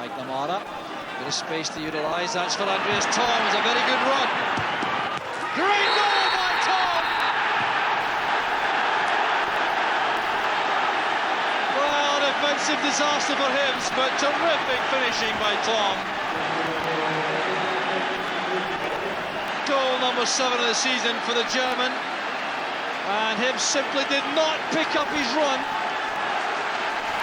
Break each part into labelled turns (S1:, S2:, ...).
S1: McNamara, bit of space to utilise. That's for Andreas Tom. It's a very good run. Great goal by Tom. Well, an offensive disaster for Hibs, but terrific finishing by Tom. Goal number 7 of the season for the German, and Hibs simply did not pick up his run.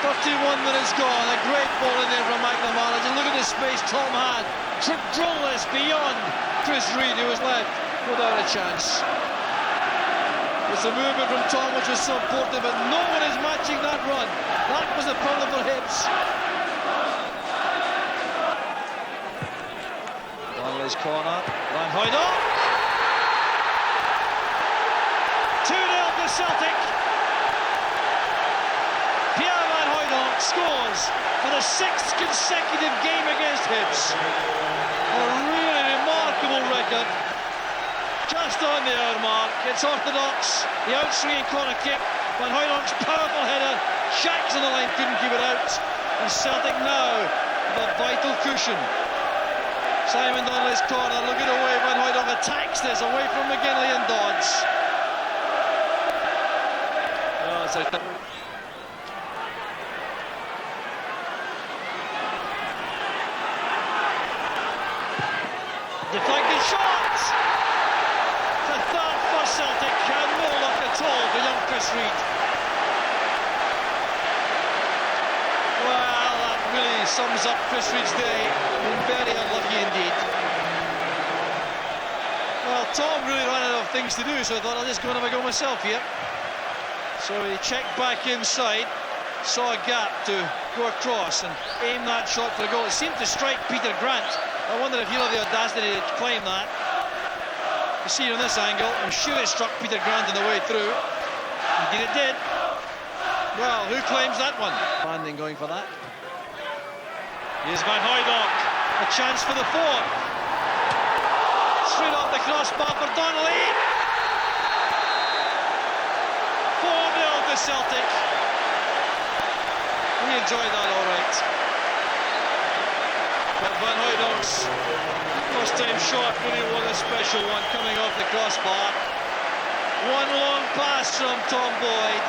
S1: 31 minutes gone, a great ball in there from McNamara. Just look at the space Tom had. Drill this beyond Chris Reid, who was left without a chance. It's the movement from Tom which was so important, but no one is matching that run. That was the problem for Hibs. Donnelly's corner, Van Hooydonk. 2-0 to Celtic. Scores for the 6th consecutive game against Hibs. A really remarkable record. Just on the hour mark. It's orthodox. The outswinging corner kick. Van Hooydonk's powerful header. Shacks on the line, couldn't keep it out. And Celtic now with a vital cushion. Simon Donnelly's corner, looking away. Van Hooydonk attacks this away from McGinley and Dodds. Oh, it's a deflected shot! The third for Celtic, and no luck at all for young Chris Reid. Well, that really sums up Chris Reid's day. Been very unlucky indeed. Well, Tom really ran out of things to do, so I thought I'll just go and have a go myself here. So he checked back inside, saw a gap to go across and aim that shot for a goal. It seemed to strike Peter Grant. I wonder if you know the audacity to claim that. You see it on this angle. I'm sure it struck Peter Grant on the way through. Indeed it did. Well, who claims that one? Landing going for that. Here's Van Hooydonk. A chance for the fourth. Straight off the crossbar for Donnelly. 4-0 to Celtic. We enjoyed that all right. But Van Hooydonk's first time shot really was a special one, coming off the crossbar. One long pass from Tom Boyd.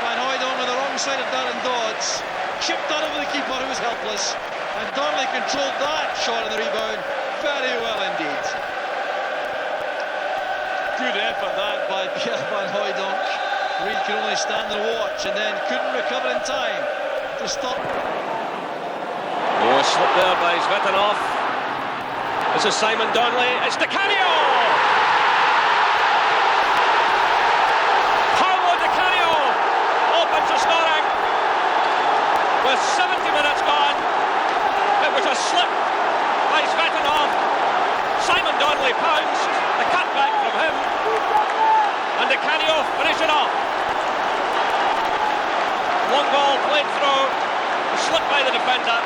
S1: Van Hooydonk on the wrong side of Darren Dodds. Chipped that over the keeper who was helpless. And Donnelly controlled that shot in the rebound very well indeed. Good effort that by Pierre Van Hooydonk. Reid could only stand and watch and then couldn't recover in time to stop.
S2: Oh, slip there by Zvetanov. This is Simon Donnelly. It's Di Canio! Paolo Di Canio open to scoring. With 70 minutes gone, it was a slip by Zvetanov. Simon Donnelly pounced. The cutback from him. And Di Canio finishing off. Long ball played through. A slip by the defender.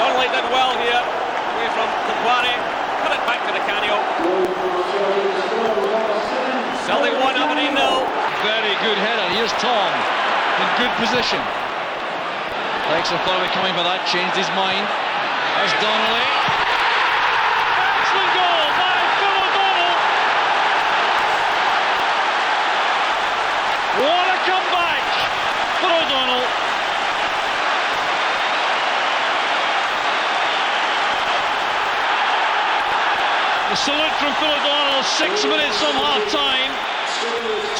S2: Donnelly did well here, away from Kukwari, put it back to Di Canio. Celtic 1, Aberdeen 0.
S1: Very good header. Here's Tom in good position. Dykes thought of coming for that, changed his mind. There's Donnelly. Excellent goal by Phil O'Donnell. What a comeback for O'Donnell. The salute from Phil O'Donnell, 6 minutes from half-time.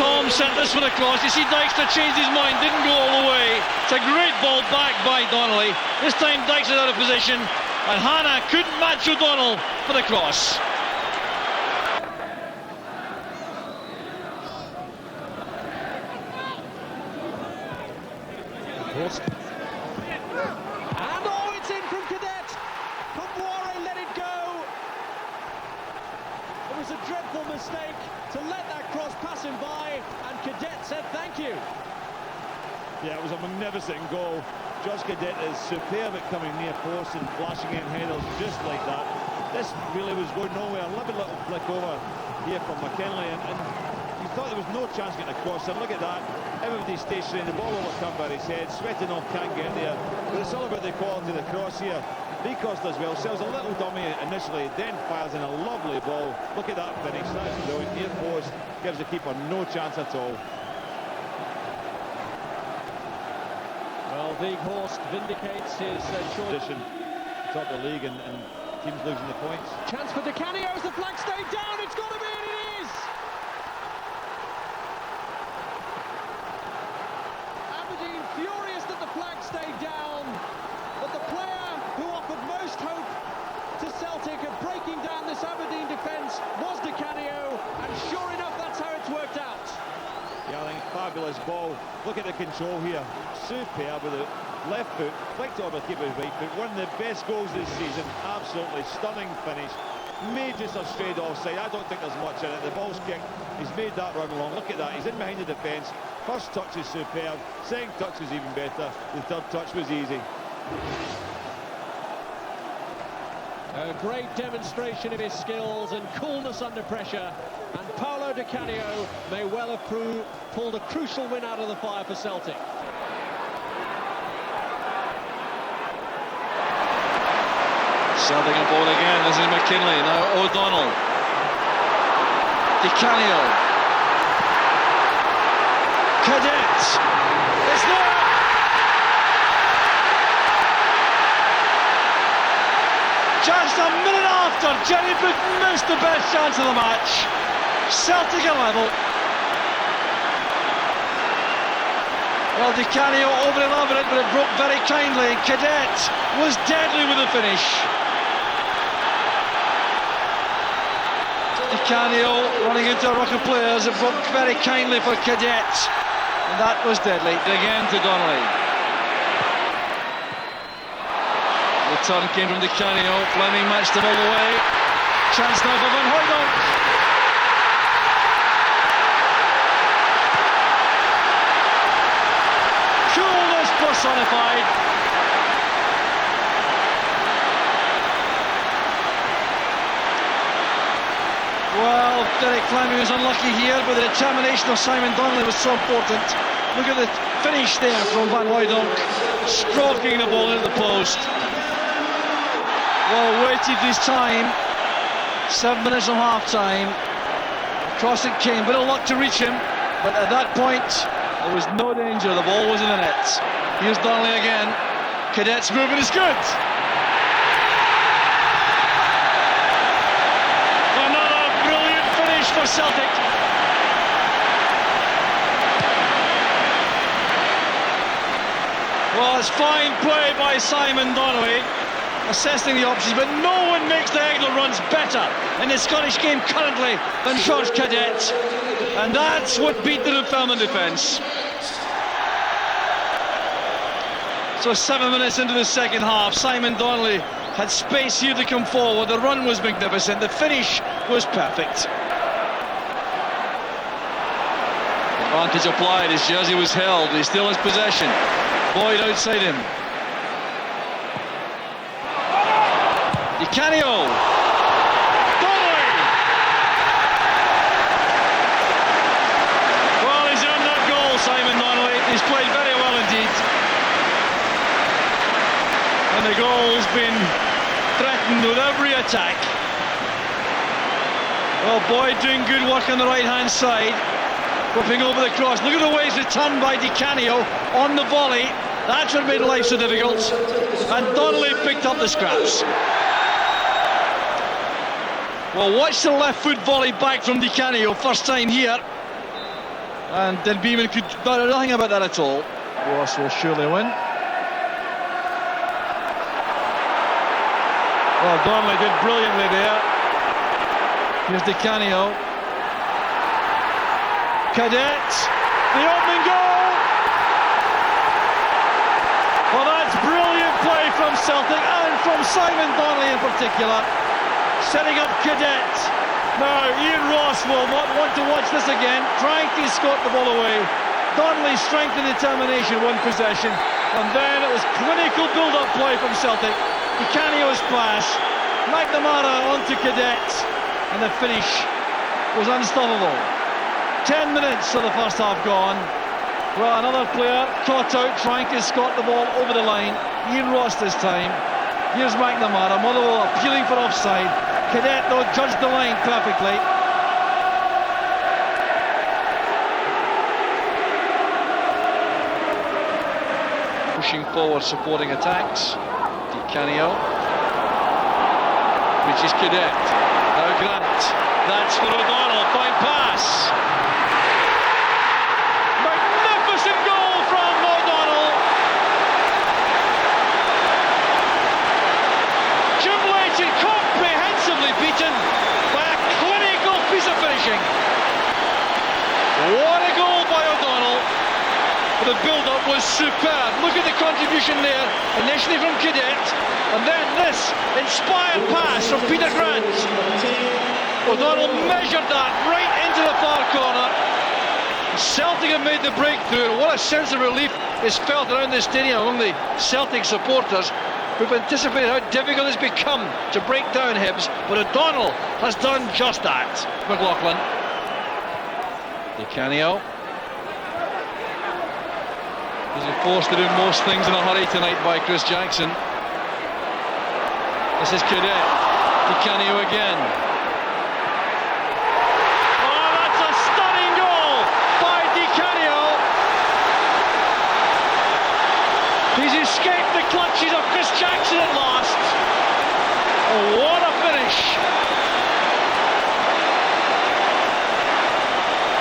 S1: Tom sent this one across. You see Dijkstra changed his mind, didn't go all the way. It's a great ball back by Donnelly. This time Dijkstra out of position, and Hanna couldn't match O'Donnell for the cross.
S3: And oh, it's in from Cadet. Kumware let it go. It was a dreadful mistake to let that cross pass him by, and Cadet said thank you.
S4: Yeah, it was a magnificent goal. Josh Cadet is superb at coming near post and flashing in headers just like that. This really was going nowhere. A little flick over here from McKinley, and he's thought there was no chance getting across him. Look at that. Everybody stationary, the ball overcome by his head. Sweating off, can't get there. But it's all about the quality of the cross here. Because does well, sells a little dummy initially, then fires in a lovely ball. Look at that finish, that's brilliant. Near post, gives the keeper no chance at all.
S3: Well, Weghorst vindicates his choice.
S4: Top of the league and teams losing the points.
S3: Chance for Di Canio as the flag stayed down. It's got to be, and it is. Aberdeen furious that the flag stayed down, but the player who offered most hope to Celtic of breaking down this Aberdeen defence was Di Canio, and sure enough, that's how it's worked out.
S4: Yeah, I think fabulous ball. Look at the control here. Superb with the left foot, flicked over the keeper's right foot. One of the best goals this season. Absolutely stunning finish. Made just a straight offside. I don't think there's much in it. The ball's kicked. He's made that run along. Look at that. He's in behind the defence. First touch is superb. Second touch is even better. The third touch was easy.
S3: A great demonstration of his skills and coolness under pressure, and Paolo Di Canio may well have pulled a crucial win out of the fire for Celtic.
S1: Celtic on board again. This is McKinley, now O'Donnell. Di Canio. Cadet. It's there! Just a minute after, Jerry Book missed the best chance of the match. Celtic a level. Well, Di Canio over-elaborate, but it broke very kindly. Cadet was deadly with the finish. Di Canio running into a ruck of players. It broke very kindly for Cadet. And that was deadly. Again to Donnelly. The turn came from Di Canio. Fleming matched him all the way. Chance now for Van Hooijdonk. Coolness personified. Well, Derek Fleming was unlucky here, but the determination of Simon Donnelly was so important. Look at the finish there from Van Hooijdonk, stroking the ball into the post. Well, waited his time. 7 minutes from half-time. Across it came, bit of luck to reach him, but at that point there was no danger. The ball was in the net. Here's Donnelly again. Cadet's movement is good. Another brilliant finish for Celtic. Well, it's fine play by Simon Donnelly, assessing the options, but no one makes diagonal runs better in the Scottish game currently than George Cadet, and that's what beat the Newfoundland defence. So 7 minutes into the second half, Simon Donnelly had space here to come forward. The run was magnificent, the finish was perfect. Advantage applied, his jersey was held, he still has possession. Boyd outside him. Di Canio. Donnelly. Well, he's earned that goal, Simon Donnelly. He's played very well indeed. And the goal's been threatened with every attack. Well, Boyd doing good work on the right-hand side. Whipping over the cross. Look at the way it's returned by Di Canio on the volley. That's what made life so difficult. And Donnelly picked up the scraps. Well, watch the left foot volley back from Di Canio, first time here. And then Beeman could do nothing about that at all. Ross will surely win. Well, Donnelly did brilliantly there. Here's Di Canio. Cadet, the opening goal. Well, that's brilliant play from Celtic and from Simon Donnelly in particular, setting up Cadet. Now, Ian Ross will not want to watch this again, trying to escort the ball away. Donnelly's strength and determination won possession, and then it was clinical build-up play from Celtic. Di Canio's pass, McNamara onto Cadet, and the finish was unstoppable. 10 minutes of the first half gone. Well, another player caught out trying to escort the ball over the line. Ian Ross this time. Here's McNamara. Motherwell appealing for offside. Cadet though judged the line perfectly. Pushing forward, supporting attacks. Di Canio. Which is Cadet. Now Grant. That's for O'Donnell. Fine pass. Magnificent goal from O'Donnell. Jubilated, comprehensively beaten by a clinical piece of finishing. What a goal by O'Donnell. The build-up was superb. Look at the contribution there, initially from Cadet, and then this inspired pass from Peter Grant. O'Donnell measured that right into the far corner. Celtic have made the breakthrough, and what a sense of relief is felt around the stadium among the Celtic supporters who've anticipated how difficult it's become to break down Hibs, but O'Donnell has done just that. McLaughlin. Di Canio. He's forced to do most things in a hurry tonight by Chris Jackson. This is Cadet. Di Canio again. Oh, that's a stunning goal by Di Canio. He's escaped the clutches of Chris Jackson at last. Oh, what a finish.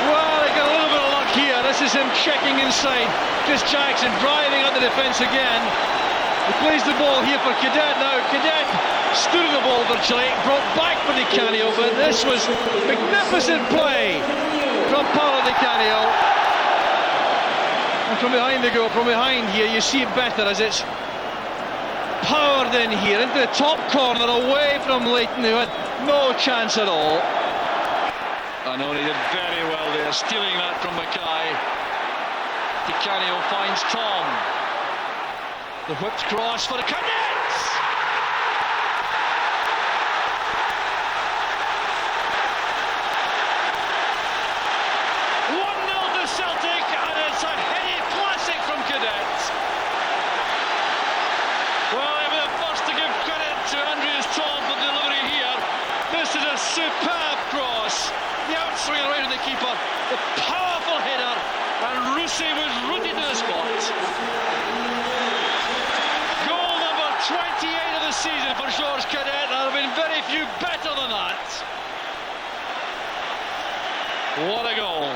S1: Well, they got a little bit of luck here. This is him checking inside. Chris Jackson driving at the defence again. He plays the ball here for Cadet now. Cadet stood in the ball virtually, brought back for Di Canio, but this was magnificent play from Paolo Di Canio. And from behind the goal, from behind here, you see it better as it's powered in here into the top corner away from Leighton, who had no chance at all. I know he did very well there, stealing that from Mackay. Di Canio finds Tom. The whipped cross for the Cadets! 1-0 to Celtic, and it's a heady classic from Cadets. Well, I'm the first to give credit to Andreas Tom for the delivery here. This is a superb cross. The outswing right of the keeper, the powerful header, and Rusey was rooted to the spot. Goal number 28 of the season for George Cadet. There have been very few better than that. What a goal.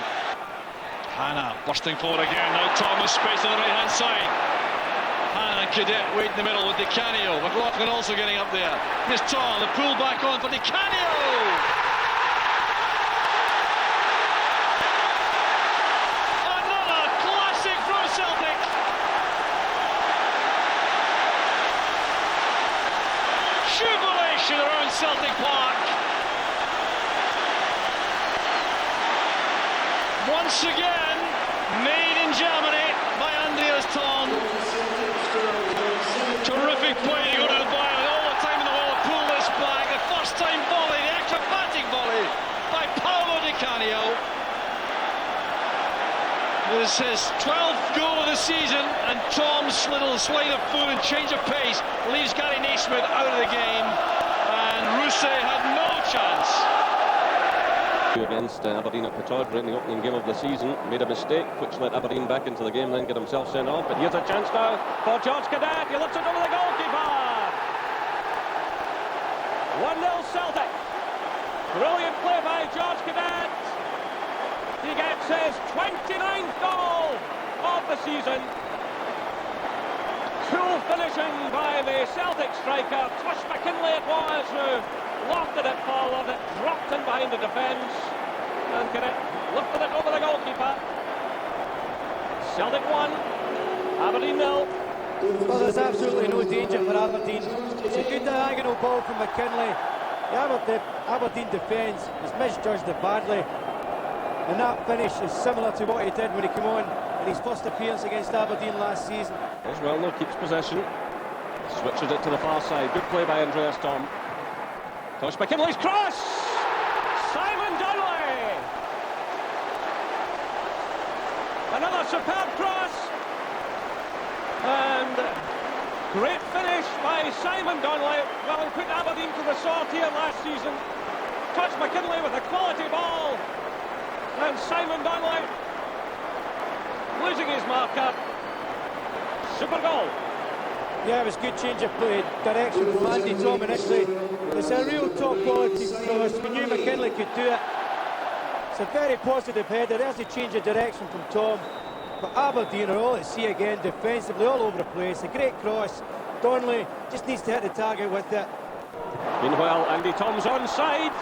S1: Hannah bursting forward again. Now Thomas space on the right hand side. Hannah and Cadet wait in the middle with Di Canio. McLaughlin also getting up there. Here's Tom, the pull back on for Di Canio. Celtic. Jubilation around Celtic Park. Once again, made in Germany by Andreas Tom. Terrific play to go to the bar with all the time in the world to pull this back. The first time volley, the acrobatic volley by Paolo Di Canio. This is his 12th goal of the season, and Tom's little slide of foot and change of pace leaves Gary Naismith out of the game, and Rusey had no chance.
S5: Against Aberdeen at Petard in the opening game of the season, made a mistake which let Aberdeen back into the game, then get himself sent off. But here's a chance now for George Cadet. He lifts it over the goalkeeper. 1-0 Celtic. Brilliant play by George Cadet. He gets his 29th goal of the season. Cool finishing by the Celtic striker. Tush McKinlay it was who lofted it forward. It dropped in behind the defence. And Cadet lifted it over the goalkeeper. Celtic 1, Aberdeen 0.
S6: Well, there's absolutely no danger for Aberdeen. It's a good diagonal ball from McKinlay. The Aberdeen defence has misjudged it badly. And that finish is similar to what he did when he came on in his first appearance against Aberdeen last season.
S5: As well, though, keeps possession. Switches it to the far side. Good play by Andreas Tom. Tosh McKinley's cross! Simon Donnelly! superb cross. And great finish by Simon Donnelly. Well, he put Aberdeen to the sword here last season. Touched McKinley with a quality ball. And Simon Donnelly losing his marker. Super goal.
S6: Yeah, it was good change of play, direction from Andy Tom initially. It's a real top quality cross. We knew McKinley could do it. It's a very positive header. There's a change of direction from Tom. But Aberdeen are all at sea again, defensively all over the place. A great cross. Donnelly just needs to hit the target with it.
S5: Meanwhile, Andy Tom's onside.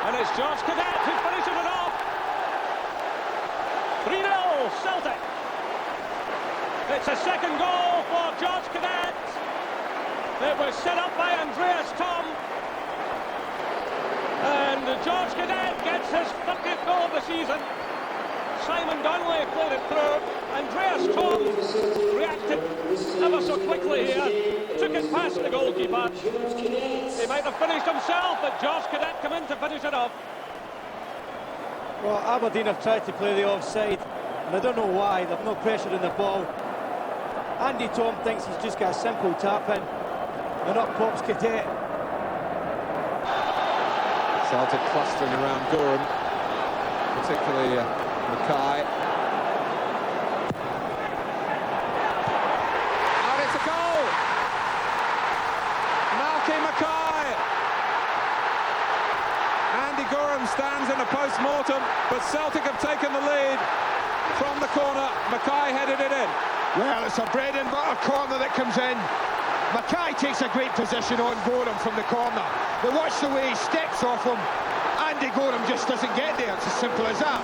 S5: And it's George Cadet who finishes it off. 3-0 Celtic. It's a second goal for George Cadet. It was set up by Andreas Tom. And George Cadet gets his 30th goal of the season. Simon Donnelly played it through. Andreas Tom reacted ever so quickly here. Took it past the goalkeeper. He might have finished himself, but George Cadet come in to finish it off.
S6: Well, Aberdeen have tried to play the offside, and I don't know why. They've no pressure in the ball. Andy Tom thinks he's just got a simple tap in, and up pops Cadet.
S7: Celtic clustering around Gorham, particularly Mackay. And it's a goal! Malky Mackay! Andy Gorham stands in a post-mortem, but Celtic have taken the lead from the corner. Mackay headed it in.
S8: Well, it's a bread and butter corner that comes in. Mackay takes a great position on Gorham from the corner. But watch the way he steps off him. Andy Gorham just doesn't get there. It's as simple as that.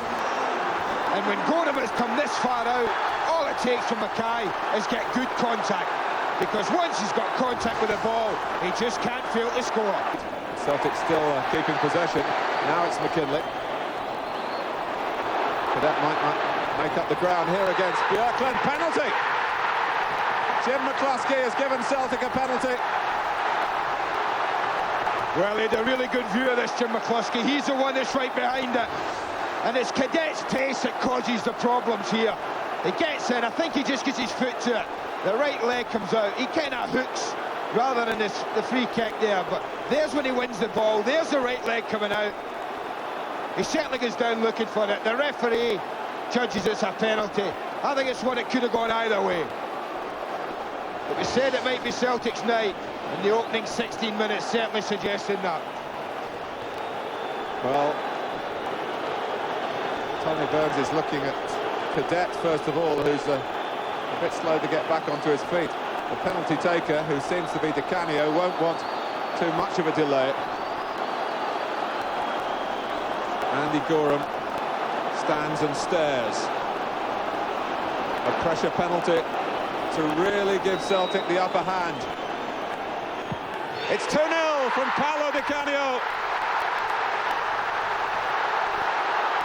S8: And when Gorham has come this far out, all it takes from Mackay is get good contact. Because once he's got contact with the ball, he just can't fail to score.
S7: Celtic still keeping possession. Now it's McKinley. Cadet might make up the ground here against Björklund. Penalty! Jim McCluskey has given Celtic a penalty.
S8: Well, he had a really good view of this, Jim McCluskey. He's the one that's right behind it. And it's Cadet's pace that causes the problems here. He gets in, I think he just gets his foot to it. The right leg comes out. He kind of hooks rather than the free kick there. But there's when he wins the ball. There's the right leg coming out. He certainly goes down looking for it. The referee judges it's a penalty. I think it's one that could have gone either way. But we said it might be Celtic's night, and the opening 16 minutes certainly suggesting that.
S7: Well, Tommy Burns is looking at Cadet first of all, who's a bit slow to get back onto his feet. The penalty taker, who seems to be Di Canio, won't want too much of a delay. Andy Gorham stands and stares. A pressure penalty to really give Celtic the upper hand. It's 2-0 from Paolo Di Canio.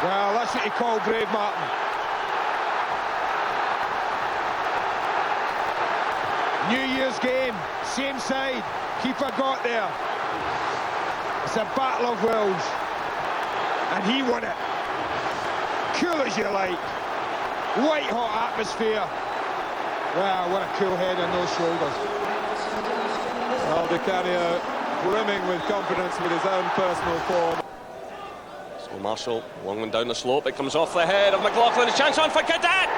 S8: Well, that's what you call brave, Martin. New Year's game, same side, keeper got there. It's a battle of wills, and he won it. Cool as you like, white hot atmosphere. Wow, what a cool head on those shoulders.
S7: Well, Di Canio brimming with confidence with his own personal form.
S2: So Marshall, long one down the slope, it comes off the head of McLaughlin, a chance on for Cadet!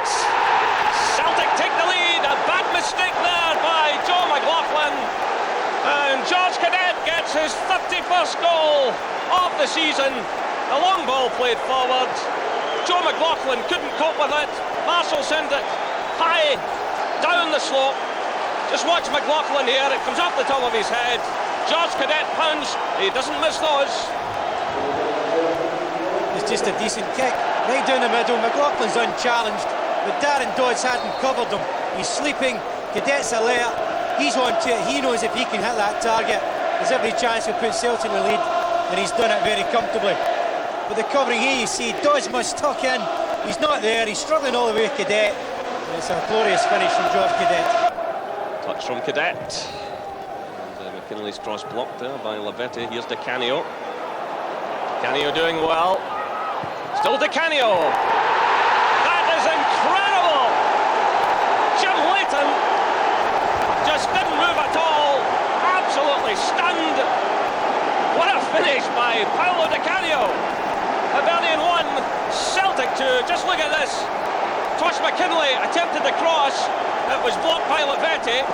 S2: Celtic take the lead, a bad mistake there by Joe McLaughlin. And George Cadet gets his 31st goal of the season. The long ball played forward. Joe McLaughlin couldn't cope with it. Marshall sent it high down the slope. Just watch McLaughlin here, it comes off the top of his head. George Cadet punch, he doesn't miss those.
S6: It's just a decent kick, right down the middle. McLaughlin's unchallenged, but Darren Dodds hadn't covered him. He's sleeping, Cadet's alert, he's on to it. He knows if he can hit that target, there's every chance he'll put Celtic in the lead, and he's done it very comfortably. But the covering here, you see, Dodds must tuck in. He's not there, he's struggling all the way with Cadet. And it's a glorious finish from George Cadet.
S2: Touch from Cadet. And McKinley's cross blocked there by Lavetti. Here's Di Canio. Di Canio doing well. Still Di Canio. That is Donnelly, Paolo Di Canio. Hibernian 1, Celtic 2. Just look at this. Tosh McKinley attempted the cross. It was blocked by Lavetti.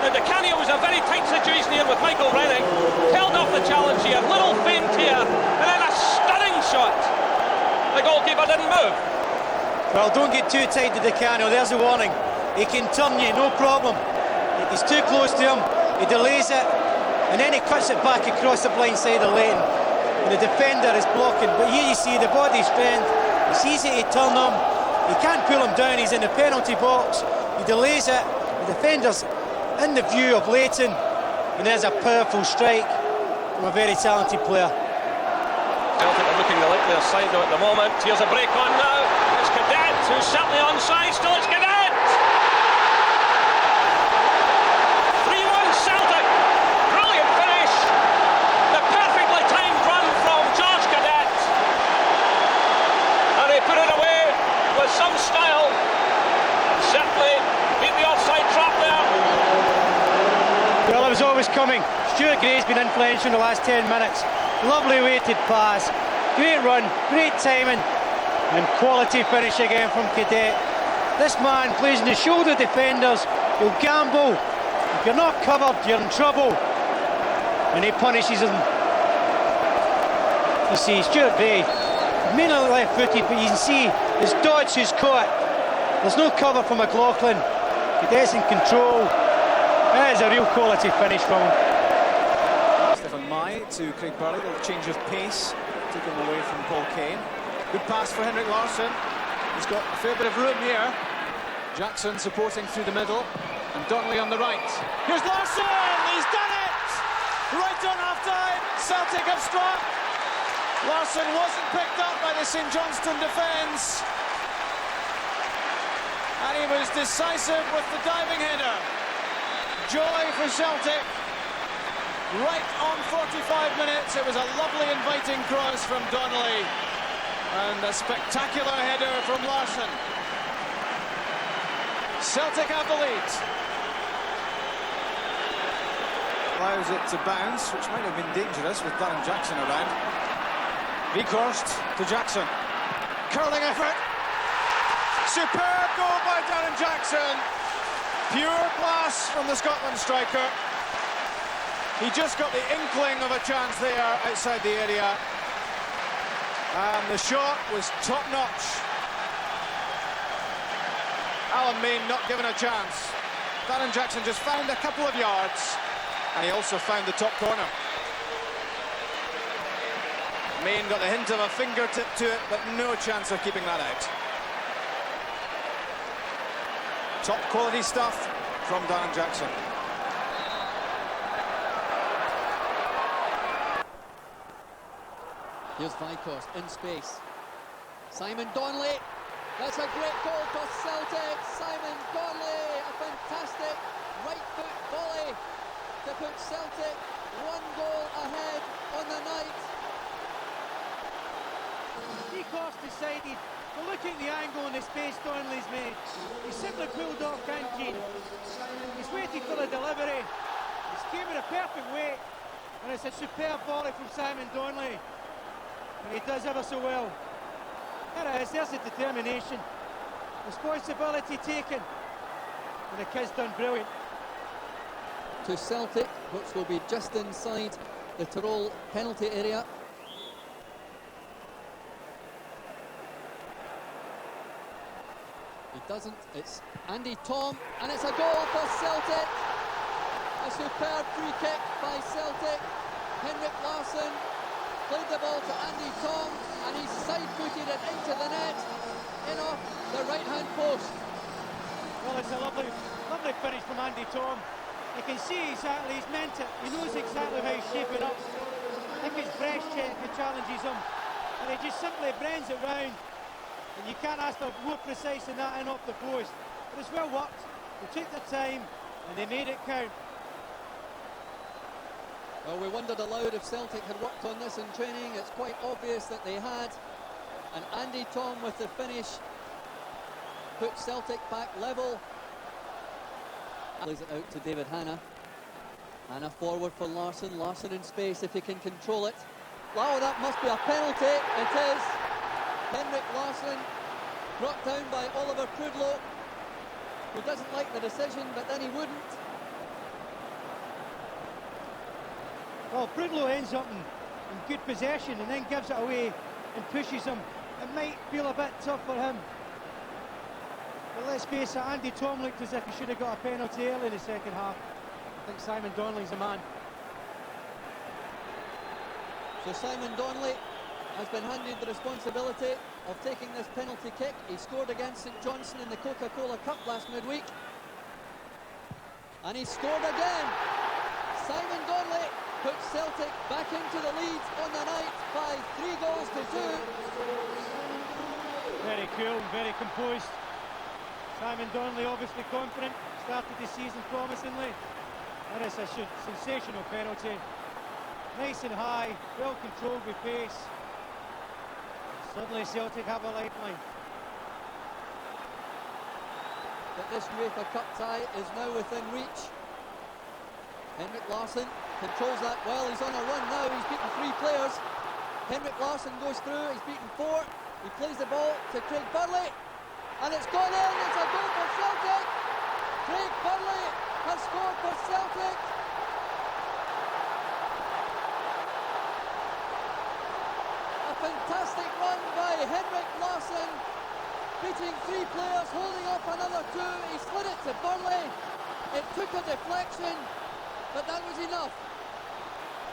S2: Now Di Canio was a very tight situation here with Michael Rennick. Held off the challenge here. Little feint here. And then a stunning shot. The goalkeeper didn't move.
S6: Well, don't get too tight to Di Canio. There's a warning. He can turn you, no problem. If he's too close to him, he delays it, and then he cuts it back across the blind side of Leighton. And the defender is blocking. But here you see the body strength. It's easy to turn him. He can't pull him down. He's in the penalty box. He delays it. The defender's in the view of Leighton. And there's a powerful strike from a very talented player.
S2: Celtic are looking the likelier side though at the moment. Here's a break on now. It's Cadet who's certainly onside. Still it's Cadet. 3-1 Celtic. Brilliant finish. The perfectly timed run from George Cadet. And he put it away with some style. Certainly beat the offside trap there.
S6: Well, it was always coming. Stuart Gray's been influential in the last 10 minutes. Lovely weighted pass, great run, great timing, and quality finish again from Cadet. This man plays in the shoulder defenders. He'll gamble. If you're not covered, you're in trouble. And he punishes them. You see, Stuart Gray, mainly left-footed, but you can see his dodge who's caught. There's no cover for McLaughlin. Cadet's in control. That is a real quality finish from him.
S9: To Craig Burley, little change of pace, taken away from Paul Kane. Good pass for Henrik Larsson. He's got a fair bit of room here. Jackson supporting through the middle, and Donnelly on the right. Here's Larsson! He's done it! Right on half-time, Celtic have struck. Larsson wasn't picked up by the St Johnstone defence. And he was decisive with the diving header. Joy for Celtic. Right on 45 minutes, it was a lovely inviting cross from Donnelly and a spectacular header from Larsson. Celtic have the lead. Allows it to bounce, which might have been dangerous with Darren Jackson around. Weghorst to Jackson. Curling effort. Superb goal by Darren Jackson. Pure class from the Scotland striker. He just got the inkling of a chance there outside the area. And the shot was top-notch. Alan Main not given a chance. Darren Jackson just found a couple of yards, and he also found the top corner. Main got the hint of a fingertip to it, but no chance of keeping that out. Top quality stuff from Darren Jackson.
S10: Here's Weghorst in space. Simon Donnelly. That's a great goal for Celtic. Simon Donnelly, a fantastic right foot volley to put Celtic 1 goal ahead on the night.
S6: Weghorst decided to look at the angle and the space Donnelly's made. He simply pulled off Rankin. He's waited for the delivery. He's came in a perfect weight, and it's a superb volley from Simon Donnelly. And he does ever so well. There it is, there's the determination. Responsibility taken. And the kid's done brilliant.
S10: To Celtic, which will be just inside the Tyrrell penalty area. He doesn't, it's Andy Tom, and it's a goal for Celtic. A superb free kick by Celtic. Henrik Larsson played the ball to Andy Tom, and he side-footed it into the net, in off the right-hand post.
S6: Well, it's a lovely finish from Andy Tom. You can see exactly, he's meant it. He knows exactly how he's shaping up. I think it's Breschek who challenges him, and he just simply bends it round. And you can't ask for more precise than that in off the post. But it's well worked. They took their time, and they made it count.
S10: Well, we wondered aloud if Celtic had worked on this in training. It's quite obvious that they had. And Andy Tom with the finish put Celtic back level. Plays it out to David Hanna. Hanna forward for Larsson. Larsson in space if he can control it. Wow, that must be a penalty. It is. Henrik Larsson brought down by Oliver Prudlow, who doesn't like the decision, but then he wouldn't.
S6: Well, Prudlow ends up in good possession and then gives it away and pushes him. It might feel a bit tough for him. But let's face it, Andy Tom looked as if he should have got a penalty early in the second half. I think Simon Donnelly's the man.
S10: So Simon Donnelly has been handed the responsibility of taking this penalty kick. He scored against St Johnstone in the Coca-Cola Cup last midweek. And he scored again. Simon Donnelly puts Celtic back into the lead on the night by 3 goals to 2.
S6: Very cool and very composed. Simon Donnelly obviously confident, started the season promisingly. And it's a sensational penalty. Nice and high, well controlled with pace. Suddenly Celtic have a lifeline.
S10: But this UEFA Cup tie is now within reach. Henrik Larsson controls that well. He's on a run now. He's beaten 3 players. Henrik Larsson goes through. He's beaten 4. He plays the ball to Craig Burley. And it's gone in. It's a goal for Celtic. Craig Burley has scored for Celtic. A fantastic run by Henrik Larsson, beating 3 players, holding up another 2. He slid it to Burley. It took a deflection, but that was enough.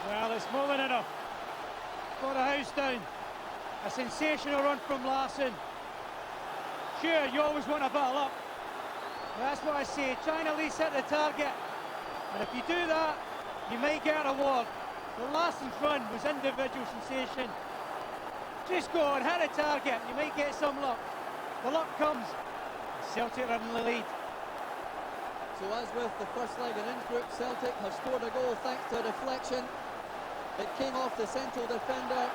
S6: Well, it's more than enough. Got a house down. A sensational run from Larsson. Sure, you always want a bit of luck. That's what I say, try and at least hit the target. And if you do that, you might get an award. The Larsson's run was individual sensation. Just go and hit the target, you might get some luck. The luck comes. Celtic are in the lead.
S10: So as with the first leg in Innsbruck, Celtic have scored a goal thanks to a deflection. It came off the central defender.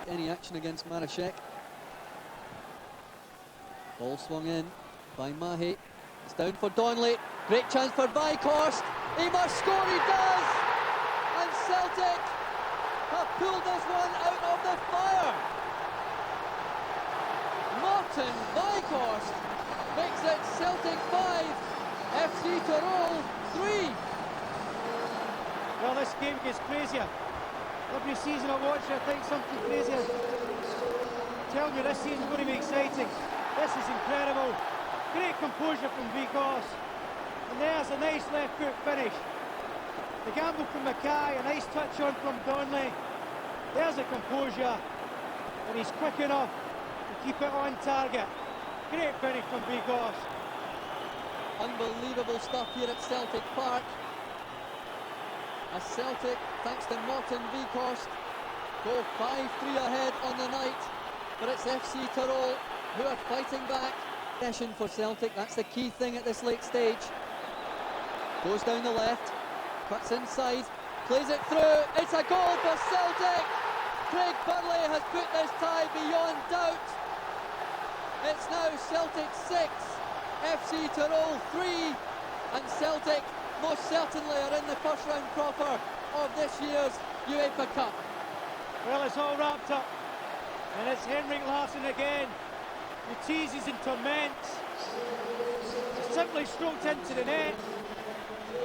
S10: Any action against Marashek. Ball swung in by Mahe. It's down for Donnelly. Great chance for Vikhorst. He must score, he does! And Celtic have pulled this one out of the fire. Martin Vikhorst makes it Celtic 5, FC Tyrol 3.
S6: Well, this game gets crazier. Every season I watch it, I think something crazier. Tell me this season's going to be exciting. This is incredible. Great composure from Vikhorst. And there's a nice left foot finish. The gamble from Mackay, a nice touch on from Donnelly. There's a composure. And he's quick enough to keep it on target. Great finish from Vikhorst.
S10: Unbelievable stuff here at Celtic Park. As Celtic, thanks to Martin Vikhorst, go 5-3 ahead on the night. But it's FC Tyrol who are fighting back. Session for Celtic, that's the key thing at this late stage. Goes down the left, cuts inside, plays it through. It's a goal for Celtic. Craig Burley has put this tie beyond doubt. It's now Celtic 6, FC Tyrol 3, and Celtic most certainly are in the first round proper of this year's UEFA Cup.
S6: Well, it's all wrapped up, and it's Henrik Larsson again, who teases and torments. Simply stroked into the net.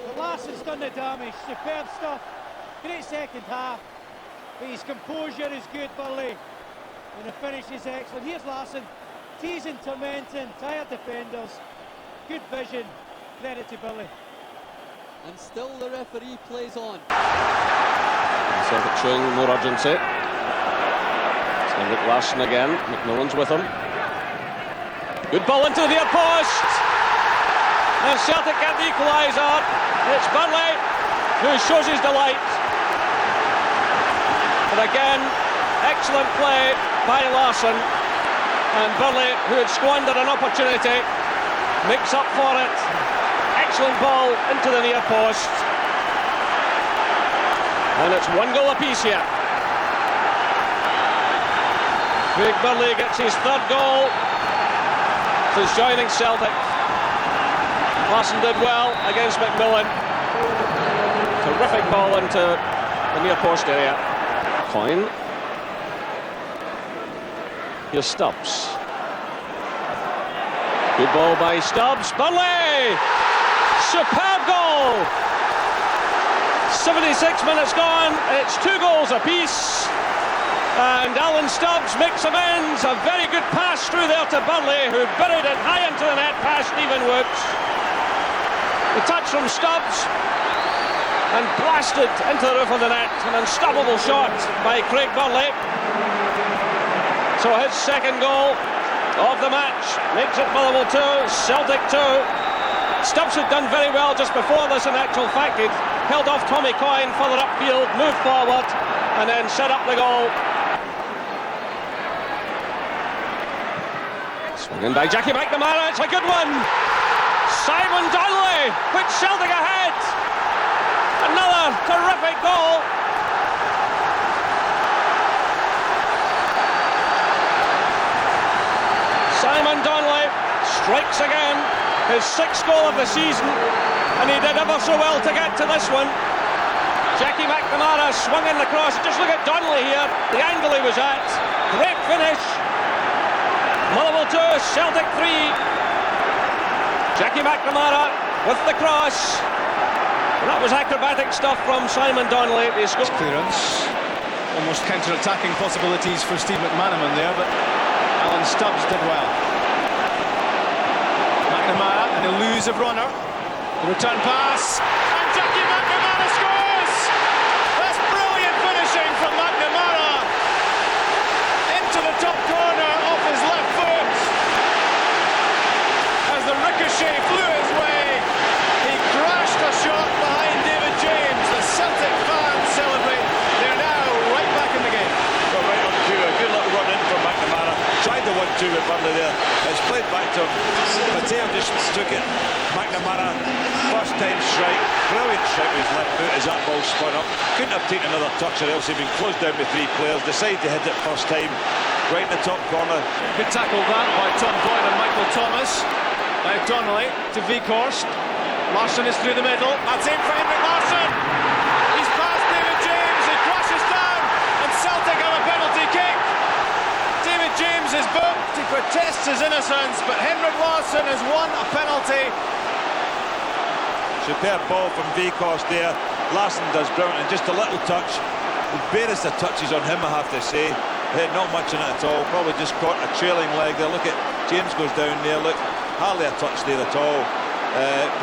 S6: But Larsson's done the damage. Superb stuff. Great second half. But his composure is good, Burley. And the finish is excellent. Here's Larsson, teasing, tormenting, tired defenders. Good vision. Credit to Burley.
S10: And still the referee plays on.
S2: Celtic showing more urgency. It's Henrik Larsson again. McMillan's with him. Good ball into the near post. And Celtic get the equaliser. It's Burley who shows his delight. But again, excellent play by Larsson. And Burley, who had squandered an opportunity, makes up for it. Excellent ball into the near post. And it's 1 goal apiece here. Craig Burley gets his 3rd goal since joining Celtic. Larsson did well against McMillan. Terrific ball into the near post area. Coyne
S5: Here's Stubbs. Good ball by Stubbs. Burnley! Superb goal! 76 minutes gone. It's 2 goals apiece. And Alan Stubbs makes amends. A very good pass through there to Burnley, who buried it high into the net past Stephen Woods. The touch from Stubbs and blasted into the roof of the net. An unstoppable shot by Craig Burnley. So his second goal of the match makes it Motherwell 2, Celtic 2. Stubbs had done very well just before this. In actual fact, he'd held off Tommy Coyne further upfield, moved forward, and then set up the goal. Swinging by Jackie McNamara, it's a good one. Simon Donnelly puts Celtic ahead. Another terrific goal. Simon Donnelly strikes again, his 6th goal of the season, and he did ever so well to get to this one. Jackie McNamara swung in the cross. Just look at Donnelly here, the angle he was at. Great finish. Motherwell 2, Celtic 3. Jackie McNamara with the cross. And that was acrobatic stuff from Simon Donnelly.
S9: Clearance. Almost counter-attacking possibilities for Steve McManaman there, but Alan Stubbs did well. McNamara, an elusive runner. The return pass, and Jackie McNamara scores! That's brilliant finishing from McNamara. Into the top corner off his left foot. As the ricochet flew his way, he crashed a shot behind David James. The Celtic fans celebrate. They're now right back in the game.
S4: Well, right on cue, a good little run in from McNamara. Tried the 1-2 with Burnley there. It's played back to him. Mateo just took it. McNamara, first time strike. Brilliant strike with his left foot as that ball spun up. Couldn't have taken another touch or else he'd been closed down with 3 players. Decided to hit it first time. Right in the top corner.
S9: Good tackle that by Tom Boyd and Michael Thomas. Now Donnelly to Weghorst. Larsson is through the middle. That's in for Henrik Larsson. He's past David James. He crashes down. And Celtic have a penalty kick. David James is booked. He protests his innocence, but Henrik Larsson has won a penalty.
S4: Superb ball from Weghorst there. Larsson does brilliant, and just a little touch. The barest of touches on him, I have to say. Not much in it at all. Probably just caught a trailing leg there. Look at James goes down there. Look, hardly a touch there at all.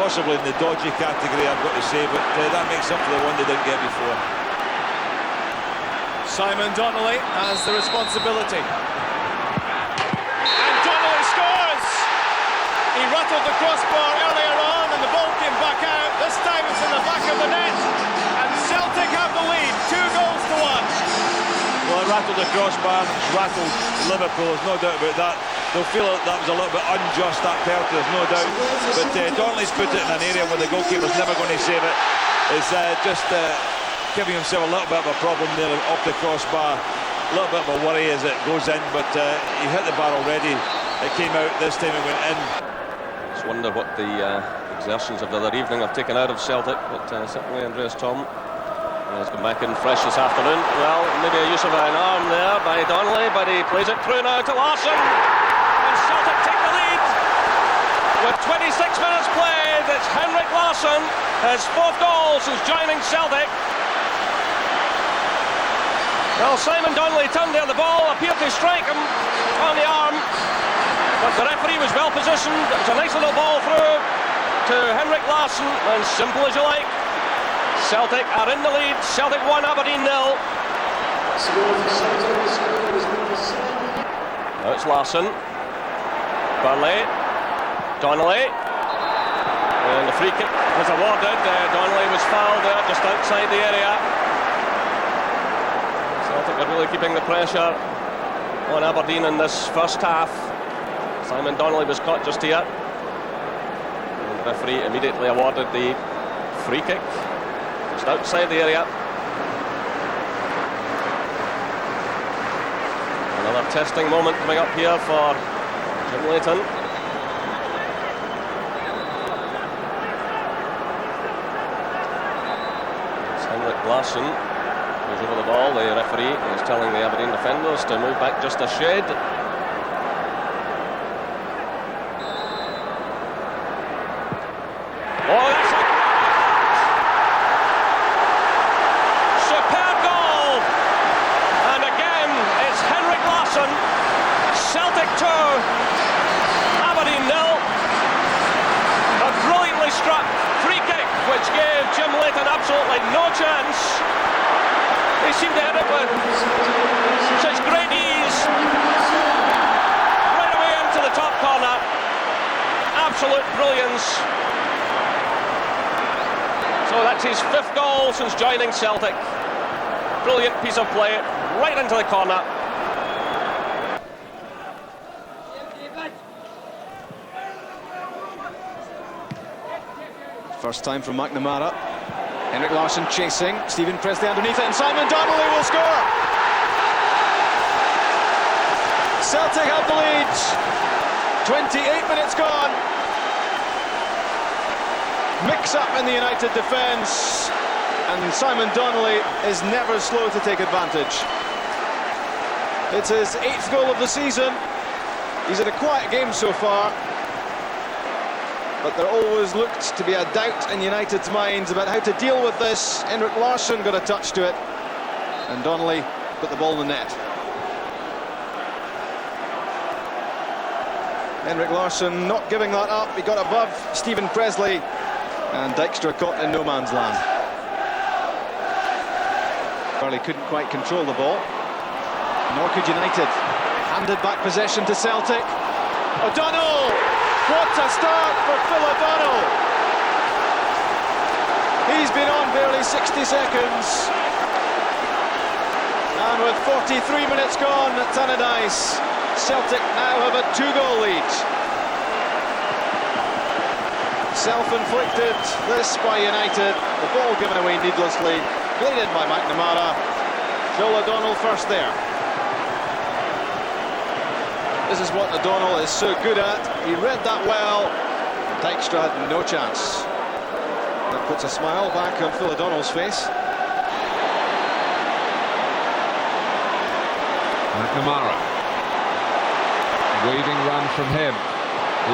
S4: Possibly in the dodgy category, I've got to say, but that makes up for the one they didn't get before.
S9: Simon Donnelly has the responsibility. And Donnelly scores! He rattled the crossbar earlier on and the ball came back out. This time it's in the back of the net. And Celtic have the lead, 2 goals to 1.
S4: Well, it rattled the crossbar, rattled Liverpool, there's no doubt about that. They'll feel that was a little bit unjust, that penalty, there's no doubt. But Donnelly's put it in an area where the goalkeeper's never going to save it. It's just giving himself a little bit of a problem there off the crossbar. A little bit of a worry as it goes in, but he hit the bar already. It came out, this time it went in.
S5: Just wonder what the exertions of the other evening have taken out of Celtic, but certainly Andreas Tom has come back in fresh this afternoon. Well, maybe a use of an arm there by Donnelly, but he plays it through now to Larsson. And Celtic take the lead. With 26 minutes played, it's Henrik Larsson, his 4th goal since joining Celtic. Well, Simon Donnelly turned there, the ball appeared to strike him on the arm, but the referee was well positioned. It was a nice little ball through to Henrik Larsson, and simple as you like. Celtic are in the lead. Celtic 1, Aberdeen 0. Now it's Larsson. Burnley. Donnelly. And the free kick was awarded. Donnelly was fouled there just outside the area. Celtic are really keeping the pressure on Aberdeen in this first half. Simon Donnelly was caught just here. And the referee immediately awarded the free kick. Just outside the area. Another testing moment coming up here for Jim Leighton. It's Henrik Larsson who's over the ball. The referee is telling the Aberdeen defenders to move back just a shade.
S2: Jim Leighton absolutely no chance. He seemed to hit it with such great ease. Right away into the top corner. Absolute brilliance. So that's his 5th goal since joining Celtic. Brilliant piece of play, right into the corner.
S9: First time from McNamara. Henrik Larsson chasing. Stephen Presley underneath it, and Simon Donnelly will score. Celtic have the lead. 28 minutes gone. Mix up in the United defence, and Simon Donnelly is never slow to take advantage. It's his 8th goal of the season. He's had a quiet game so far, but there always looked to be a doubt in United's minds about how to deal with this. Henrik Larsson got a touch to it, and Donnelly put the ball in the net. Henrik Larsson not giving that up. He got above Stephen Presley, and Dijkstra caught in no man's land. Burley couldn't quite control the ball, nor could United. Handed back possession to Celtic. O'Donnell! What a start for Phil O'Donnell! He's been on barely 60 seconds. And with 43 minutes gone at Tannadice, Celtic now have a 2-goal lead. Self-inflicted, this by United. The ball given away needlessly. Bladed by McNamara. Phil O'Donnell first there. This is what O'Donnell is so good at. He read that well. Dijkstra had no chance. That puts a smile back on Phil O'Donnell's face.
S11: McNamara. Weaving run from him.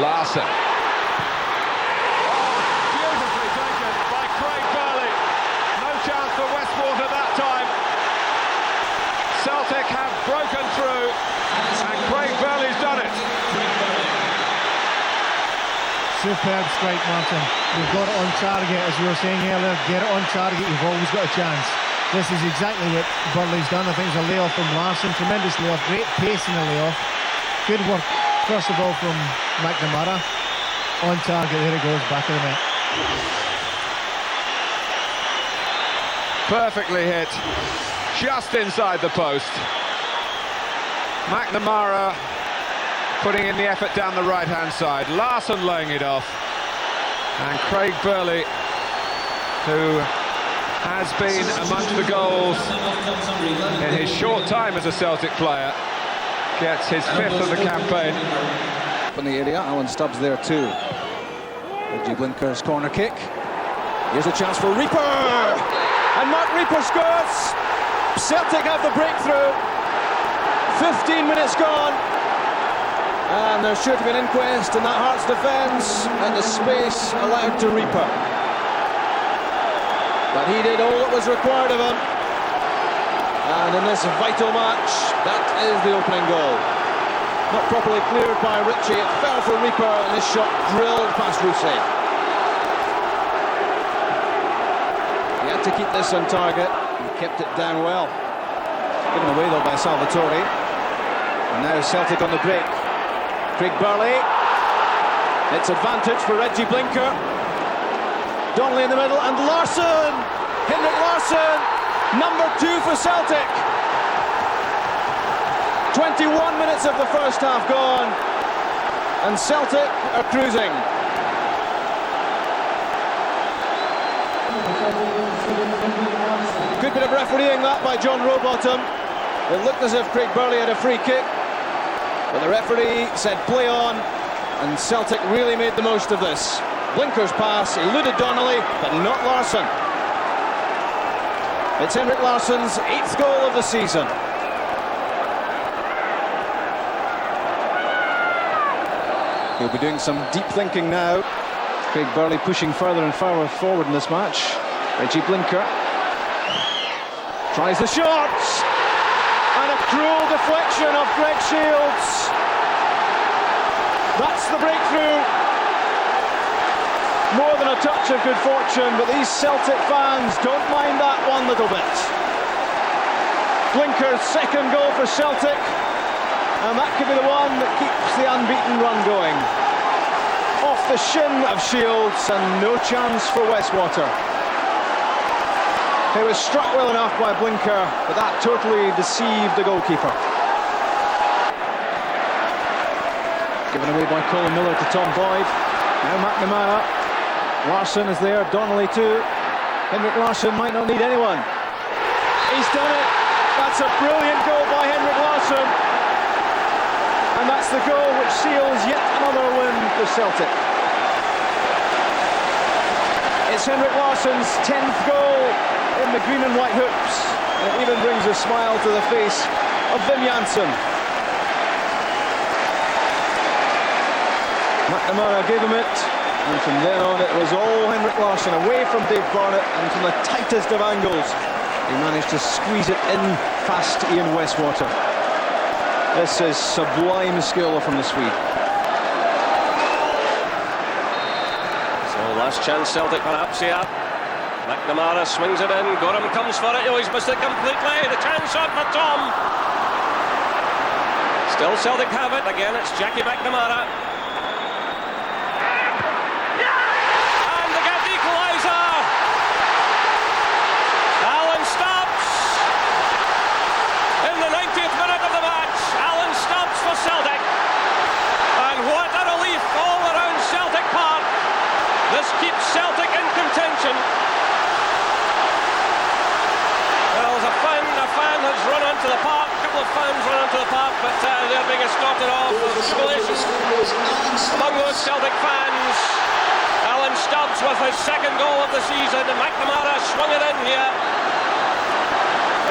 S11: Larsson.
S4: Beautifully taken by Craig Burley. No chance for Westport at that time. Celtic have broken through, and Craig Burley's done it.
S12: Superb strike, Martin. You've got it on target, as we were saying earlier. Get it on target, you've always got a chance. This is exactly what Burley's done. I think it's a layoff from Larsson. Tremendous layoff, great pace in the layoff. Good work, first of all, from McNamara. On target, there it goes, back of the net.
S11: Perfectly hit, just inside the post. McNamara putting in the effort down the right-hand side. Larsson laying it off. And Craig Burley, who has been amongst the goals in his short time as a Celtic player, gets his 5th of the campaign.
S9: In the area, Alan Stubbs there too. Reggie Blinker's corner kick. Here's a chance for Reaper! And Mark Reaper scores! Celtic have the breakthrough. 15 minutes gone. And there's sure to be an inquest in that Hearts defence, and the space allowed to Reaper. But he did all that was required of him. And in this vital match, that is the opening goal. Not properly cleared by Ritchie, it fell for Reaper, and this shot drilled past Rousset. He had to keep this on target, he kept it down well. Given away though by Salvatore. And now Celtic on the break. Craig Burley. It's advantage for Reggie Blinker. Donnelly in the middle, and Larsson! Henrik Larsson, number 2 for Celtic. 21 minutes of the first half gone, and Celtic are cruising. Good bit of refereeing that by John Rowbottom. It looked as if Craig Burley had a free kick, but the referee said play on, and Celtic really made the most of this. Blinker's pass eluded Donnelly, but not Larsson. It's Henrik Larsson's 8th goal of the season. He'll be doing some deep thinking now. Craig Burley pushing further and further forward in this match. Reggie Blinker tries the shot, and a cruel deflection of Greg Shields. That's the breakthrough.
S13: more than a touch of good fortune, but these Celtic fans don't mind that one little bit. Blinker's second goal for Celtic, and that could be the one that keeps the unbeaten run going. Off the shin of Shields, and no chance for Westwater. He was struck well enough by Blinker, but that totally deceived the goalkeeper. Given away by Colin Miller to Tom Boyd. Now McNamara. Larsson is there, Donnelly too. Henrik Larsson might not need anyone. He's done it. That's a brilliant goal by Henrik Larsson. And that's the goal which seals yet another win for Celtic. It's Henrik Larsson's 10th goal in the green and white hoops. And it even brings a smile to the face of Wim Janssen. McNamara gave him it, and from then on it was all Henrik Larsson, away from Dave Barnett, and from the tightest of angles he managed to squeeze it in past Ian Westwater. This is sublime skill from the Swede.
S2: So last chance Celtic perhaps here. McNamara swings it in, Gorham comes for it, oh he's missed it completely, the chance shot for Tom. Still Celtic have it, again it's Jackie McNamara. And they get the equaliser! Alan Stubbs! In the 90th minute of the match, Alan Stubbs for Celtic. And what a relief all around Celtic Park. This keeps Celtic in contention. Well, there's a fan has run onto the park, a couple of fans run onto the park, but they're being escorted off. There's jubilation among those Celtic fans. Alan Stubbs with his second goal of the season, and McNamara swung it in here.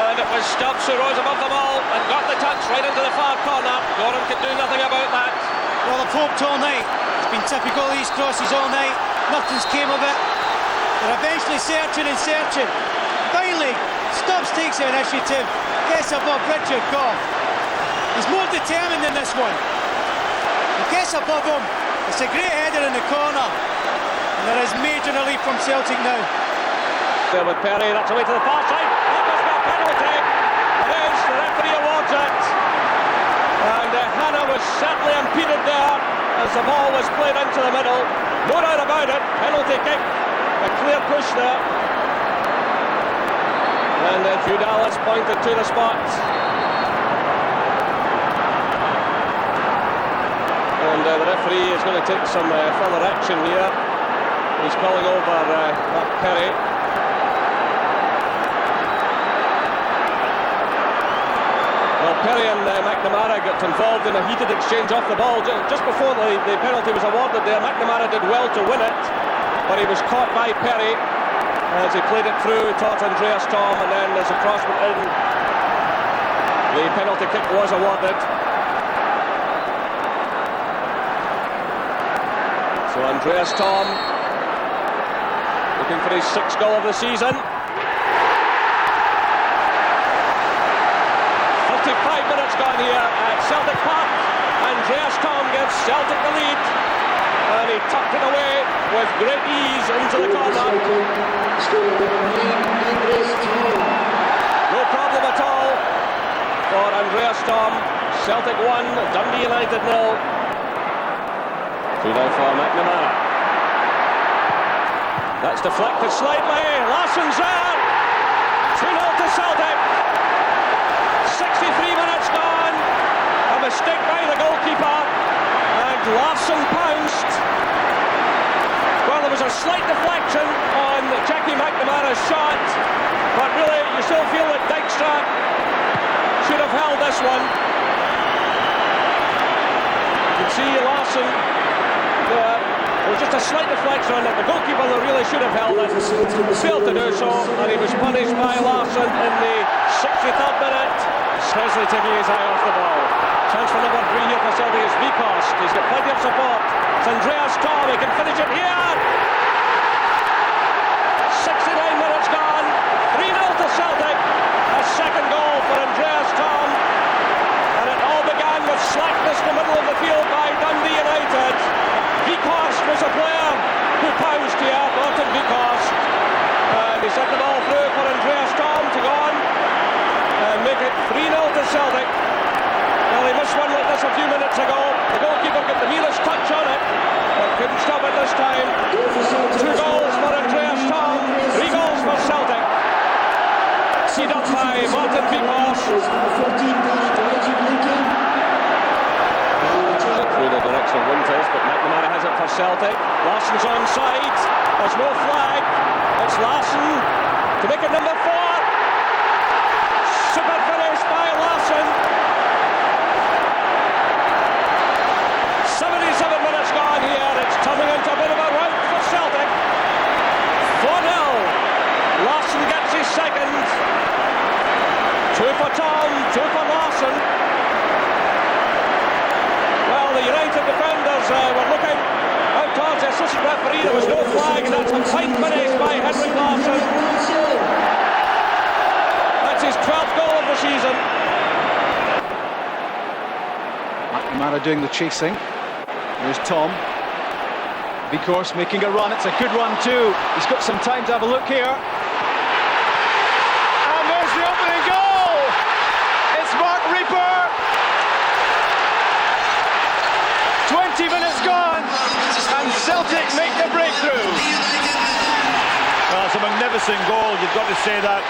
S2: And it was Stubbs who rose above them all and got the touch right into the far corner. Gorham could do nothing about that.
S6: Well, I've hoped all night. It's been typical of these crosses all night. Nothing's came of it. They're eventually searching and searching. Finally, Stubbs takes the initiative, gets above Richard Goff. He's more determined than this one. He gets above him. It's a great header in the corner. And there is major relief from Celtic now.
S2: There with Perry, that's away to the far side. That must be a penalty. It is, the referee awards it. And Hannah was certainly impeded there as the ball was played into the middle. No doubt about it, penalty kick. A clear push there. And Fudal has pointed to the spot. And the referee is going to take some further action here. He's calling over Mark Perry. Well, Perry and McNamara got involved in a heated exchange off the ball. Just before the penalty was awarded there, McNamara did well to win it, but he was caught by Perry as he played it through towards Andreas Thom, and then as the cross went in, the penalty kick was awarded. So Andreas Thom looking for his 6th goal of the season. 35 minutes gone here at Celtic Park. Andreas Thom gives Celtic the lead, and he tucked it away with great ease into the corner. No problem at all for Andreas Thom. Celtic 1, Dundee United 0. Through now for McNamara. That's deflected slightly. Larsson's there. 2-0 to Celtic. 63 minutes gone. A mistake by the goalkeeper, and Larsson pounced. Well, there was a slight deflection on Jackie McNamara's shot, but really you still feel that Dijkstra should have held this one. You can see Larsson there. There was just a slight deflection on it. The goalkeeper really should have held it. Failed to do so, and he was punished by Larsson in the 63rd minute. Presley taking his eye off the ball. Chance for number 3 here for Celtic is Vikost. He's got plenty of support. It's Andreas Thom. He can finish it here. 69 minutes gone. 3-0 to Celtic. A second goal for Andreas Thom. And it all began with slackness in the middle of the field by Dundee United. Vikost was a player who pounced.
S5: few minutes ago. The goalkeeper got the nearest touch on it, but couldn't stop it this time. 2 goals for Andreas Tom, 3 goals for Celtic. Seed up by Martin Vikos. Through the direction of Winters, but McNamara has it for Celtic. Larsson's onside. There's no flag. It's Larsson to make it number 4. Super finish by Larsson. 77 minutes gone here. It's turning into a bit of a rout for Celtic. 4-0. Larsson gets his second. 2 for Tom, 2 for Larsson. Well, the United defenders were looking out towards the assistant referee. There was no flag, and that's a fine finish by Henrik Larsson. That's his 12th goal of the season.
S13: McNamara doing the chasing. Here's Tom. Vikos making a run. It's a good run too. He's got some time to have a look here. And there's the opening goal! It's Mark Reaper! 20 minutes gone, and Celtic make the breakthrough.
S4: Well, it's a magnificent goal, you've got to say that.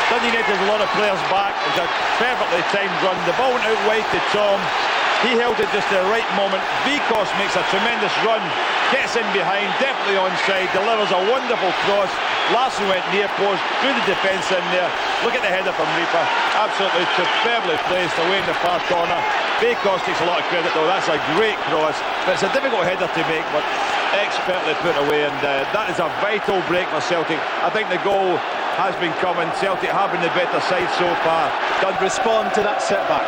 S4: Dundee United has a lot of players back. It's a perfectly timed run. The ball went out wide to Tom. He held it just at the right moment. Vikos makes a tremendous run, gets in behind, definitely onside, delivers a wonderful cross. Larsson went near post, through the defence in there. Look at the header from Reaper. Absolutely superbly placed away in the far corner. Vikos takes a lot of credit though. That's a great cross. But it's a difficult header to make, but expertly put away. And that is a vital break for Celtic. I think the goal has been coming. Celtic have been the better side so far.
S13: Don't respond to that setback.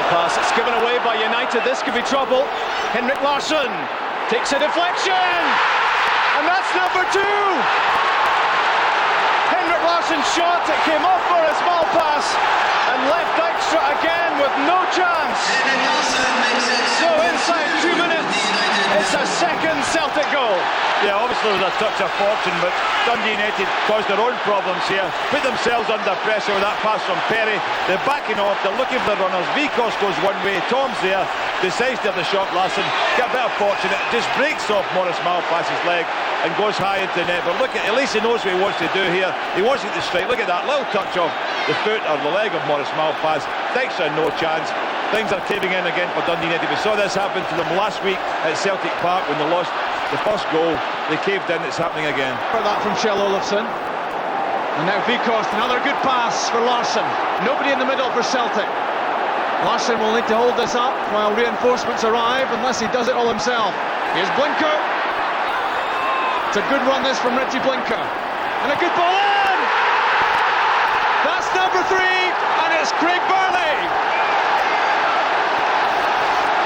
S13: Pass, it's given away by United. This could be trouble. Henrik Larsson takes a deflection, and that's number 2. Henrik Larsson shot, it came off for a small pass and left extra again with no chance. So inside 2 minutes, it's a second Celtic goal.
S4: Yeah, obviously it was a touch of fortune, but Dundee United caused their own problems here, put themselves under pressure with that pass from Perry. They're backing off, they're looking for the runners. Vikos goes one way, Tom's there, decides to have the shot. Larsson get a bit of fortune, it just breaks off Morris Malpass's leg and goes high into the net. But look at least he knows what he wants to do here. He wants it to strike. Look at that little touch off the foot or the leg of Morris Malpass. Dexter no chance. Things are caving in again for Dundee United. We saw this happen to them last week at Celtic Park when they lost the first goal. They caved in. It's happening again.
S3: For that from Kjell Olofsson. And now Vikos, another good pass for Larsson. Nobody in the middle for Celtic. Larsson will need to hold this up while reinforcements arrive, unless he does it all himself. Here's Blinker. It's a good run this from Richie Blinker. And a good ball in! That's number 3, and it's Craig Burley.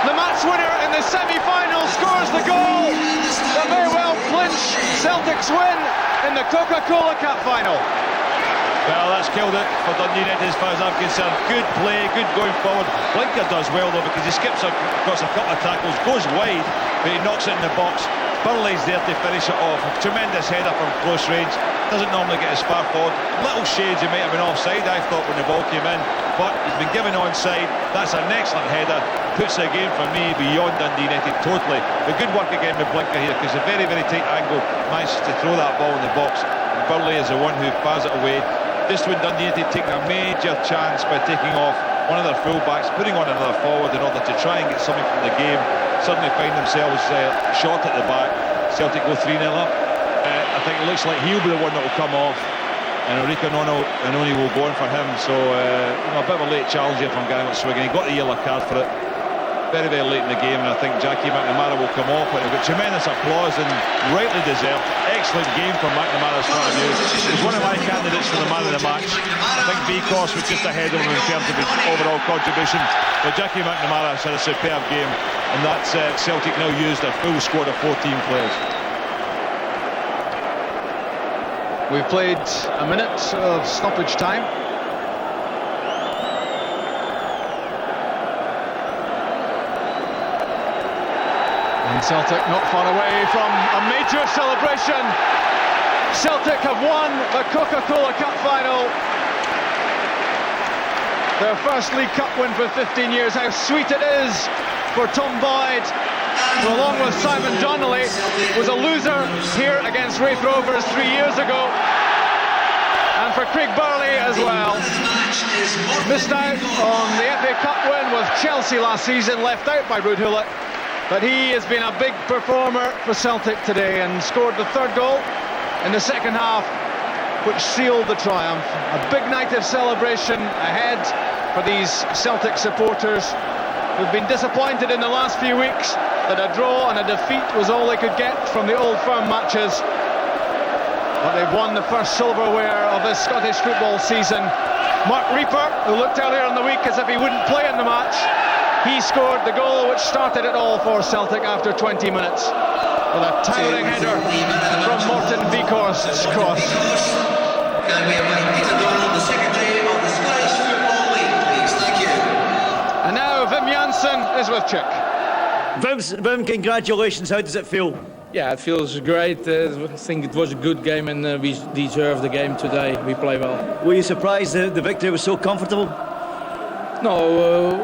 S3: The match winner in the semi-final scores the goal that may well clinch Celtic's win in the Coca-Cola Cup final.
S4: Well, that's killed it for Dundee United as far as I'm concerned. Good play, good going forward. Blinker does well though, because he skips across a couple of tackles, goes wide, but he knocks it in the box. Burley's there to finish it off. A tremendous header from close range. Doesn't normally get as far forward. Little shades he might have been offside, I thought, when the ball came in, but he's been given onside. That's an excellent header. Puts the game for me beyond Dundee United totally. But good work again with Blinker here, because a very, very tight angle manages to throw that ball in the box. And Burley is the one who fires it away. Just when Dundee United taking a major chance by taking off one of their full-backs, putting on another forward in order to try and get something from the game, suddenly find themselves short at the back. Celtic go 3-0 up. I think it looks like he'll be the one that will come off, and Enrique Noni will go in for him. So a bit of a late challenge here from Gavin Swigan. He got the yellow card for it very, very late in the game, and I think Jackie McNamara will come off, but he'll get tremendous applause and rightly deserved. Excellent game from McNamara's point of view. He's one of my candidates for the man of the match. I think Vikos was just ahead of him in terms of his overall contribution, but Jackie McNamara has had a superb game, and that's Celtic now used a full squad of 14 players.
S3: We've played a minute of stoppage time. And Celtic not far away from a major celebration.
S4: Celtic have won the Coca-Cola Cup final. Their first League Cup win for 15 years. How sweet it is for Tom Boyd, who along with Simon Donnelly was a loser here against Wraith Rovers 3 years ago. And for Craig Burley as well. Missed out on the FA Cup win with Chelsea last season, left out by Ruud Gullit. But he has been a big performer for Celtic today and scored the third goal in the second half, which sealed the triumph. A big night of celebration ahead for these Celtic supporters who've been disappointed in the last few weeks that a draw and a defeat was all they could get from the Old Firm matches. But they've won the first silverware of this Scottish football season. Mark Reaper, who looked earlier in the week as if he wouldn't play in the match, he scored the goal which started it all for Celtic after 20 minutes with a towering header from Morten Vikhorst's cross. And now Wim Jansen is with Chick.
S14: Wim, congratulations. How does it feel?
S15: Yeah, it feels great. I think it was a good game and we deserved the game today. We play well.
S14: Were you surprised the victory was so comfortable?
S15: No,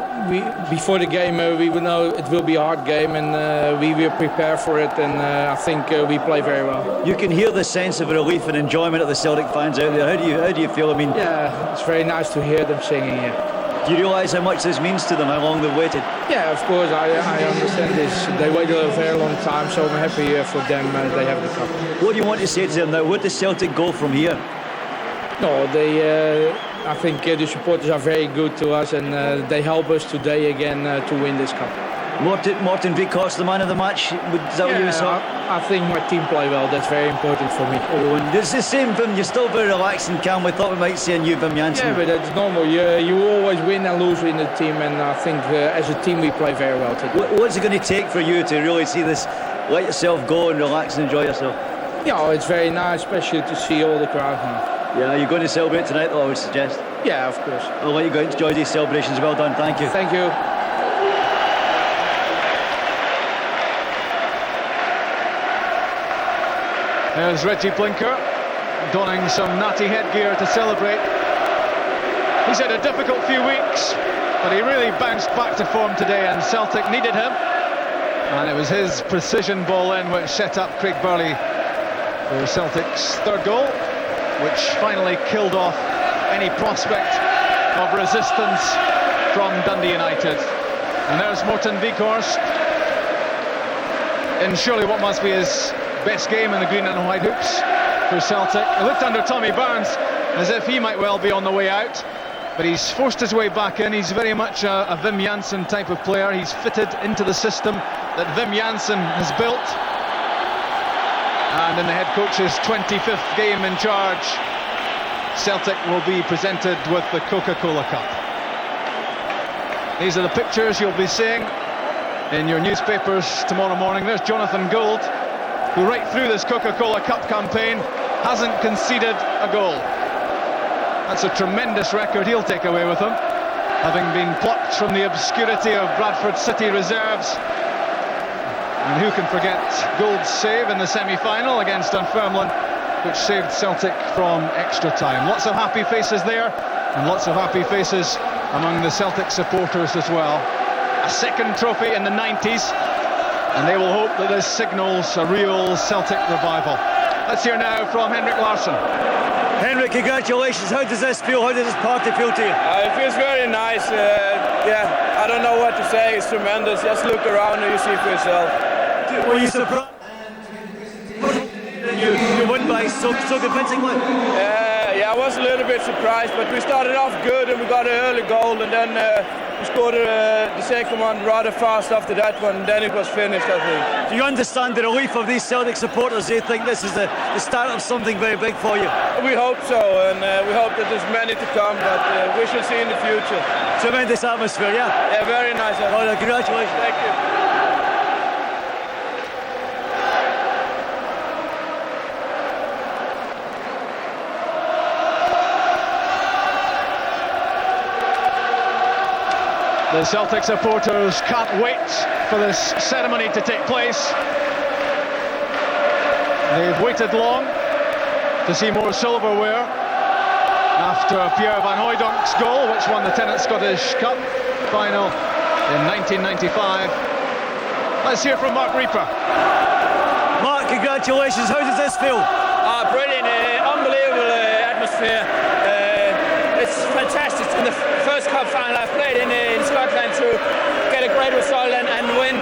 S15: before the game we will know it will be a hard game and we will prepare for it, and I think we play very well.
S14: You can hear the sense of relief and enjoyment of the Celtic fans out there. How do you feel? I mean,
S15: yeah, it's very nice to hear them singing here.
S14: Do you realise how much this means to them, how long they've waited?
S15: Yeah, of course, I understand this. They waited a very long time, so I'm happy for them they have the cup.
S14: What do you want to say to them now? Where does Celtic go from here?
S15: No, I think the supporters are very good to us and they help us today again to win this cup.
S14: Morten Vikhorst, the man of the match, is that what you saw?
S15: I think my team play well, that's very important for me.
S14: It's the same, Wim, you're still very relaxed and calm. We thought we might see a new Wim Jansen.
S15: Yeah, but that's normal. You always win and lose in the team, and I think as a team we play very well today.
S14: What's it going to take for you to really see this, let yourself go and relax and enjoy yourself?
S15: Yeah, it's very nice, especially to see all the crowd now.
S14: Yeah, you're going to celebrate tonight though, I would suggest.
S15: Yeah, of course.
S14: I'll let you go and enjoy these celebrations. Well done, thank you.
S15: Thank you.
S4: There's Reggie Blinker donning some natty headgear to celebrate. He's had a difficult few weeks, but he really bounced back to form today and Celtic needed him. And it was his precision ball in which set up Craig Burley for Celtic's third goal, which finally killed off any prospect of resistance from Dundee United. And there's Morten Vikhorst in surely what must be his best game in the green and white hoops for Celtic. It looked under Tommy Burns as if he might well be on the way out, but he's forced his way back in. He's very much a Wim Jansen type of player. He's fitted into the system that Wim Jansen has built. And in the head coach's 25th game in charge, Celtic will be presented with the Coca-Cola Cup. These are the pictures you'll be seeing in your newspapers tomorrow morning. There's Jonathan Gould, who right through this Coca-Cola Cup campaign hasn't conceded a goal. That's a tremendous record he'll take away with him, having been plucked from the obscurity of Bradford City reserves. And who can forget Gould's save in the semi-final against Dunfermline, which saved Celtic from extra time. Lots of happy faces there, and lots of happy faces among the Celtic supporters as well. A second trophy in the 90s, and they will hope that this signals a real Celtic revival. Let's hear now from Henrik Larsson.
S14: Henrik, congratulations. How does this feel? How does this party feel to you?
S16: It feels very nice. Yeah, I don't know what to say. It's tremendous. Just look around and you see for yourself.
S14: Were you surprised? You won by so convincingly?
S16: Yeah, I was a little bit surprised, but we started off good and we got an early goal, and then we scored the second one rather fast after that one, and then it was finished, I think.
S14: Do you understand the relief of these Celtic supporters? They think this is the start of something very big for you?
S16: We hope so, and we hope that there's many to come, but we shall see in the future.
S14: Tremendous atmosphere, yeah?
S16: Yeah, very nice atmosphere.
S14: Oh, congratulations.
S16: Thank you.
S4: The Celtic supporters can't wait for this ceremony to take place. They've waited long,
S17: to see more silverware after Pierre Van Hooydonk's goal, which won the Tennant Scottish Cup final in 1995. Let's hear from Mark Reaper.
S14: Mark, congratulations. How does this feel?
S16: Brilliant, unbelievable atmosphere. It's fantastic. In the first cup final I've played in Scotland to get a great result and win.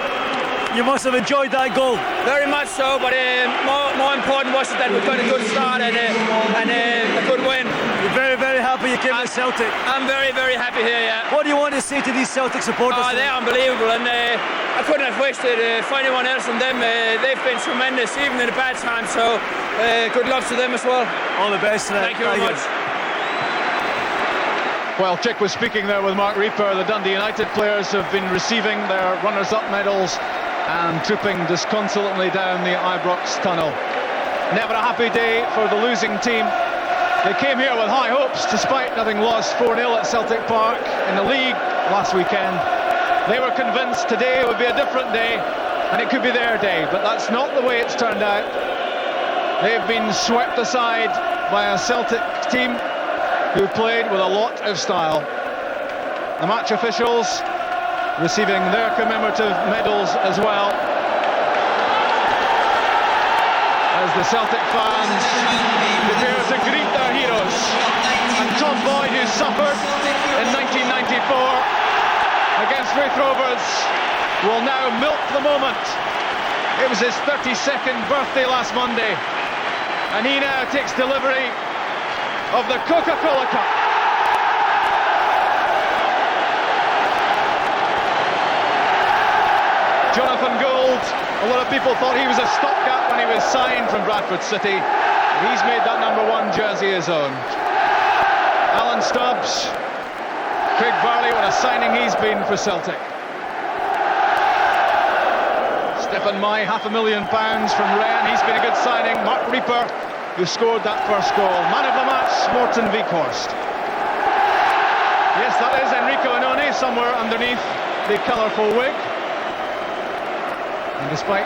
S14: You must have enjoyed that goal.
S16: Very much so, but more important was that we got a good start and a good win.
S14: You're very, very happy you came to Celtic.
S16: I'm very, very happy here, yeah.
S14: What do you want to say to these Celtic supporters?
S16: They're unbelievable, and I couldn't have wished it for anyone else than them. They've been tremendous, even in a bad time, so good luck to them as well.
S14: All the best tonight.
S16: Thank you very much.
S17: Well, Chick was speaking there with Mark Reaper. The Dundee United players have been receiving their runners-up medals and trooping disconsolately down the Ibrox tunnel. Never a happy day for the losing team. They came here with high hopes despite having lost 4-0 at Celtic Park in the league last weekend. They were convinced today would be a different day and it could be their day, but that's not the way it's turned out. They've been swept aside by a Celtic team who played with a lot of style. The match officials receiving their commemorative medals as well, as the Celtic fans prepare to greet their heroes. And Tom Boyd, who suffered in 1994 against Raith Rovers, will now milk the moment. It was his 32nd birthday last Monday, and he now takes delivery of the Coca-Cola Cup. Jonathan Gould, a lot of people thought he was a stopgap when he was signed from Bradford City. He's made that #1 jersey his own. Alan Stubbs, Craig Burley, what a signing he's been for Celtic. Stephen Mai, £500,000 from Rennes, he's been a good signing. Mark Reaper, who scored that first goal. Man of the match, Morten Vikhorst. Yes, that is Enrico Annoni somewhere underneath the colourful wig. And despite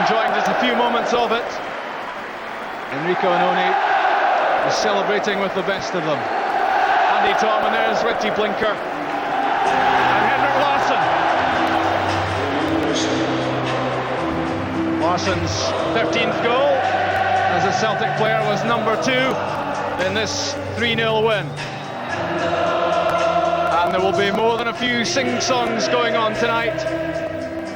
S17: enjoying just a few moments of it, Enrico Annoni is celebrating with the best of them. Andy Tom, and there's Richie Blinker and Henrik Larsson. Larsson's 13th goal as a Celtic player was #2 in this 3-0 win. And there will be more than a few sing-songs going on tonight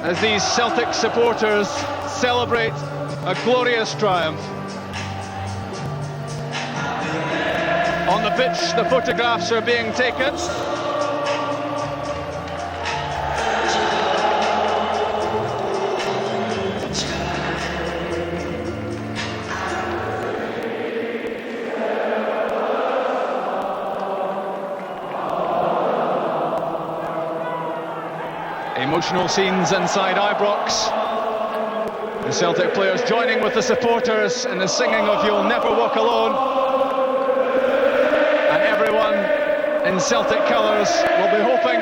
S17: as these Celtic supporters celebrate a glorious triumph. On the pitch, the photographs are being taken. Emotional scenes inside Ibrox. The Celtic players joining with the supporters in the singing of "You'll Never Walk Alone." And everyone in Celtic colours will be hoping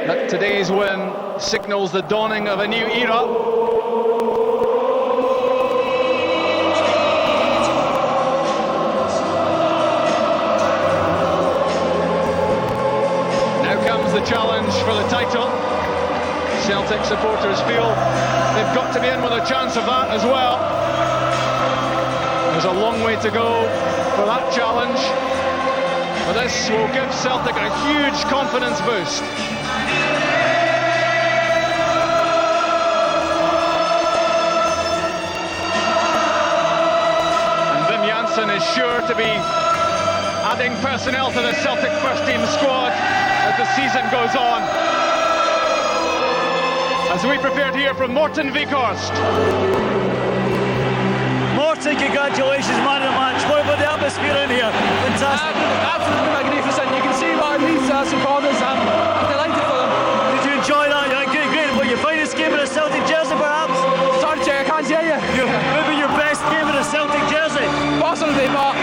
S17: that today's win signals the dawning of a new era. Now comes the challenge for the title. Celtic supporters feel they've got to be in with a chance of that as well. There's a long way to go for that challenge, but this will give Celtic a huge confidence boost. And Wim Jansen is sure to be adding personnel to the Celtic first team squad as the season goes on. As we prepare to hear from Morten Vikhorst.
S14: Morten, congratulations, man of the match. What about the atmosphere in here? Fantastic.
S18: Absolutely magnificent. You can see why these supporters. I'm delighted for them.
S14: Did you enjoy that? Great. What, your finest game in a Celtic jersey, perhaps?
S18: Sorry, Jay, I can't hear you.
S14: Maybe your best game in a Celtic jersey?
S18: Possibly, but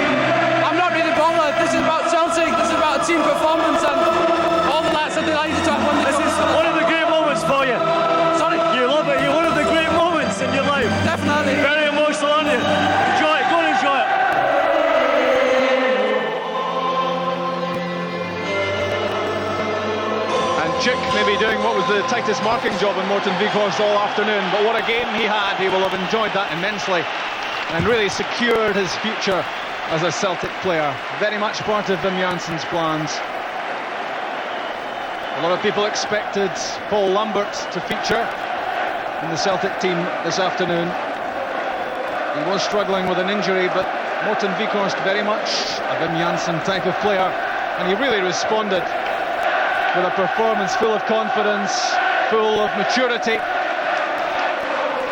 S18: I'm not really bothered. This is about Celtic. This is about team performance, and all the lads are delighted to have won the
S14: This is one of the great moments for you.
S18: Sorry?
S14: You love it. You're one of the great moments in your life.
S18: Definitely.
S14: Very emotional, aren't you? Enjoy it. Go and enjoy it.
S17: be doing what was the tightest marking job in Morten Weghorst all afternoon, but what a game he had. He will have enjoyed that immensely and really secured his future as a Celtic player. Very much part of Wim Janssen's plans. A lot of people expected Paul Lambert to feature in the Celtic team this afternoon. He was struggling with an injury, but Morten Weghorst very much a Wim Janssen type of player, and he really responded with a performance full of confidence, full of maturity.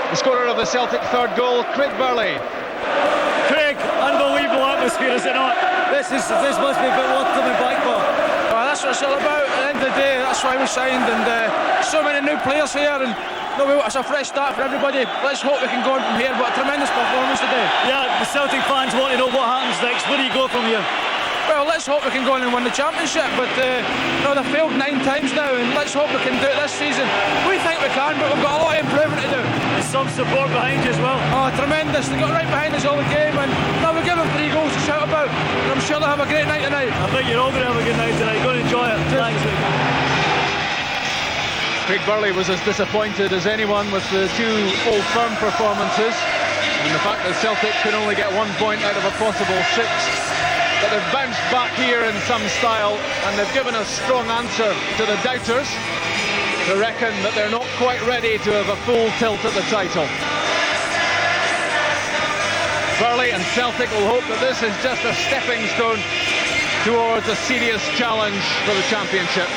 S17: The scorer of the Celtic third goal, Craig Burley.
S14: Craig, unbelievable atmosphere, is it not? This must be a bit worth coming back for.
S18: Well, that's what it's all about. At the end of the day, that's why we signed, and so many new players here, and it's a fresh start for everybody. Let's hope we can go on from here. But a tremendous performance today.
S14: Yeah, the Celtic fans want to know what happens next. Where do you go from here?
S18: Well, let's hope we can go on and win the championship. But they've failed 9 times now, and let's hope we can do it this season. We think we can, but we've got a lot of improvement to do.
S14: There's some support behind you as well.
S18: Oh, tremendous! They got right behind us all the game, and now we give them 3 goals to shout about. And I'm sure they'll have a great night tonight.
S14: I think you're all going to have a good night tonight. You're going to enjoy it. Thanks.
S17: Craig Burley was as disappointed as anyone with the 2 Old Firm performances, and the fact that Celtic could only get 1 point out of a possible 6. But they've bounced back here in some style, and they've given a strong answer to the doubters to reckon that they're not quite ready to have a full tilt at the title. Burley and Celtic will hope that this is just a stepping stone towards a serious challenge for the championship.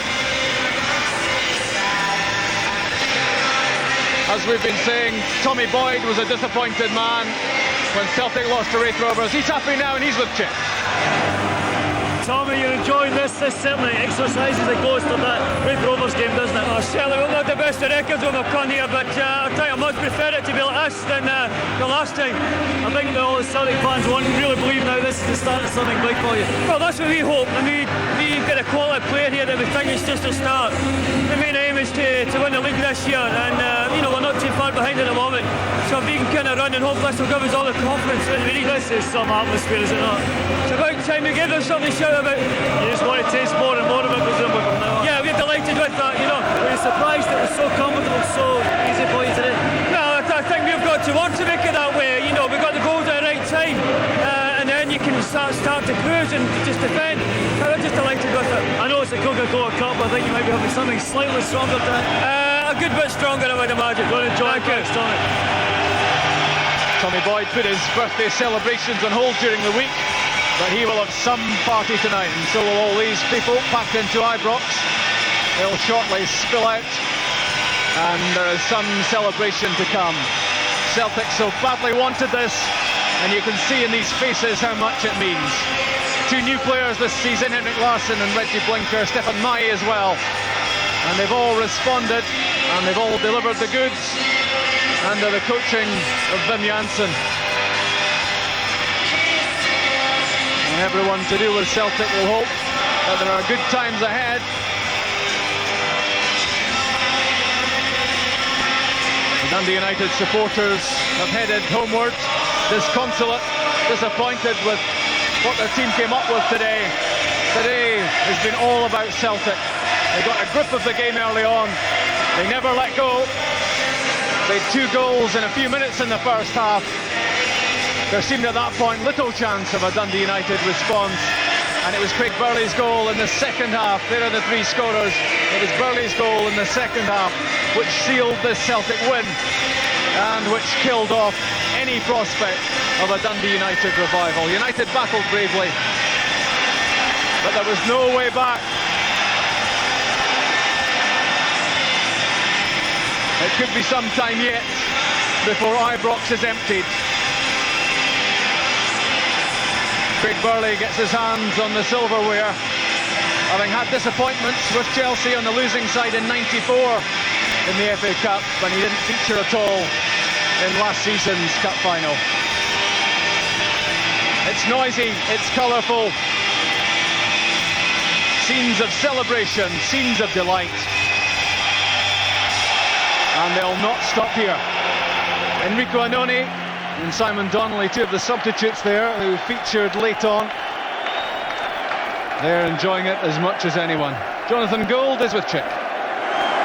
S17: As we've been saying, Tommy Boyd was a disappointed man when Celtic lost to Wraith Rovers. He's happy now, and he's with Chick.
S14: Tommy, you're enjoying this. This certainly exercises the ghost of that Wraith Rovers game, doesn't it?
S5: Oh, certainly, we'll not the best of records when we've come here, but I'll tell you, I much prefer it to be like this than the last time.
S14: I think that all the Celtic fans really believe now this is the start of something big for you.
S5: Well, that's what we hope. I mean, we've got a quality player here that we think is just a start. The main aim is to win the league this year, and we're not too far behind at the moment. So if we can kind of run, and hopefully this will give us all the confidence that we need.
S14: This is some atmosphere, is it not?
S5: It's about time we give them something to shout about.
S14: You just want to taste more and more of it, presumably, from now on.
S5: Yeah, we're delighted with that,
S14: Were you surprised it was so comfortable, so easy for you today?
S5: No, I think we've got to want to make it that way. We got the goals at the right time, and then you can start to cruise and just defend. I'm just delighted with it.
S14: I know it's a Coca-Cola Cup, but I think you might be having something slightly stronger than
S5: a good bit stronger, I would imagine.
S14: Go and enjoy it, Tommy.
S17: Tommy Boyd put his birthday celebrations on hold during the week, but he will have some party tonight, and so will all these people packed into Ibrox. They'll shortly spill out, and there is some celebration to come. Celtic so badly wanted this, and you can see in these faces how much it means. 2 new players this season, Henrik Larsson and Reggie Blinker, Stefan Mai as well, and they've all responded, and they've all delivered the goods under the coaching of Wim Janssen. And everyone to do with Celtic will hope that there are good times ahead. The Dundee United supporters have headed homeward, disconsolate, disappointed with what their team came up with today. Today has been all about Celtic. They got a grip of the game early on. They never let go. They had 2 goals in a few minutes in the first half. There seemed at that point little chance of a Dundee United response, and it was Craig Burley's goal in the second half. There are the 3 scorers. It was Burley's goal in the second half which sealed this Celtic win and which killed off any prospect of a Dundee United revival. United battled bravely, but there was no way back. It could be some time yet before Ibrox is emptied. Craig Burley gets his hands on the silverware, having had disappointments with Chelsea on the losing side in '94 in the FA Cup, when he didn't feature at all in last season's cup final. It's noisy, it's colourful, scenes of celebration, scenes of delight. And they'll not stop here. Enrico Annoni and Simon Donnelly, 2 of the substitutes there who featured late on. They're enjoying it as much as anyone. Jonathan Gould is with Chick.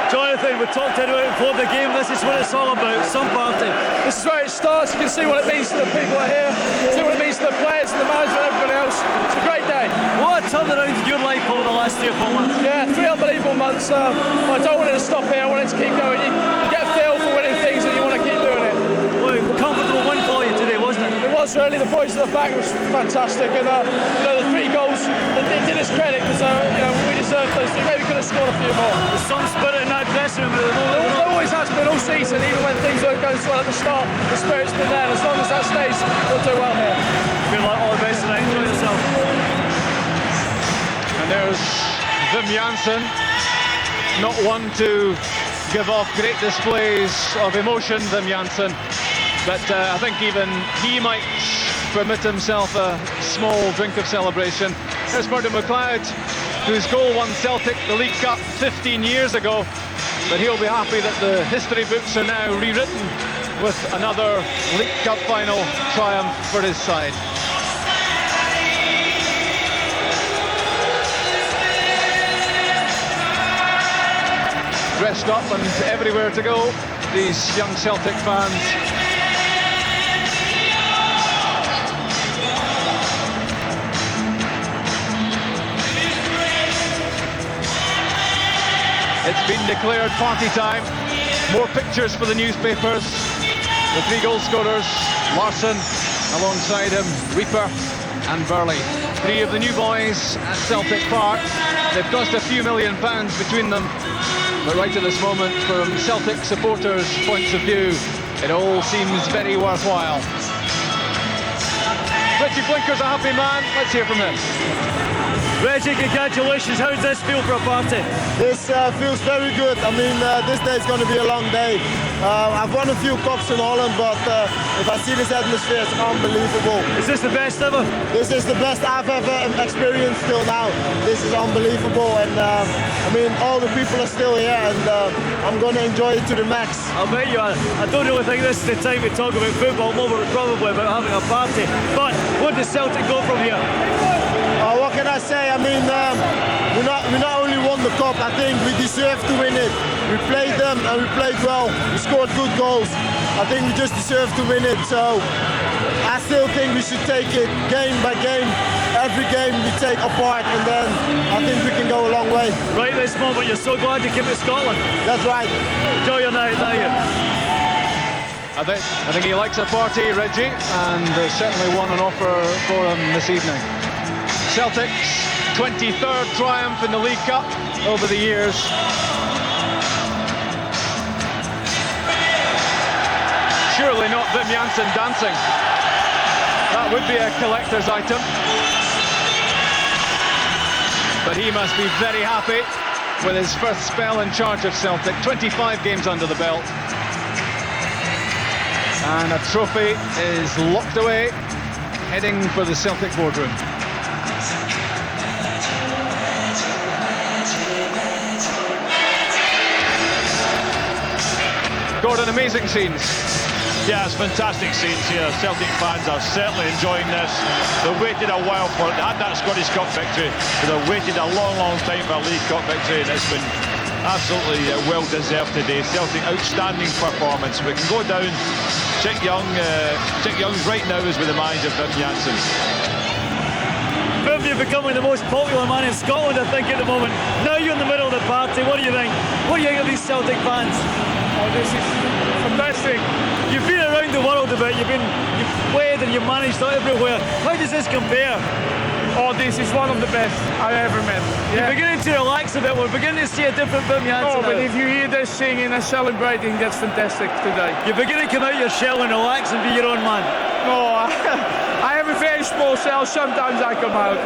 S14: Jonathan, we talked about it before the game. This is what it's all about, some party.
S18: This is where it starts. You can see what it means to the people out here, see what it means to the players and the management and everybody else. It's a great day.
S14: What a turnaround in your life over the last 3 or 4 months.
S18: Yeah, 3 unbelievable months. I don't want it to stop here. I want it to keep going. You get a feel for winning things and you want to keep doing it.
S14: Well, comfortable win for you today, wasn't it?
S18: It was really. The boys at the back was fantastic, and the 3 goals they did us credit because we deserved those 3. Maybe could have scored a few more.
S14: There's some spirit in that dressing room at the moment.
S18: There always has been all season, even when things weren't going so well at the start. The spirit's been there, and as long as that stays, we'll do well here.
S14: Good luck, all the best tonight. Enjoy yourself.
S17: And there's Wim Jansen, not one to give off great displays of emotion, Wim Jansen, but I think even he might permit himself a small drink of celebration. There's Murdo McLeod, whose goal won Celtic the League Cup 15 years ago, but he'll be happy that the history books are now rewritten with another League Cup final triumph for his side. Dressed up and everywhere to go, these young Celtic fans. It's been declared party time. More pictures for the newspapers. The 3 goal scorers, Larsson, alongside him, Reaper and Burley. 3 of the new boys at Celtic Park. They've cost a few £1 million between them. But right at this moment, from Celtic supporters' points of view, it all seems very worthwhile. Richie Blinker's a happy man. Let's hear from him.
S14: Reggie, congratulations. How does this feel for a party?
S19: This feels very good. I mean, this day is going to be a long day. I've won a few cups in Holland, but if I see this atmosphere, it's unbelievable.
S14: Is this the best ever?
S19: This is the best I've ever experienced till now. This is unbelievable, and I mean, all the people are still here, and I'm going to enjoy it to the max.
S14: I bet you are. I don't really think this is the time to talk about football, more probably about having a party. But where does Celtic go from here?
S19: What can I say? I mean, we not only won the cup, I think we deserve to win it. We played them and we played well. We scored good goals. I think we just deserve to win it. So I still think we should take it game by game. Every game we take apart, and then I think we can go a long way.
S14: Right this moment, you're so glad you came to Scotland.
S19: That's right.
S14: Enjoy your night, thank you.
S17: I think he likes a party, Reggie, and there's certainly one on offer for him this evening. Celtic's 23rd triumph in the League Cup over the years. Surely not Wim Jansen dancing. That would be a collector's item. But he must be very happy with his first spell in charge of Celtic. 25 games under the belt. And a trophy is locked away, heading for the Celtic boardroom. Gordon, amazing scenes.
S4: Yeah, it's fantastic scenes here. Celtic fans are certainly enjoying this. They've waited a while for it. They had that Scottish Cup victory, but they've waited a long, long time for a League Cup victory, and it's been absolutely well deserved today. Celtic, outstanding performance. We can go down. Chick Young's right now is with the manager, Wim Jansen.
S14: Wim, you're becoming the most popular man in Scotland, I think, at the moment. Now you're in the middle of the party. What do you think? What do you think of these Celtic fans?
S18: Oh, this is fantastic.
S14: You've been around the world a bit. You've played and you've managed everywhere. How does this compare?
S18: Oh, this is one of the best I ever met. Yeah.
S14: You're beginning to relax a bit. We're beginning to see a different Wim Jansen.
S18: Oh, but if you hear this singing and celebrating, that's fantastic today.
S14: You're beginning to come out your shell and relax and be your own man.
S18: Oh, I have a very small cell. Sometimes I come out.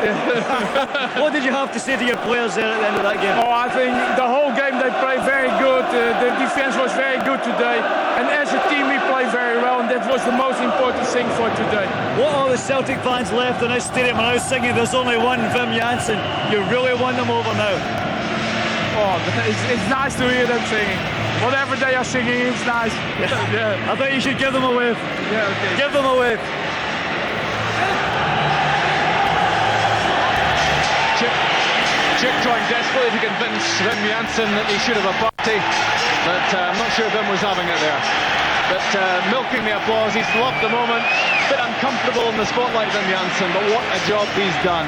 S14: What did you have to say to your players there at the end of that game?
S18: Oh, I think the whole game they played very good. The defense was very good today. And as a team we played very well, and that was the most important thing for today.
S14: What are the Celtic fans left in this stadium are now singing there's only one Wim Jansen? You really won them over now.
S18: Oh, it's nice to hear them singing. Whatever they are singing, it's nice.
S14: Yeah. I think you should give them a wave.
S18: Yeah, okay.
S14: Give them a wave.
S17: Chick trying desperately to convince Wim Jansen that he should have a But I'm not sure Vim was having it there. But milking the applause, he's loved the moment. Bit uncomfortable in the spotlight than Janssen, but what a job he's done.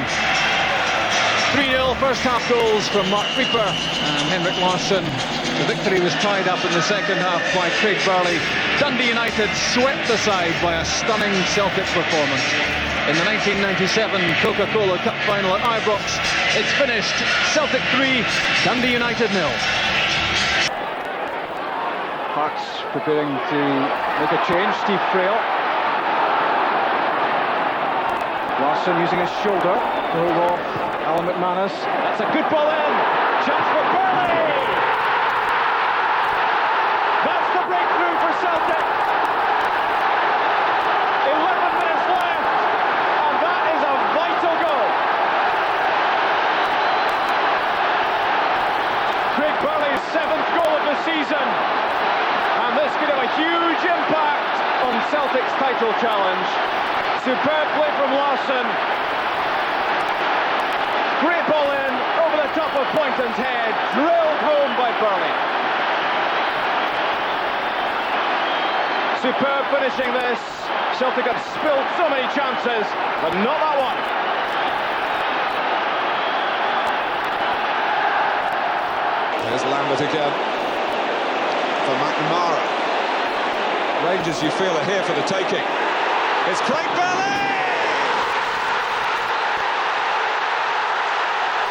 S17: 3-0 first half goals from Mark Rieper and Henrik Larsson. The victory was tied up in the second half by Craig Burley. Dundee United swept the side by a stunning Celtic performance. In the 1997 Coca-Cola Cup final at Ibrox, it's finished Celtic 3, Dundee United 0.
S13: Parks preparing to make a change. Steve Frail. Larsson using his shoulder to hold off Alan McManus. That's a good ball in. Chance for Burley. That's the breakthrough for Celtic. 11 minutes left, and that is a vital goal. Craig Burley's 7th goal of the season. And this could have a huge impact on Celtic's title challenge. Superb play from Larsson. Great ball in, over the top of Boynton's head, drilled home by Burley. Superb finishing this. Celtic have spilled so many chances, but not that one.
S7: There's Lambert again for McNamara. Rangers, you feel, are here for the taking. It's Craig Burley!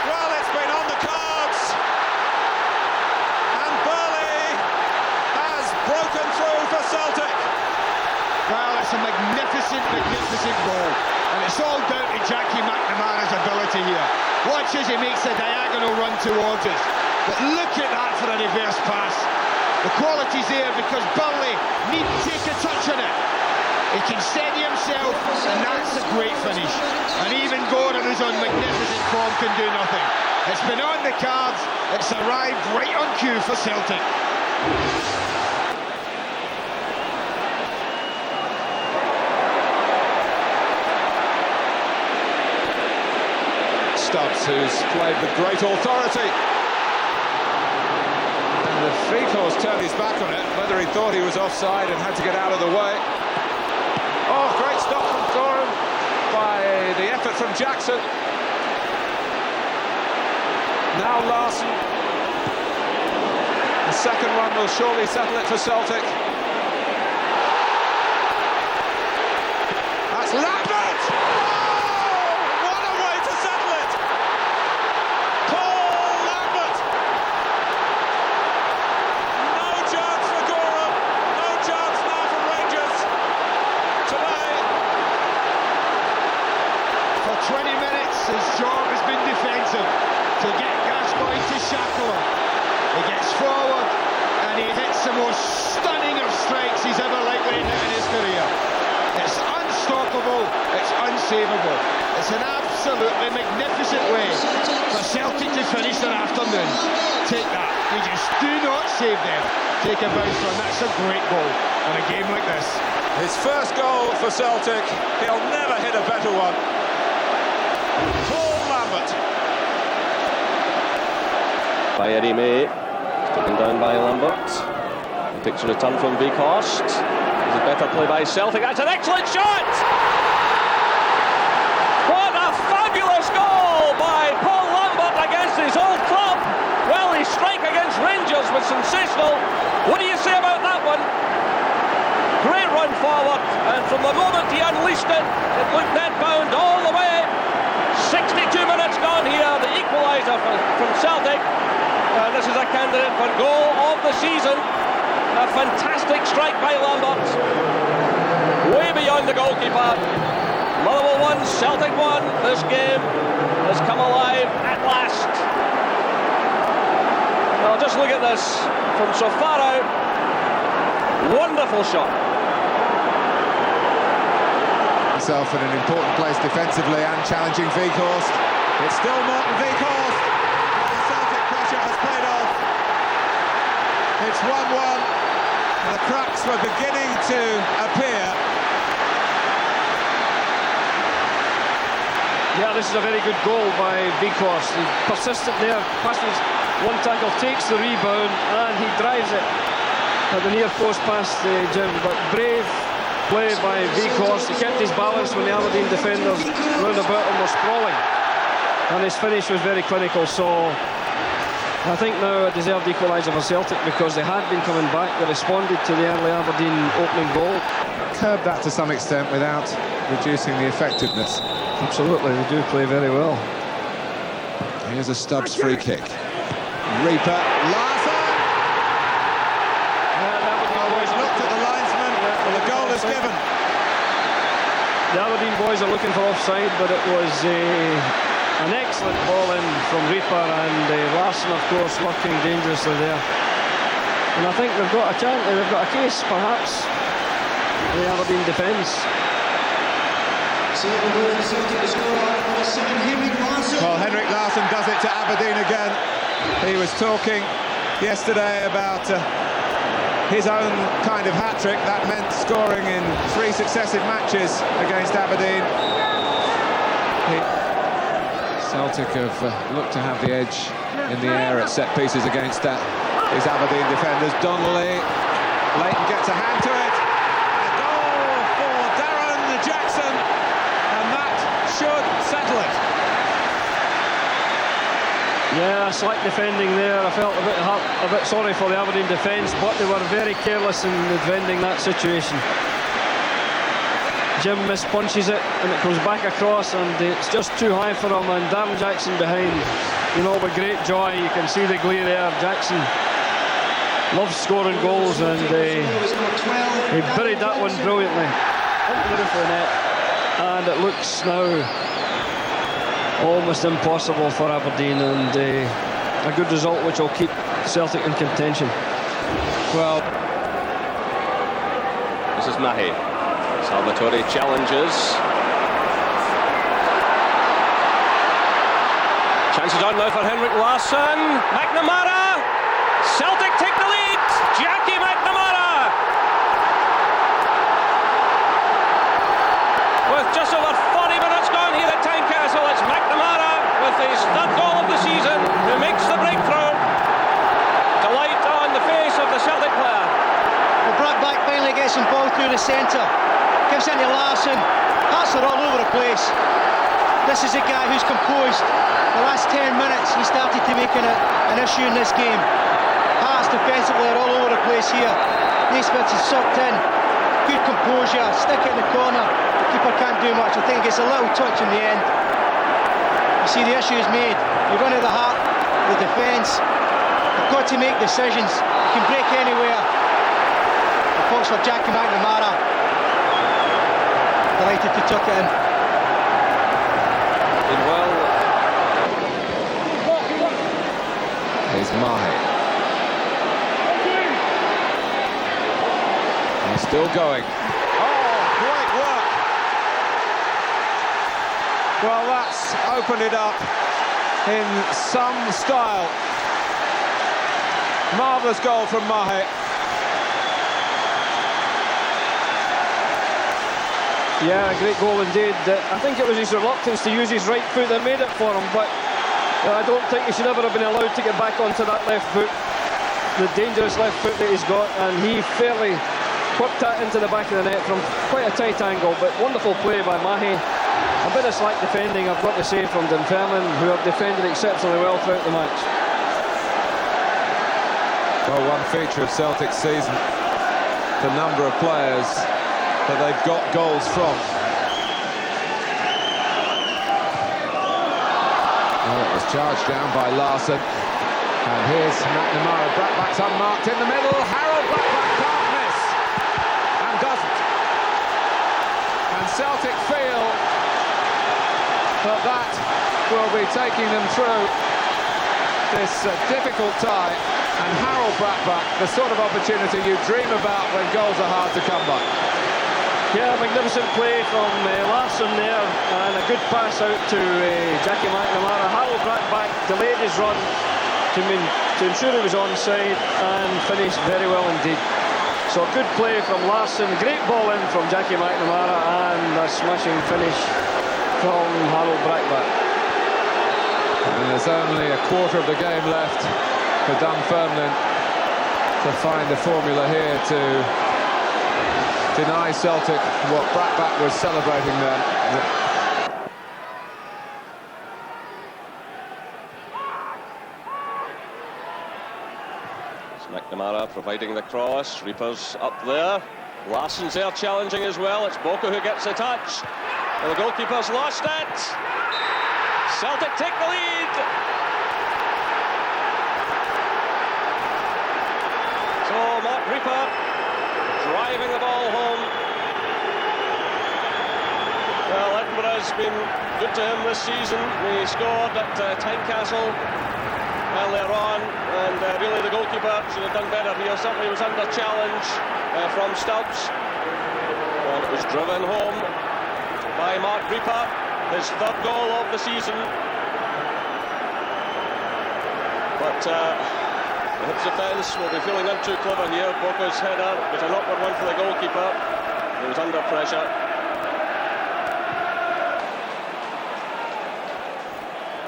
S7: Well, it's been on the cards. And Burley has broken through for Celtic.
S8: Well, it's a magnificent goal. And it's all down to Jackie McNamara's ability here. Watch as he makes a diagonal run towards us. But look at that for a reverse pass. The quality's there because Burley needn't take a touch on it. He can steady himself, and that's a great finish. And even Gordon, who's on magnificent form, can do nothing. It's been on the cards. It's arrived right on cue for Celtic.
S7: Stubbs, who's played with great authority. And the free horse turned his back on it, whether he thought he was offside and had to get out of the way. Oh, great stop from Gorham by the effort from Jackson. Now Larsson. The second one will surely settle it for Celtic. That's Lambert! Oh, what a way to settle it! Paul Lambert! No chance for Gorham, no chance now for Rangers. Today.
S8: For 20 minutes, his job has been defensive. To get Gascoigne to shackle him. He gets forward and he hits the most stunning of strikes he's ever likely to hit in his career. It's unstoppable, it's unsavable. It's an absolutely magnificent way for Celtic to finish their afternoon. Take that. You just do not save them. Take a bounce run. That's a great goal in a game like this.
S7: His first goal for Celtic. He'll never hit a better one. Paul Lambert.
S20: By Eddie May, taken down by Lambert. A picture return from Weghorst. There's a better play by Celtic. That's an excellent shot! What a fabulous goal by Paul Lambert against his old club. Well, his strike against Rangers was sensational. What do you say about that one? Great run forward, and from the moment he unleashed it, it looked net bound all the way. 62 minutes gone here, the equaliser from Celtic. This is a candidate for goal of the season. A fantastic strike by Lambert. Way beyond the goalkeeper. Motherwell won, Celtic won. This game has come alive at last. Now just look at this from so far out. Wonderful shot.
S7: Himself in an important place defensively and challenging Weghorst. It's still Morten Weghorst. The Celtic pressure has paid off. It's 1-1. The cracks were beginning to appear.
S5: Yeah, this is a very good goal by Weghorst. He's persistent there, passes
S21: One tackle, takes the rebound, and he drives it at the near post past Jim. But brave play by Weghorst. He kept his balance when the Aberdeen defenders round about him were sprawling, and his finish was very clinical. So I think now a deserved equaliser for Celtic, because they had been coming back. They responded to the early Aberdeen opening goal.
S7: Curbed that to some extent without reducing the effectiveness.
S21: Absolutely, they do play very well.
S7: Here's a Stubbs free kick. Reaper, Larson! Always looked at the linesman, and the goal is given.
S21: The Aberdeen boys are looking for offside, but it was an excellent ball in from Reaper, and Larson, of course, lurking dangerously there. And I think they've got a chance, they've got a case, perhaps, in the Aberdeen defence.
S7: Well, Henrik Larsson does it to Aberdeen again. He was talking yesterday about his own kind of hat-trick. That meant scoring in 3 successive matches against Aberdeen. Celtic have looked to have the edge in the air at set pieces against these Aberdeen defenders. Donnelly, Leighton gets a hand to it. A goal for Darren Jackson, and that should settle it.
S21: Yeah, slight defending there. I felt a bit sorry for the Aberdeen defence, but they were very careless in defending that situation. Jim mispunches it, and it comes back across, and it's just too high for him, and Darren Jackson behind, you know, with great joy. You can see the glee there. Jackson loves scoring goals, and he buried that one brilliantly into the roof of the net, and it looks now almost impossible for Aberdeen, and a good result which will keep Celtic in contention.
S7: Well,
S2: this is Mahi. Salvatore challenges. Chances on now for Henrik Larsson. McNamara. Celtic take the lead. Jackie McNamara. With just over 40 minutes gone here at Tynecastle, it's McNamara with his 3rd goal of the season who makes the breakthrough. Delight on the face of the Celtic player.
S6: Well, Brackback finally gets him ball through the centre. Gives into Larsson. Hearts are all over the place. This is a guy who's composed. The last 10 minutes he started to make an issue in this game. Hearts defensively are all over the place here. Naismith is sucked in. Good composure. Stick it in the corner. The keeper can't do much. I think it's a little touch in the end. You see the issue is made. You run at the heart of the defence. You've got to make decisions. You can break anywhere. The folks for Jackie McNamara. Delighted to tuck it in.
S2: Well.
S7: Here's Mahi. And still going. Oh, great work. Well, that's opened it up in some style. Marvellous goal from Mahi.
S21: Yeah, a great goal indeed. I think it was his reluctance to use his right foot that made it for him, but I don't think he should ever have been allowed to get back onto that left foot, the dangerous left foot that he's got, and he fairly whipped that into the back of the net from quite a tight angle. But wonderful play by Mahi. A bit of slack defending, I've got to say, from Dunfermline, who have defended exceptionally well throughout the match.
S7: Well, one feature of Celtic's season, the number of players that they've got goals from. Well, it was charged down by Larsson. And here's McNamara. Brackback's unmarked in the middle. Harold Brackback can't miss. And doesn't. And Celtic feel that will be taking them through this difficult tie. And Harold Brackback, the sort of opportunity you dream about when goals are hard to come by.
S21: Yeah, magnificent play from Larsson there, and a good pass out to Jackie McNamara. Harold Brackback delayed his run to ensure he was onside, and finished very well indeed. So good play from Larsson, great ball in from Jackie McNamara, and a smashing finish from Harold Brackback.
S11: And there's only a quarter of the game left for Dunfermline to find the formula here to deny Celtic what Brackback was celebrating then.
S20: McNamara providing the cross. Reaper's up there. Larsson's there challenging as well. It's Boko who gets the touch. And the goalkeeper's lost it. Celtic take the lead. So Mark Reaper driving the ball home. Well, Edinburgh has been good to him this season. He scored at Tynecastle earlier on, and really the goalkeeper should have done better here. Certainly was under challenge from Stubbs, and it was driven home by Mark Reaper, his third goal of the season. But the Hibs defence will be feeling none too clever here. Boko's header was an awkward one for the goalkeeper. He was under pressure.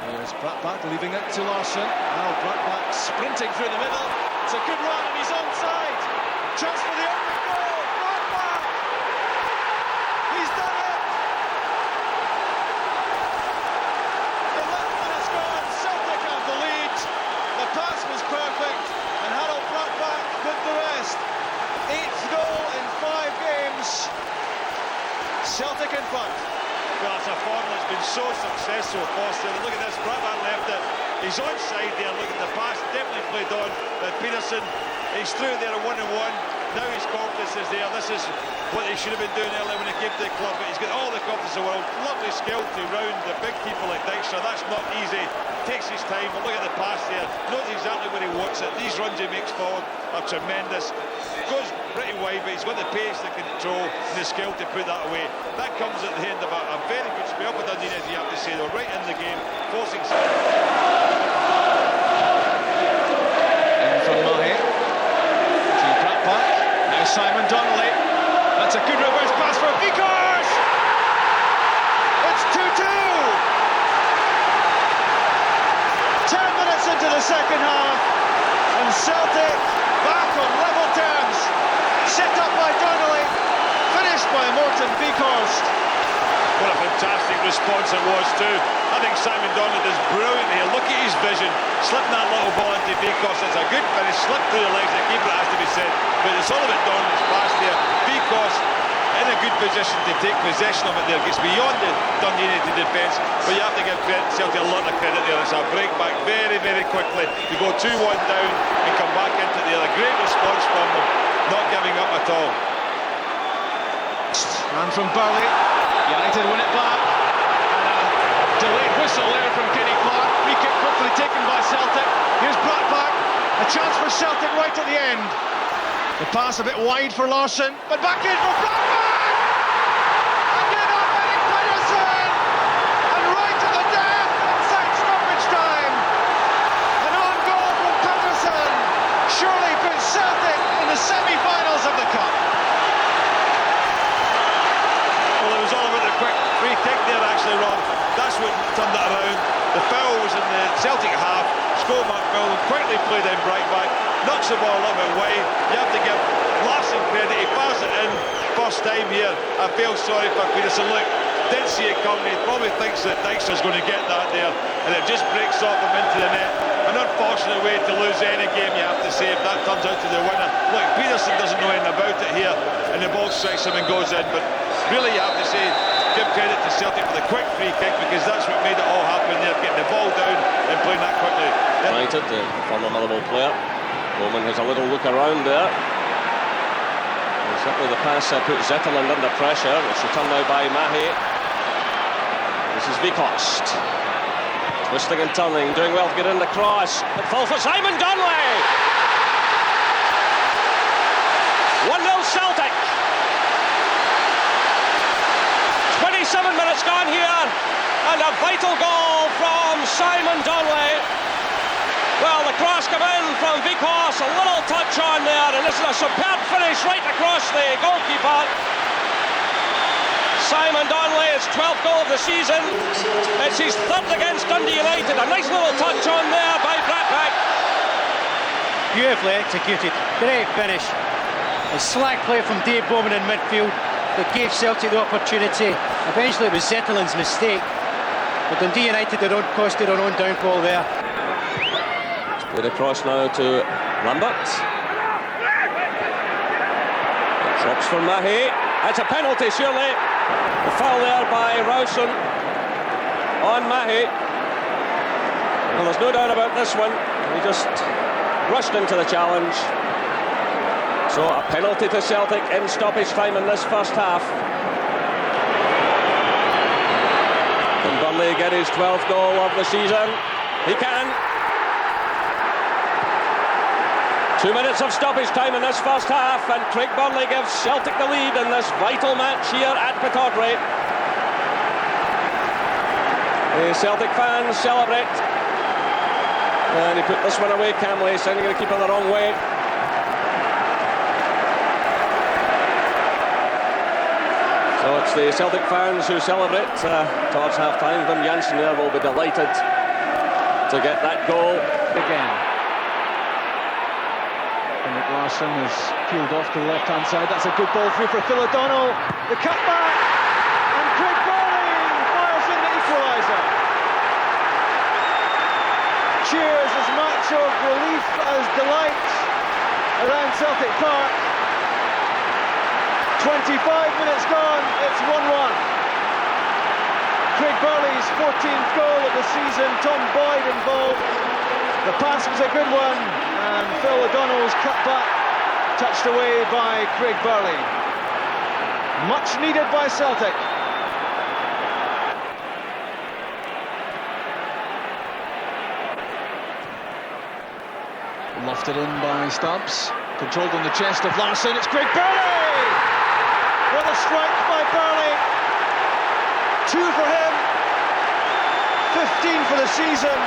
S1: Here's Brackback leaving it to Larsson. Now Brackback sprinting through the middle. It's a good run and he's onside. Chance for the open goal. Brackback! He's done it! 11 minutes gone. Celtic have the lead. The pass was perfect and Harold Brackback did the rest. 8th goal in 5 games. Celtic in front.
S4: Well, it's a form that's been so successful, Foster. Look at this, Brackback left it. He's onside there, look at the pass, definitely played on. But Peterson, he's through there at 1-1. Now his confidence is there. This is what he should have been doing earlier when he came to the club. But he's got all the confidence in the world. Lovely skill to round the big people like Dykstra. That's not easy. Takes his time, but look at the pass there. Knows exactly where he wants it. These runs he makes forward are tremendous. Goes pretty wide, but he's got the pace, the control, and the skill to put that away. That comes at the end of a very good spell for Dundee, as you have to say. They're right in the game, forcing.
S1: In from Mahe. To Brackback. Now Simon Donnelly. That's a good reverse pass for Vickers! It's 2-2! 10 minutes into the second half, and Celtic back on level terms. Set up by Donnelly, finished by Morten Vikhorst.
S4: What a fantastic response it was too. I think Simon Donnelly does brilliant here. Look at his vision, slipping that little ball into Vikhorst. It's a good finish, slipped through the legs of the keeper, it has to be said. But it's all about Donnelly's pass there. Vikhorst in a good position to take possession of it there. Gets beyond the Dundee United defence, but you have to give Celtic a lot of credit there. It's a break back very, very quickly. You go 2-1 down and come back into the other. Great response from them, not giving up at all.
S1: And from Burley, United win it back. And a delayed whistle there from Kenny Clark. Free kick quickly taken by Celtic. Here's Brackback, a chance for Celtic right at the end. The pass a bit wide for Larsson, but back in for Brackback! Again on Benny Peterson! And right to the death inside stoppage time! An on goal from Peterson surely puts Celtic in the semi-finals of the Cup.
S4: Well, it was all about the quick free kick there, actually, Rob. That's what turned it around. The foul was in the Celtic half. Mark Millen quickly played in Brackback, knocks the ball a little bit wide. You have to give Larsson credit. He fires it in first time here. I feel sorry for Peterson. Look, didn't see it coming. He probably thinks that Dykstra's going to get that there, and it just breaks off him into the net. An unfortunate way to lose any game, you have to say, if that turns out to the winner. Look, Peterson doesn't know anything about it here, and the ball strikes him and goes in. But really, you have to say, give credit to Celtic for the quick free kick, because that's what made it all happen there, getting the ball down and playing that quickly.
S20: United, the former Motherwell player. Bowman has a little look around there. And certainly the pass put Zetterland under pressure. It's returned now by Mahe. This is Vikhorst. Twisting and turning, doing well to get in the cross. It falls for Simon Donnelly! 1-0 Celtic. 27 minutes gone here, and a vital goal from Simon Donnelly. Well, the cross came in from Vikhorst, a little touch on there, and this is a superb finish right across the goalkeeper. Simon Donnelly, his 12th goal of the season. It's his third against Dundee United. A nice little touch on there by Bradback.
S6: Beautifully executed. Great finish. A slack play from Dave Bowman in midfield that gave Celtic the opportunity. Eventually it was Zetterlund's mistake, but Dundee United had caused their own downfall there.
S20: Played across now to Lambert. Drops from Mahe. That's a penalty, surely. The foul there by Rowson on Mahe. Well, there's no doubt about this one. He just rushed into the challenge. So a penalty to Celtic in stoppage time in this first half. Can Burnley get his 12th goal of the season? He can. 2 minutes of stoppage time in this first half, and Craig Burnley gives Celtic the lead in this vital match here at Pittodrie. The Celtic fans celebrate. And he put this one away, Camley, sending the keeper the wrong way. So it's the Celtic fans who celebrate towards half-time. Wim Jansen there will be delighted to get that goal again.
S17: Henrik Larsson has peeled off to the left-hand side. That's a good ball through for Phil O'Donnell. The cutback, and Craig Burnley fires in the equaliser. Cheers as much of relief as delight around Celtic Park. 25 minutes gone, it's 1-1. Craig Burley's 14th goal of the season, Tom Boyd involved. The pass was a good one, and Phil O'Donnell's cutback touched away by Craig Burley. Much needed by Celtic. Lofted in by Stubbs, controlled on the chest of Larsson. It's Craig Burley! What a strike by Burley! 2 for him, 15 for the season,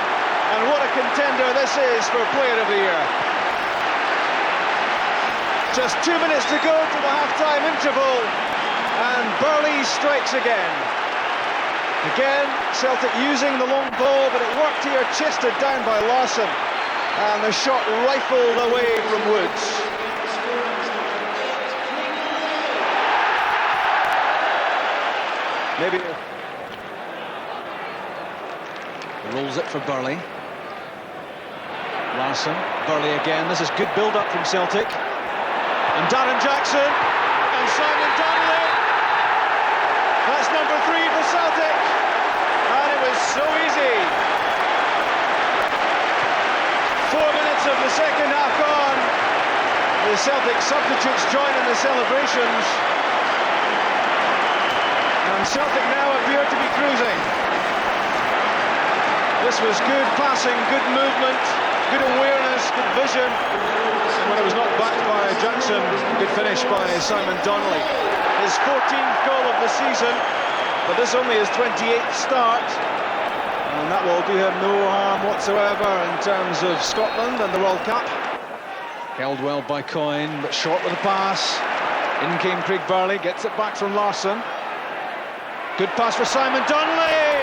S17: and what a contender this is for Player of the Year. Just 2 minutes to go to the half-time interval, and Burley strikes again. Again, Celtic using the long ball, but it worked here, chested down by Larsson, and the shot rifled away from Woods. Maybe rolls it for Burley. Larsson, Burley again. This is good build-up from Celtic. And Darren Jackson and Simon Donnelly. That's number 3 for Celtic. And it was so easy. 4 minutes of the second half gone. The Celtic substitutes join in the celebrations. And Celtic now appear to be cruising. This was good passing, good movement, good awareness, good vision. And when it was knocked back by Jackson, good finish by Simon Donnelly. His 14th goal of the season, but this only his 28th start. And that will do him no harm whatsoever in terms of Scotland and the World Cup. Held well by Coyne, but short with the pass. In came Craig Burley, gets it back from Larsson. Good pass for Simon Donnelly!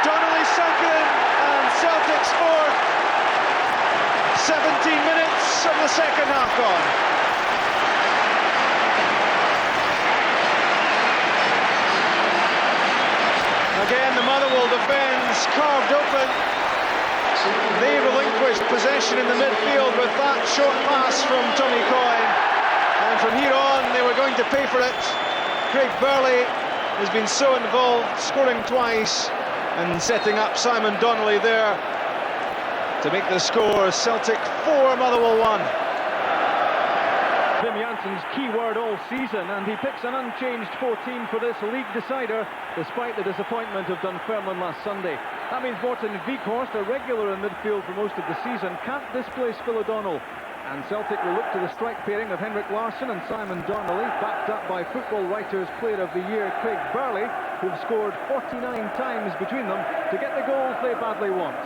S17: Donnelly second, and Celtic's fourth. 17 minutes of the second half gone. Again, the Motherwell defence carved open. They relinquished possession in the midfield with that short pass from Tommy Coyne. And from here on, they were going to pay for it. Craig Burley has been so involved, scoring twice and setting up Simon Donnelly there to make the score. Celtic 4, Motherwell 1.
S5: Wim Jansen's key word all season, and he picks an unchanged 14 for this league decider, despite the disappointment of Dunfermline last Sunday. That means Morten Weghorst, a regular in midfield for most of the season, can't displace Phil O'Donnell. And Celtic will look to the strike pairing of Henrik Larsson and Simon Donnelly, backed up by Football Writers' Player of the Year Craig Burley, who've scored 49 times between them to get the goals they badly want.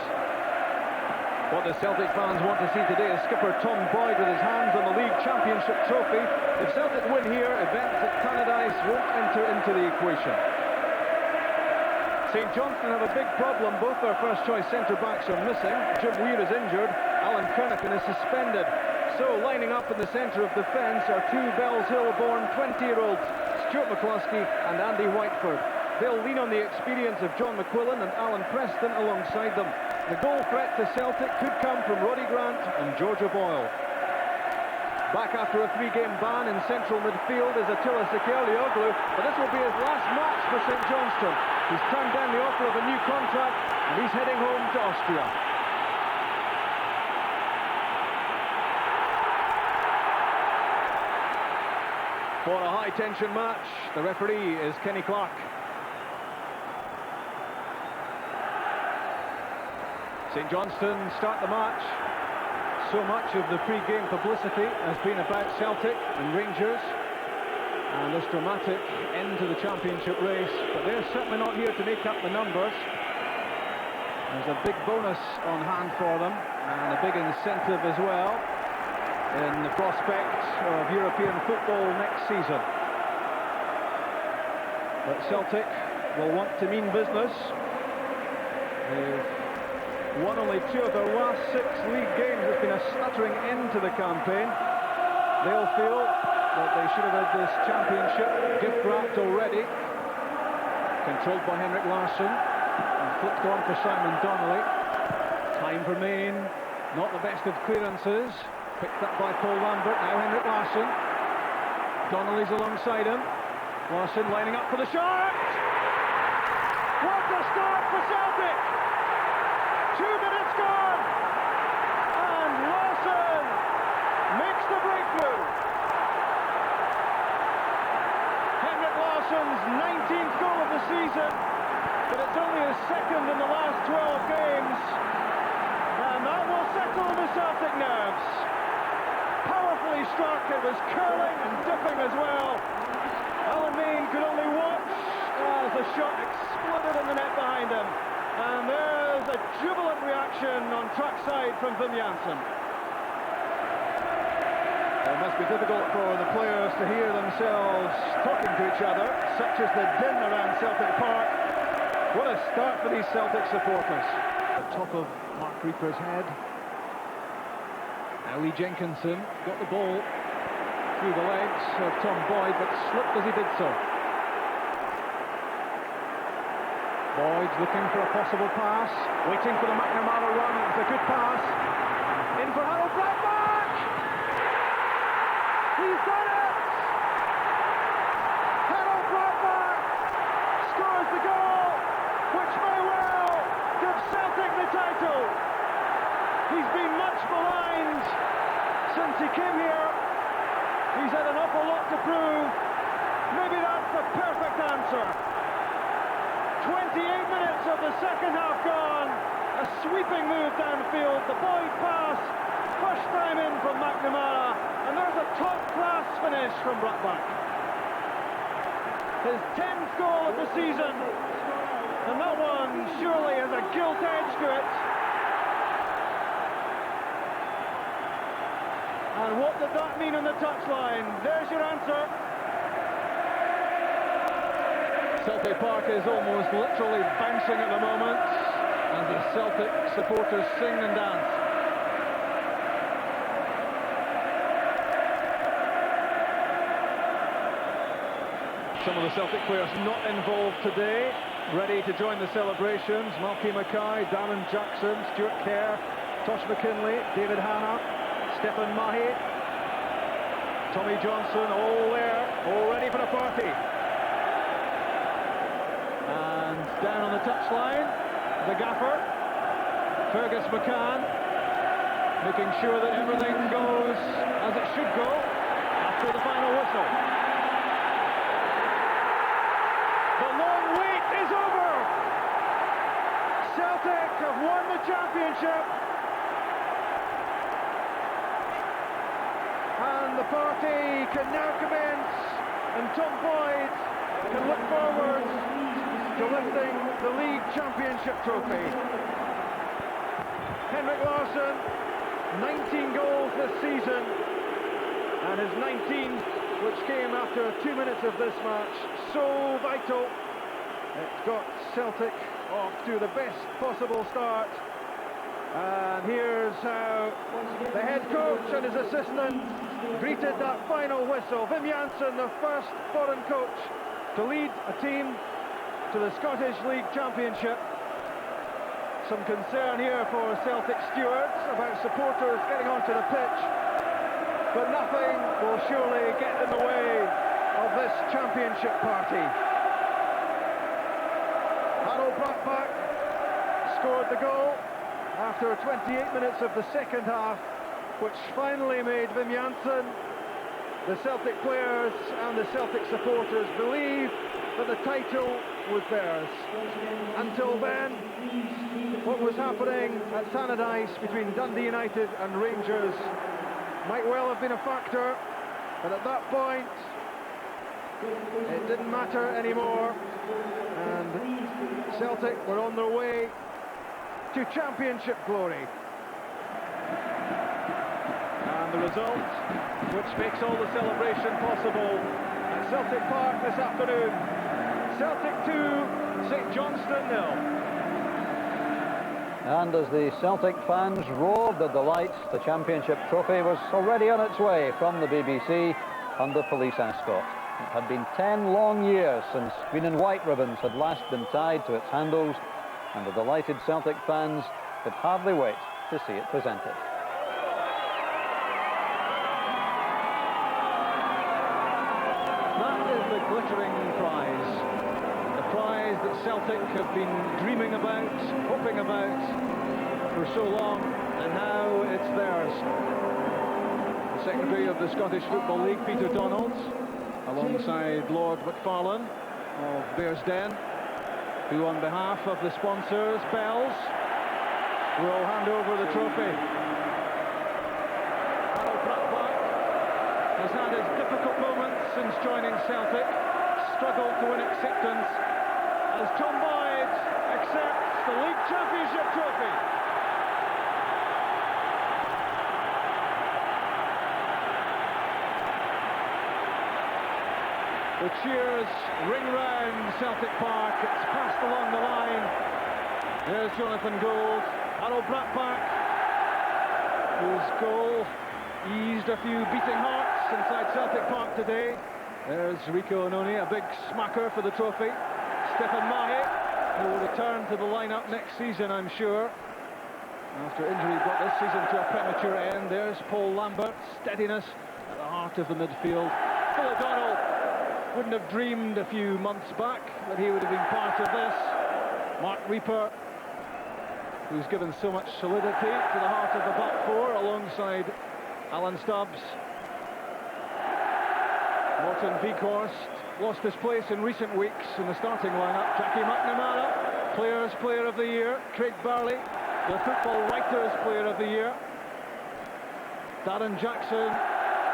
S5: What the Celtic fans want to see today is skipper Tom Boyd with his hands on the league champions
S10: Championship trophy. If Celtic win here, events at Tannadice won't enter into the equation. St Johnstone have a big problem. Both their first-choice centre-backs are missing. Jim Weir is injured. Alan Crennican is suspended. So, lining up in the centre of defence are two Bells Hill-born 20-year-olds, Stuart McCluskey and Andy Whiteford. They'll lean on the experience of John McQuillan and Alan Preston alongside them. The goal threat to Celtic could come from Roddy Grant and Georgia Boyle. Back after a 3-game ban in central midfield is Attila Sekelioglu, but this will be his last match for St Johnstone. He's turned down the offer of a new contract and he's heading home to Austria. For a high-tension match, the referee is Kenny Clark. St Johnstone start the match. So much of the pre-game publicity has been about Celtic and Rangers and this dramatic end to the championship race, but they're certainly not here to make up the numbers. There's a big bonus on hand for them and a big incentive as well in the prospect of European football next season. But Celtic will want to mean business. They've won only 2 of their last 6 league games. It's been a stuttering end to the campaign. They'll feel that they should have had this championship gift wrapped already. Controlled by Henrik Larsson and flicked on for Simon Donnelly. Time for Main, not the best of clearances. Picked up by Paul Lambert, now Henrik Larsson. Donnelly's alongside him. Larsson lining up for the shot! What a start for Celtic! 2 minutes gone, and Larsson makes the breakthrough. Henrik Larsson's 19th goal of the season, but it's only his 2nd in the last 12 games, and that will settle the Celtic nerves. Powerfully struck, it was curling and dipping as well. Alan Main could only watch as the shot exploded in the net behind him. And there's a jubilant reaction on trackside from Wim Jansen. It must be difficult for the players to hear themselves talking to each other, such as the din around Celtic Park. What a start for these Celtic supporters. The top of Mark Reaper's head. Now Lee Jenkinson got the ball through the legs of Tom Boyd, but slipped as he did so. Boyd's looking for a possible pass, waiting for the McNamara run. It's a good pass. In for Harold Blackback! He's done it! Harold Blackback scores the goal, which may well give Celtic the title. He's been much maligned since he came here. He's had an awful lot to prove. Maybe that's the perfect answer. 28 minutes of the second half gone. A sweeping move downfield. The Boyd pass. First time in from McNamara. And there's a top-class finish from Blackback. His 10th goal of the season. And that one surely has a gilt edge to it. And what did that mean on the touchline? There's your answer. Celtic Park is almost literally bouncing at the moment as the Celtic supporters sing and dance. Some of the Celtic players not involved today, ready to join the celebrations. Malky Mackay, Darren Jackson, Stuart Kerr, Tosh McKinley, David Hanna, Stephen Mahy, Tommy Johnson, all there, all ready for the party. And down on the touchline, the gaffer, Fergus McCann, making sure that everything goes as it should go after the final whistle. The long wait is over. Celtic have won the championship. And the party can now commence, and Tom Boyd can look forward to lifting the league championship trophy. Henrik Larsson, 19 goals this season, and his 19th, which came after 2 minutes of this match. So vital. It got Celtic off to the best possible start. And here's how the head coach and his assistant greeted that final whistle. Wim Jansen, the first foreign coach to lead a team to the Scottish League Championship. Some concern here for Celtic stewards about supporters getting onto the pitch, but nothing will surely get in the way of this championship party. Harold Brattbakk scored the goal after 28 minutes of the second half, which finally made Wim Jansen, the Celtic players and the Celtic supporters believe that the title was theirs. Until then, what was happening at Tannadice between Dundee United and Rangers might well have been a factor, but at that point it didn't matter anymore, and Celtic were on their way to championship glory. And the result, which makes all the celebration possible at Celtic Park this afternoon. Celtic 2, St Johnstone 0.
S12: And as the Celtic fans roared their delight, the championship trophy was already on its way from the BBC under police escort. It had been 10 long years since green and white ribbons had last been tied to its handles, and the delighted Celtic fans could hardly wait to see it presented.
S10: That is the glittering prize. The prize that Celtic have been dreaming about, hoping about for so long, and now it's theirs. The Secretary of the Scottish Football League, Peter Donald, alongside Lord McFarlane of Bearsden, who on behalf of the sponsors, Bells, will hand over the trophy. Harold Brattbakk has had his difficult moments since joining Celtic, struggled to win acceptance, as Tom Boyd accepts the League Championship trophy. The cheers ring round Celtic Park. It's passed along the line. There's Jonathan Gould. Harold Brattbakk, whose goal eased a few beating hearts inside Celtic Park today. There's Rico Ononi, a big smacker for the trophy. Stefan Mahe, who will return to the lineup next season, I'm sure, after injury brought this season to a premature end. There's Paul Lambert, steadiness at the heart of the midfield. Phil O'Donnell wouldn't have dreamed a few months back that he would have been part of this. Mark Reaper, who's given so much solidity to the heart of the back four, alongside Alan Stubbs. Morton Weghorst lost his place in recent weeks in the starting lineup. Jackie McNamara, Players' Player of the Year. Craig Barley, the Football Writers' Player of the Year. Darren Jackson,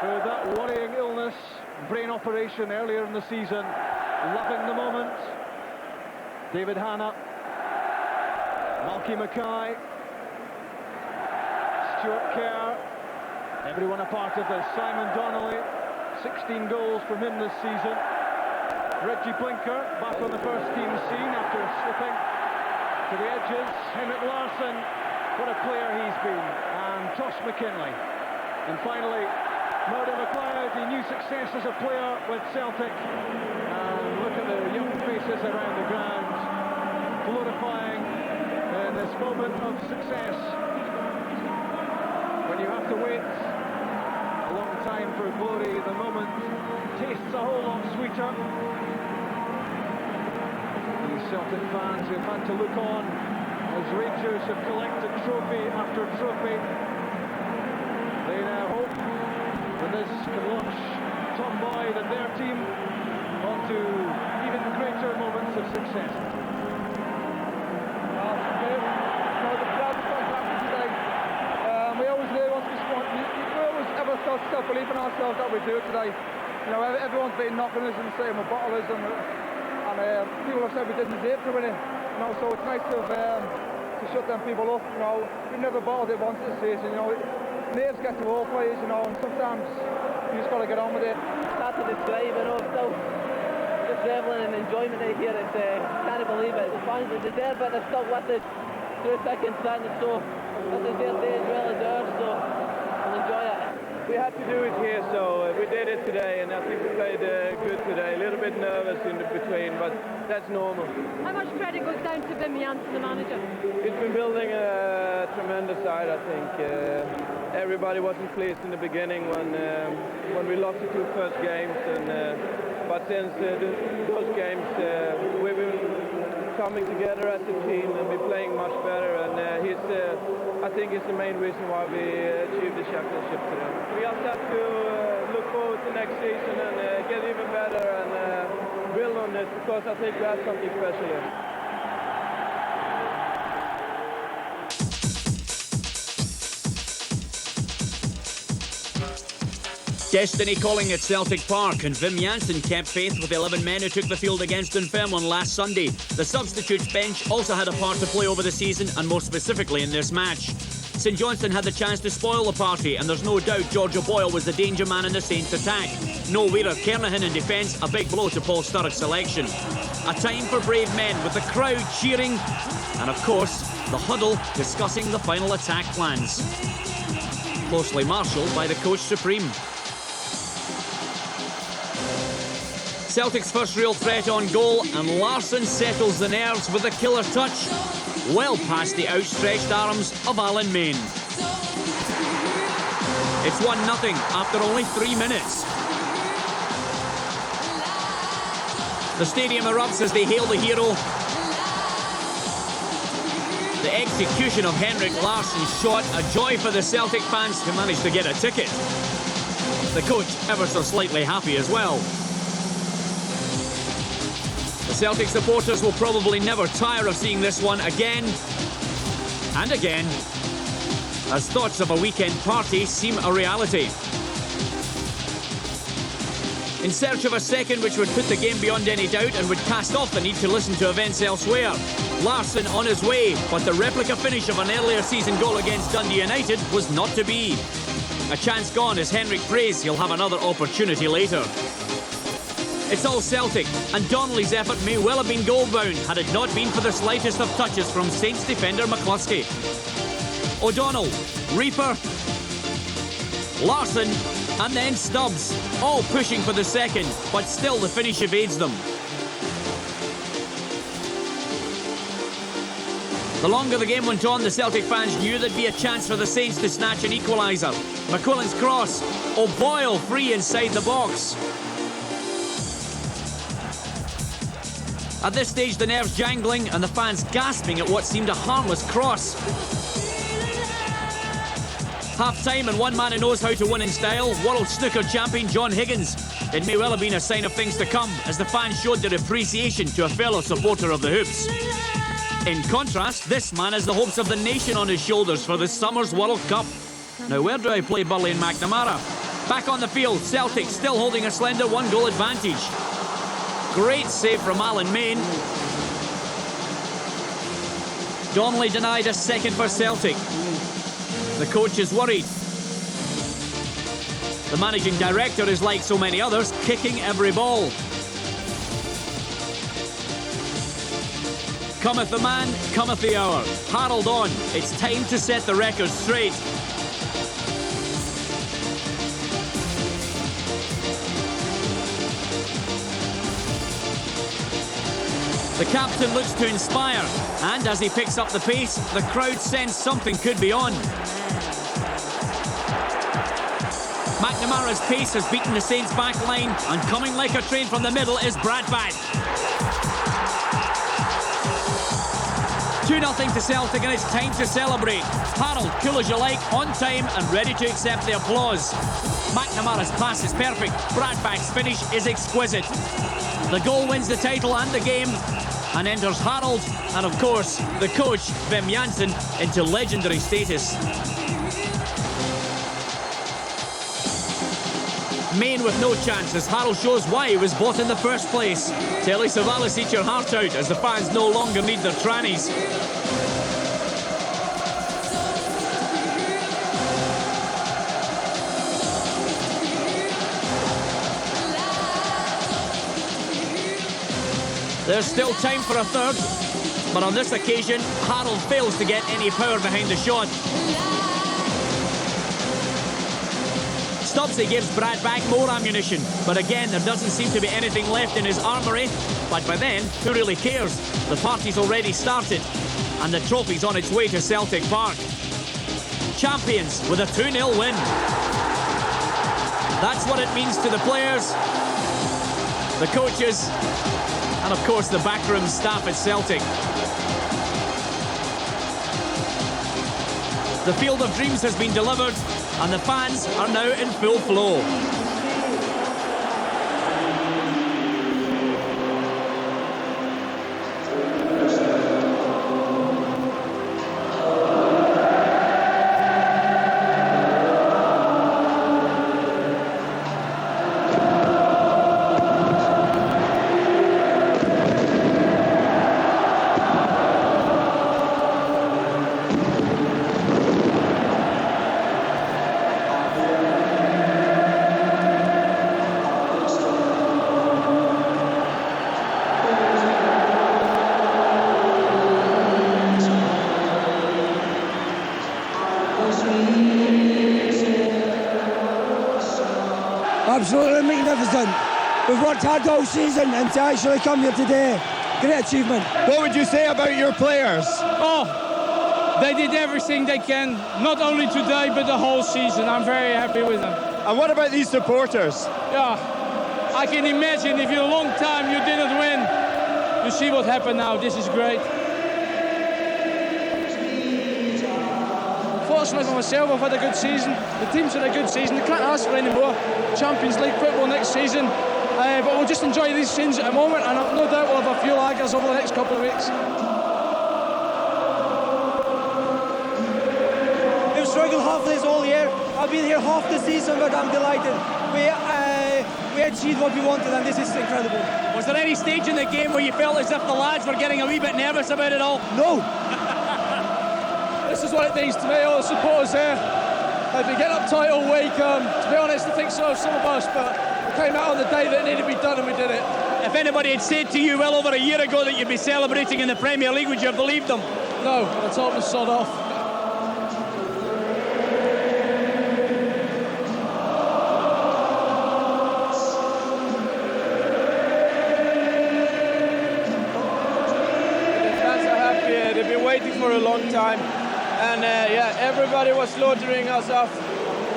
S10: with that worrying illness, brain operation earlier in the season, loving the moment. David Hanna, Malky Mackay, Stuart Kerr, everyone a part of this. Simon Donnelly, 16 goals from him this season. Reggie Blinker back on the first team scene after slipping to the edges. Henrik Larsson, what a player he's been, and Josh McKinley. And finally, Murdo McLeod, a new success as a player with Celtic. And look at the young faces around the ground, glorifying in this moment of success. When you have to wait a long time for glory, the moment tastes a whole lot sweeter. These Celtic fans who have had to look on as Rangers have collected trophy after trophy, they now hope that this can launch Tom Boyd and their team onto even greater moments of success.
S22: We always knew once we scored, we always ever still believe in ourselves that we do it today. You know, everyone's been knocking us and saying we're bottlers, and people have said we didn't deserve to win it. You know, so it's nice to shut them people up. You know, we never bottled it once this season. You know, nerves get to all players. You know, and sometimes You just got to get on with it.
S3: It's hard to describe, you know, still just revelling in enjoyment out here. It's, can't believe it. The fans, they deserve it, they've stuck with it through thick and thin, so this is their day as well as ours, so we'll enjoy it.
S16: We had to do it here, so we did it today, and I think we played good today. A little bit nervous in the between, but that's normal.
S9: How much credit goes down to Wim Jansen, the manager?
S16: He's been building a tremendous side, I think. Everybody wasn't pleased in the beginning when we lost the two first games, but since those games, we've been coming together as a team and be playing much better, and I think it's the main reason why we achieved the championship today. We also have to look forward to next season and get even better and build on this, because I think we have something special here.
S23: Destiny calling at Celtic Park, and Wim Jansen kept faith with 11 men who took the field against Dunfermline last Sunday. The substitutes bench also had a part to play over the season, and more specifically in this match. St Johnstone had the chance to spoil the party, and there's no doubt George O'Boyle was the danger man in the Saints' attack. No Weir Kernahan in defence, a big blow to Paul Sturrock's selection. A time for brave men, with the crowd cheering, and of course, the huddle discussing the final attack plans. Closely marshalled by the coach supreme. Celtic's first real threat on goal, and Larsson settles the nerves with a killer touch, well past the outstretched arms of Alan Main. It's 1-0 after only 3 minutes. The stadium erupts as they hail the hero. The execution of Henrik Larsson's shot, a joy for the Celtic fans who managed to get a ticket. The coach ever so slightly happy as well. The Celtic supporters will probably never tire of seeing this one again and again, as thoughts of a weekend party seem a reality. In search of a second which would put the game beyond any doubt and would cast off the need to listen to events elsewhere. Larsson on his way, but the replica finish of an earlier season goal against Dundee United was not to be. A chance gone as Henrik prays he'll have another opportunity later. It's all Celtic, and Donnelly's effort may well have been goal-bound had it not been for the slightest of touches from Saints defender McCluskey. O'Donnell, Reaper, Larsson, and then Stubbs, all pushing for the second, but still the finish evades them. The longer the game went on, the Celtic fans knew there'd be a chance for the Saints to snatch an equaliser. McQuillan's cross, O'Boyle free inside the box. At this stage, the nerves jangling and the fans gasping at what seemed a harmless cross. Half-time and one man who knows how to win in style, world snooker champion John Higgins. It may well have been a sign of things to come as the fans showed their appreciation to a fellow supporter of the hoops. In contrast, this man has the hopes of the nation on his shoulders for this summer's World Cup. Now, where do I play Burley and McNamara? Back on the field, Celtic still holding a slender 1-goal advantage. Great save from Alan Main. Donnelly denied a second for Celtic. The coach is worried. The managing director is like so many others, kicking every ball. Cometh the man, cometh the hour. Harold on. It's time to set the record straight. The captain looks to inspire, and as he picks up the pace, the crowd sense something could be on. McNamara's pace has beaten the Saints' back line, and coming like a train from the middle is Bradford. 2-0 to Celtic, and it's time to celebrate. Harold, cool as you like, on time and ready to accept the applause. McNamara's pass is perfect. Bradford's finish is exquisite. The goal wins the title and the game, and enters Harold and, of course, the coach, Wim Jansen, into legendary status. Main with no chance as Harold shows why he was bought in the first place. Telly Savalas, eat your heart out as the fans no longer need their trannies. There's still time for a third, but on this occasion, Harold fails to get any power behind the shot. Stubbsy gives Brad back more ammunition, but again, there doesn't seem to be anything left in his armoury. But by then, who really cares? The party's already started, and the trophy's on its way to Celtic Park. Champions with a 2-0 win. That's what it means to the players, the coaches, and of course the backroom staff at Celtic. The Field of Dreams has been delivered, and the fans are now in full flow.
S15: Absolutely magnificent. We've worked hard all season, and to actually come here today, great achievement.
S18: What would you say about your players?
S19: Oh, they did everything they can, not only today but the whole season. I'm very happy with them.
S18: And what about these supporters?
S19: Yeah, I can imagine if you a long time you didn't win, you see what happened now. This is great. Fortunately for myself, I've had a good season. The team's had a good season. They can't ask for any more Champions League football next season. But we'll just enjoy these scenes at the moment, and I've no doubt we'll have a few lagers over the next couple of weeks.
S15: We've struggled half this all year. I've been here half the season, but I'm delighted. We achieved what we wanted, and this is incredible.
S23: Was there any stage in the game where you felt as if the lads were getting a wee bit nervous about it all?
S15: No.
S19: This is what it means to me, all the supporters here. They've been getting uptight all week. To be honest, I think so, some of us, but we came out on the day that it needed to be done, and we did it.
S23: If anybody had said to you well over a year ago that you'd be celebrating in the Premier League, would you have believed them?
S19: No, I told them to sod off.
S16: The fans are happy. They've been waiting for a long time. And everybody was slaughtering us off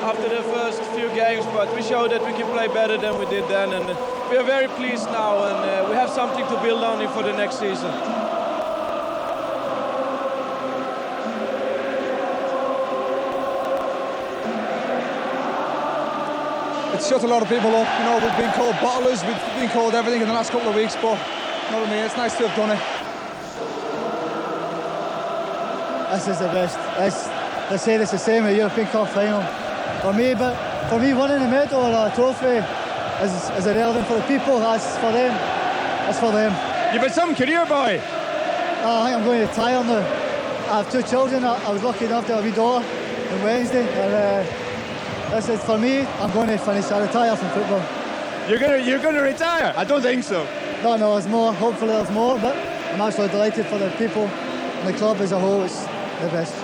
S16: after the first few games, but we showed that we can play better than we did then, and we are very pleased now, and we have something to build on for the next season.
S24: It's shut a lot of people up, you know. We've been called bottlers, we've been called everything in the last couple of weeks, but you know what I mean, it's nice to have done it.
S25: This is the best. They say it's the same as a European Cup final for me, but for me winning a medal or a trophy is irrelevant for the people. That's for them. That's for them.
S18: You've been some career boy.
S25: I think I'm going to retire now. I have two children. I was lucky enough to have a wee daughter on Wednesday, and this is for me. I'm going to finish. I retire from football.
S18: You're going to retire? I don't think so.
S25: No, there's more. Hopefully there's more, but I'm actually delighted for the people and the club as a whole. It's the best.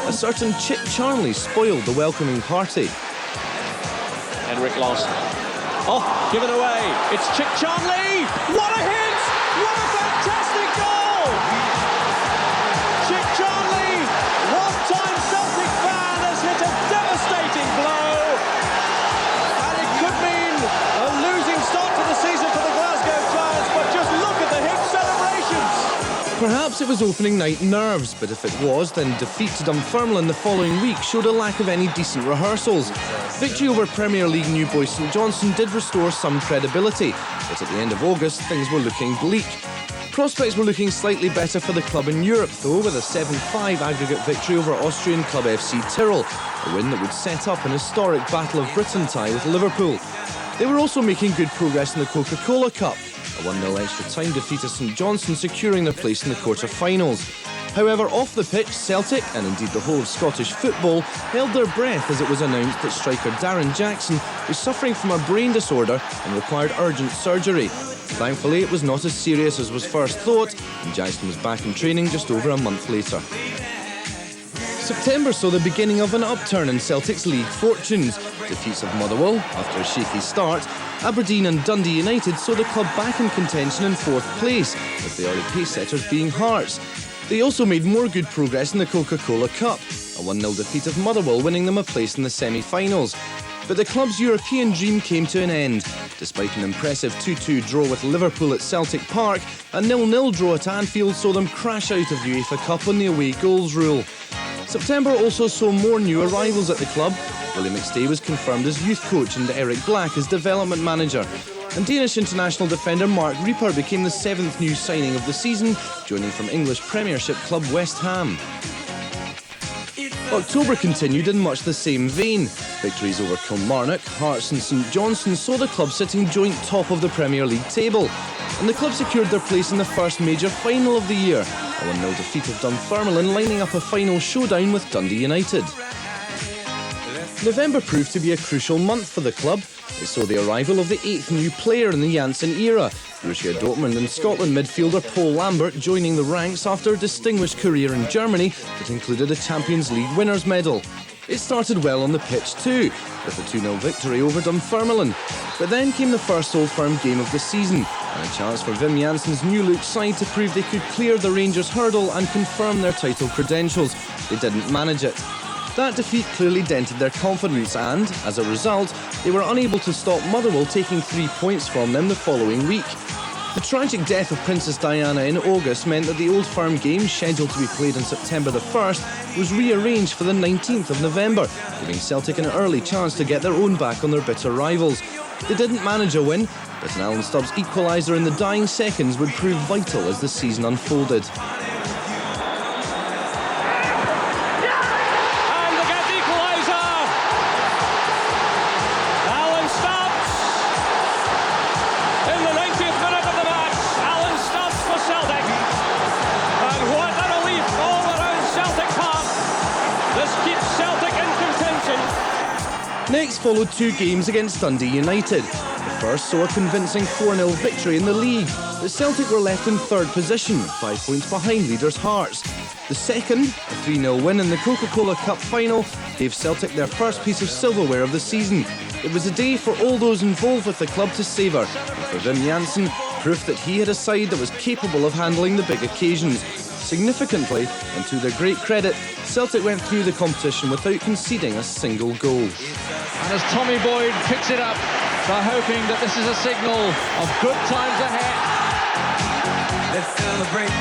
S26: A certain Chip Charnley spoiled the welcoming party.
S2: Henrik Larsson. Oh, given away. It's Chip Charnley. What a hit! What a fantastic goal! Chip Charnley, one-time Celtic fan, has hit a devastating blow. And it could mean a losing start to the season for the Glasgow Giants, but just look at the hip celebrations.
S26: Perhaps it was opening night nerves, but if it was, then defeat to Dunfermline the following week showed a lack of any decent rehearsals. Victory over Premier League new boy St Johnstone did restore some credibility, but at the end of August things were looking bleak. Prospects were looking slightly better for the club in Europe, though, with a 7-5 aggregate victory over Austrian club FC Tyrrell, a win that would set up an historic Battle of Britain tie with Liverpool. They were also making good progress in the Coca-Cola Cup. A 1-0 extra time defeat of St Johnstone, securing their place in the quarter-finals. However, off the pitch, Celtic, and indeed the whole of Scottish football, held their breath as it was announced that striker Darren Jackson was suffering from a brain disorder and required urgent surgery. Thankfully, it was not as serious as was first thought, and Jackson was back in training just over a month later. September saw the beginning of an upturn in Celtic's league fortunes. Defeats of Motherwell after a shaky start, Aberdeen and Dundee United saw the club back in contention in 4th place, with the early pace-setters being Hearts. They also made more good progress in the Coca-Cola Cup, a 1-0 defeat of Motherwell winning them a place in the semi-finals. But the club's European dream came to an end. Despite an impressive 2-2 draw with Liverpool at Celtic Park, a 0-0 draw at Anfield saw them crash out of the UEFA Cup on the away goals rule. September also saw more new arrivals at the club. Willie McStay was confirmed as youth coach and Eric Black as development manager. And Danish international defender Mark Rieper became the 7th new signing of the season, joining from English Premiership club West Ham. October continued in much the same vein. Victories over Kilmarnock, Hearts and St Johnstone saw the club sitting joint top of the Premier League table. And the club secured their place in the first major final of the year, a 1-0 defeat of Dunfermline lining up a final showdown with Dundee United. November proved to be a crucial month for the club. It saw the arrival of the 8th new player in the Janssen era, Borussia Dortmund and Scotland midfielder Paul Lambert joining the ranks after a distinguished career in Germany that included a Champions League winners' medal. It started well on the pitch too, with a 2-0 victory over Dunfermline. But then came the first Old Firm game of the season, and a chance for Wim Janssen's new-look side to prove they could clear the Rangers' hurdle and confirm their title credentials. They didn't manage it. That defeat clearly dented their confidence and, as a result, they were unable to stop Motherwell taking 3 points from them the following week. The tragic death of Princess Diana in August meant that the Old Firm game, scheduled to be played on September the 1st, was rearranged for the 19th of November, giving Celtic an early chance to get their own back on their bitter rivals. They didn't manage a win, but an Alan Stubbs equaliser in the dying seconds would prove vital as the season unfolded. Next followed 2 games against Dundee United. The first saw a convincing 4-0 victory in the league, but Celtic were left in 3rd position, 5 points behind leaders Hearts. The second, a 3-0 win in the Coca-Cola Cup final, gave Celtic their first piece of silverware of the season. It was a day for all those involved with the club to savour, and for Wim Janssen, proof that he had a side that was capable of handling the big occasions. Significantly, and to their great credit, Celtic went through the competition without conceding a single goal.
S1: And as Tommy Boyd picks it up, they're hoping that this is a signal of good times ahead.
S7: Let's celebrate.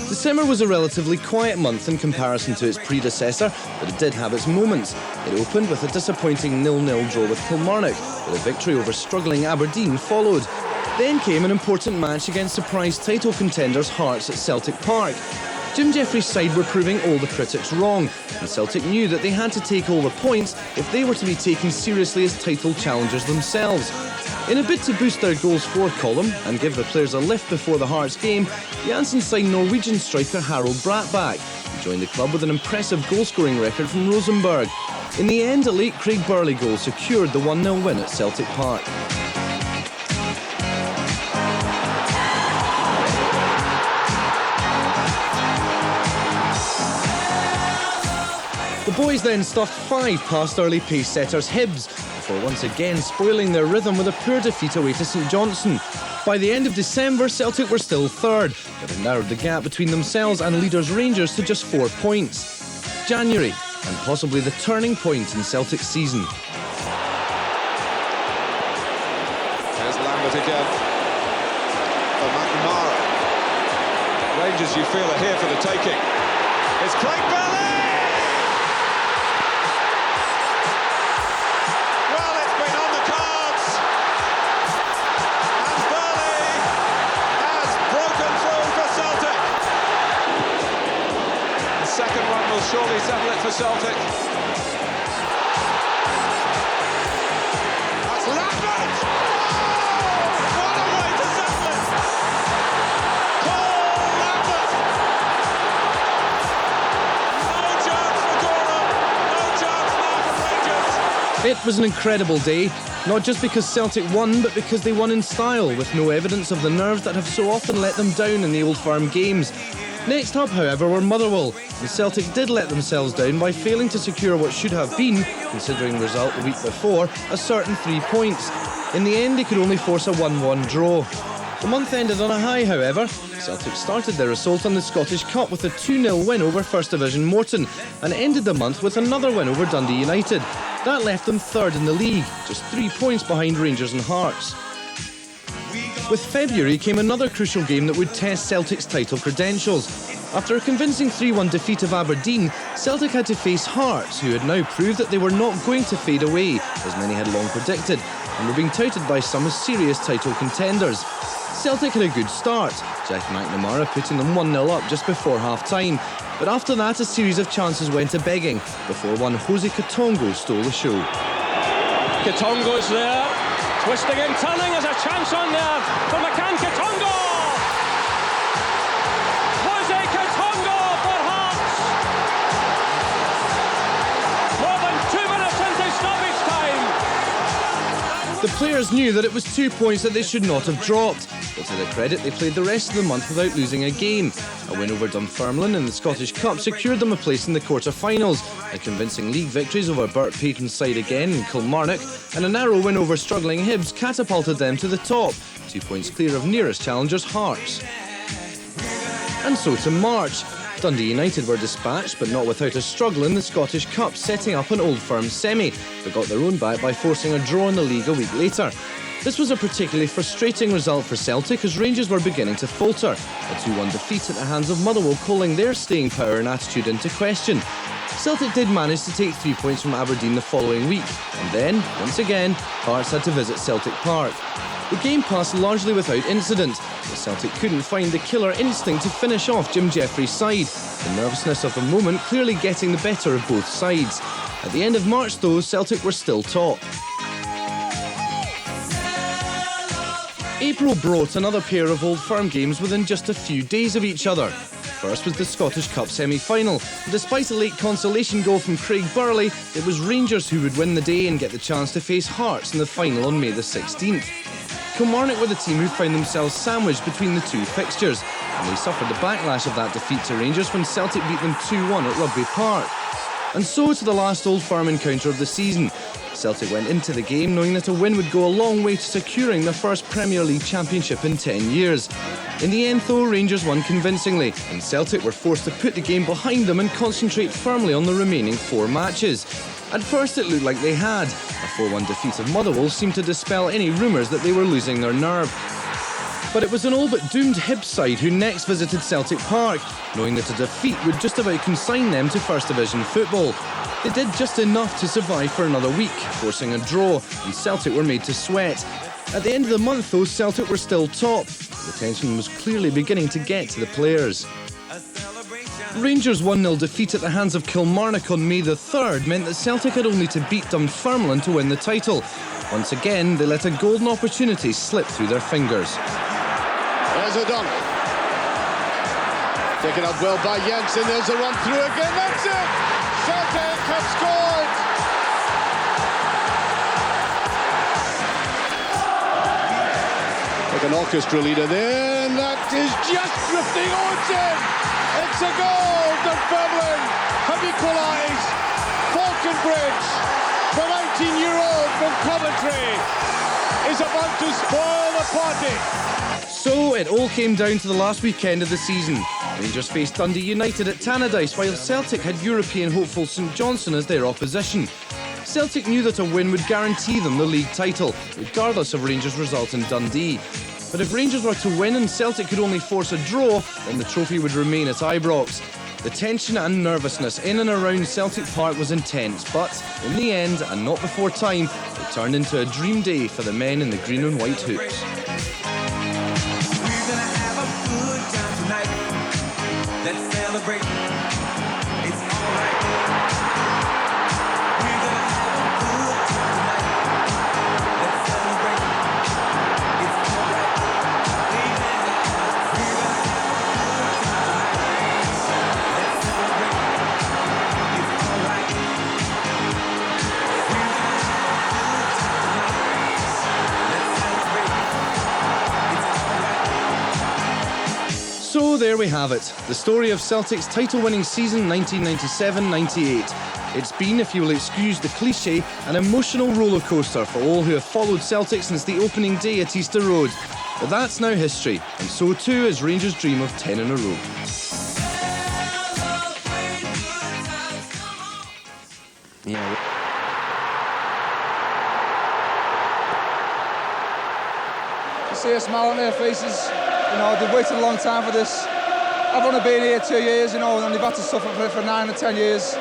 S26: December was a relatively quiet month in comparison to its predecessor, but it did have its moments. It opened with a disappointing 0-0 draw with Kilmarnock, but a victory over struggling Aberdeen followed. Then came an important match against surprise title contenders Hearts at Celtic Park. Jim Jeffries' side were proving all the critics wrong, and Celtic knew that they had to take all the points if they were to be taken seriously as title challengers themselves. In a bid to boost their goals forward column and give the players a lift before the Hearts game, Janssen signed Norwegian striker Harald Bratbakk, who joined the club with an impressive goal-scoring record from Rosenborg. In the end, a late Craig Burley goal secured the 1-0 win at Celtic Park. The boys then stuffed 5 past early pace-setters Hibs, before once again spoiling their rhythm with a poor defeat away to St Johnstone. By the end of December, Celtic were still 3rd, but had narrowed the gap between themselves and leaders Rangers to just 4 points. January, and possibly the turning point in Celtic's season.
S8: There's Lambert again for McNamara. Rangers, you feel, are here for the taking. It's Craig Burley! Second run will surely settle it for Celtic. That's Lambert!
S26: It was an incredible day, not just because Celtic won, but because they won in style, with no evidence of the nerves that have so often let them down in the Old Firm games. Next up, however, were Motherwell, and Celtic did let themselves down by failing to secure what should have been, considering the result the week before, a certain 3 points. In the end, they could only force a 1-1 draw. The month ended on a high, however. Celtic started their assault on the Scottish Cup with a 2-0 win over First Division Morton, and ended the month with another win over Dundee United. That left them third in the league, just 3 points behind Rangers and Hearts. With February came another crucial game that would test Celtic's title credentials. After a convincing 3-1 defeat of Aberdeen, Celtic had to face Hearts, who had now proved that they were not going to fade away, as many had long predicted, and were being touted by some as serious title contenders. Celtic had a good start, Jack McNamara putting them 1-0 up just before half-time, but after that a series of chances went a begging, before one Jose Katongo stole the show.
S5: Katongo's there, twisting and turning, as a chance on there for McCann. Katongo! Jose Katongo for Hearts! More than 2 minutes into stoppage time!
S26: The players knew that it was 2 points that they should not have dropped, but to their credit they played the rest of the month without losing a game. A win over Dunfermline in the Scottish Cup secured them a place in the quarter-finals, a convincing league victories over Burt Payton's side again in Kilmarnock, and a narrow win over struggling Hibs catapulted them to the top, 2 points clear of nearest challengers Hearts. And so to March. Dundee United were dispatched, but not without a struggle in the Scottish Cup, setting up an Old Firm semi, but got their own back by forcing a draw in the league a week later. This was a particularly frustrating result for Celtic, as Rangers were beginning to falter, a 2-1 defeat at the hands of Motherwell calling their staying power and attitude into question. Celtic did manage to take 3 points from Aberdeen the following week, and then, once again, Hearts had to visit Celtic Park. The game passed largely without incident, but Celtic couldn't find the killer instinct to finish off Jim Jeffries' side, the nervousness of the moment clearly getting the better of both sides. At the end of March though, Celtic were still top. April brought another pair of Old Firm games within just a few days of each other. First was the Scottish Cup semi-final. Despite a late consolation goal from Craig Burley, it was Rangers who would win the day and get the chance to face Hearts in the final on May the 16th. Kilmarnock were the team who found themselves sandwiched between the two fixtures, and they suffered the backlash of that defeat to Rangers when Celtic beat them 2-1 at Rugby Park. And so to the last Old Firm encounter of the season. Celtic went into the game knowing that a win would go a long way to securing their first Premier League championship in 10 years. In the end though, Rangers won convincingly, and Celtic were forced to put the game behind them and concentrate firmly on the remaining 4 matches. At first it looked like they had. A 4-1 defeat of Motherwell seemed to dispel any rumours that they were losing their nerve. But it was an all but doomed Hibs side who next visited Celtic Park, knowing that a defeat would just about consign them to First Division football. They did just enough to survive for another week, forcing a draw, and Celtic were made to sweat. At the end of the month though, Celtic were still top. The tension was clearly beginning to get to the players. Rangers' 1-0 defeat at the hands of Kilmarnock on May the 3rd meant that Celtic had only to beat Dunfermline to win the title. Once again, they let a golden opportunity slip through their fingers.
S1: There's O'Donnell. Taken up well by Jensen. There's a run through again. That's it! Celtic have scored! Like an orchestra leader there, and that is just drifting. Oh, it's in! It's a goal! Dunfermline have equalised. Falconbridge, the 19-year-old from Coventry, is about to spoil the party.
S26: So it all came down to the last weekend of the season. Rangers faced Dundee United at Tannadice, while Celtic had European hopeful St Johnstone as their opposition. Celtic knew that a win would guarantee them the league title, regardless of Rangers' result in Dundee. But if Rangers were to win and Celtic could only force a draw, then the trophy would remain at Ibrox. The tension and nervousness in and around Celtic Park was intense, but in the end, and not before time, it turned into a dream day for the men in the green and white hoops.
S7: Let's celebrate. It's all right. We're gonna have a good time tonight. Let's celebrate. It's all right. We're gonna have a good time tonight. Let's celebrate. It's all right. We're gonna have
S26: So there we have it, the story of Celtic's title-winning season 1997-98. It's been, if you will excuse the cliché, an emotional roller coaster for all who have followed Celtic since the opening day at Easter Road. But that's now history, and so too is Rangers' dream of 10 in a row.
S4: Yeah.
S24: You see a smile on their faces. You know, they've waited a long time for this. I've only been here 2 years, you know, and they've had to suffer for 9 or 10 years.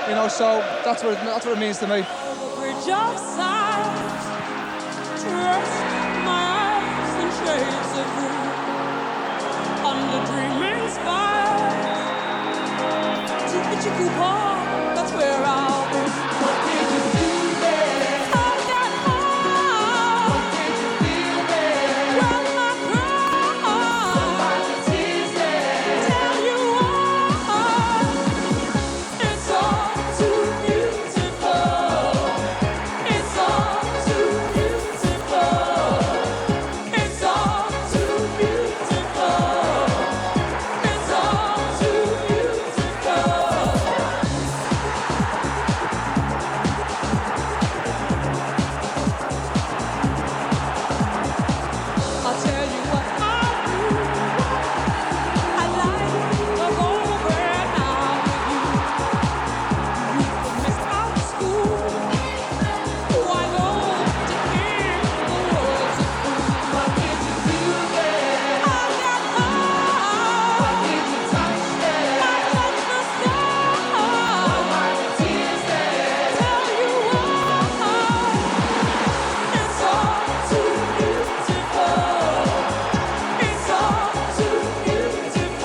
S24: You know, so that's what it means to me.
S7: Bridge of sight, trust my eyes and shades of blue, under dreaming skies, to Ichiku Park, that's where I'll be. What did you do there? I got high. What did you feel there? Well, my cry. Somebody tears there. Tell you why. It's all too beautiful. It's all too beautiful. It's all too beautiful. It's all too beautiful. I'll tell you what I'll do. I like the whole world out with you. You could miss out school. I know to hear the words of food. What did you do there? I got high. What did you touch there? I touched the sky. My tears there. Tell you why. It's all too beautiful. It's all too beautiful. It's all too beautiful. It's all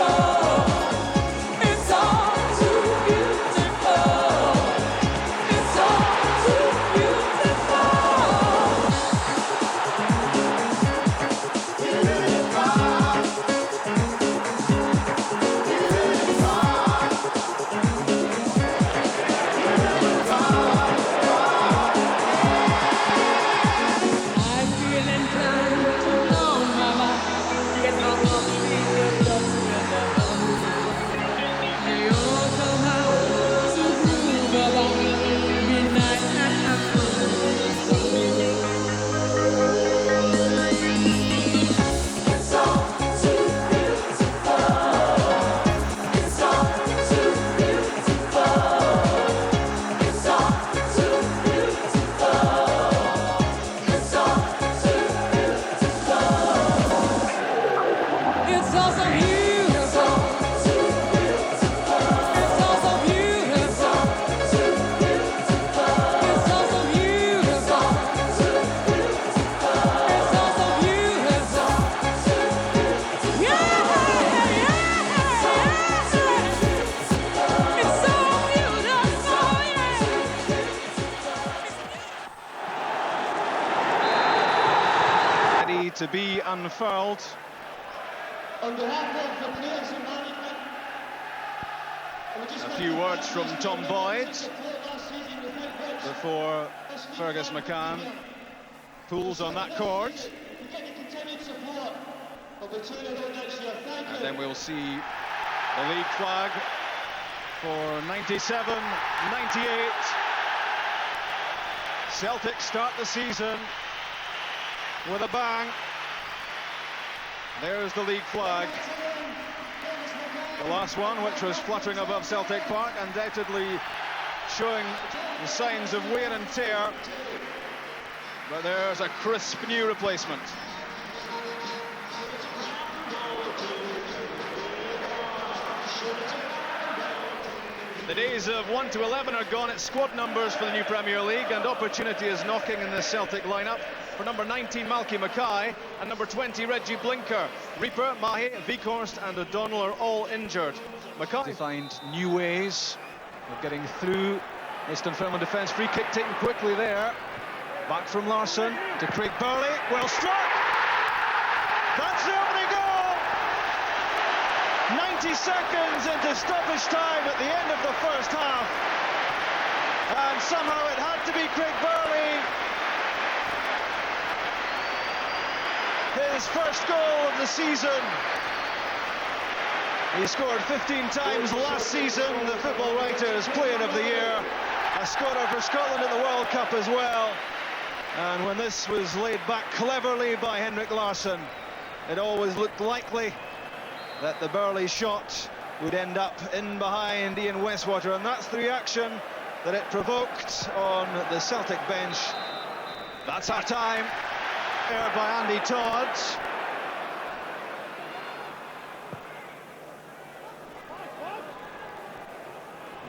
S7: too I feel inclined to know my mind. Get my love feet just They all somehow to groove about midnight and It's all too beautiful. It's all too beautiful. It's all too beautiful. It's all too beautiful. It's all so beautiful. It's all so beautiful. It's all so beautiful. It's all so beautiful. Yeah, It's so beautiful,
S1: Ready to be unfurled.
S6: On behalf of the players and management,
S1: A few words from Tom Boyd before Fergus McCann pulls on that cord. And then we'll see the league flag for 97-98. Celtic start the season with a bang. There's the league flag. The last one, which was fluttering above Celtic Park, undoubtedly showing the signs of wear and tear. But there's a crisp new replacement. The days of 1 to 11 are gone. It's squad numbers for the new Premier League, and opportunity is knocking in the Celtic lineup for number 19 Malky Mackay and number 20 Reggie Blinker. Reaper, Mahe, Vikhorst and O'Donnell are all injured. Mackay to find new ways of getting through this Dunfermline defence. Free kick taken quickly there. Back from Larsson to Craig Burley. Well struck! That's the opening goal! 90 seconds into stoppage time at the end of the first half. And somehow it had to be Craig Burley. His first goal of the season. He scored 15 times last season, the Football Writers Player of the Year. A scorer for Scotland at the World Cup as well. And when this was laid back cleverly by Henrik Larsson, it always looked likely that the Burley shot would end up in behind Ian Westwater, and that's the reaction that it provoked on the Celtic bench. That's our time. Aired by Andy Todd.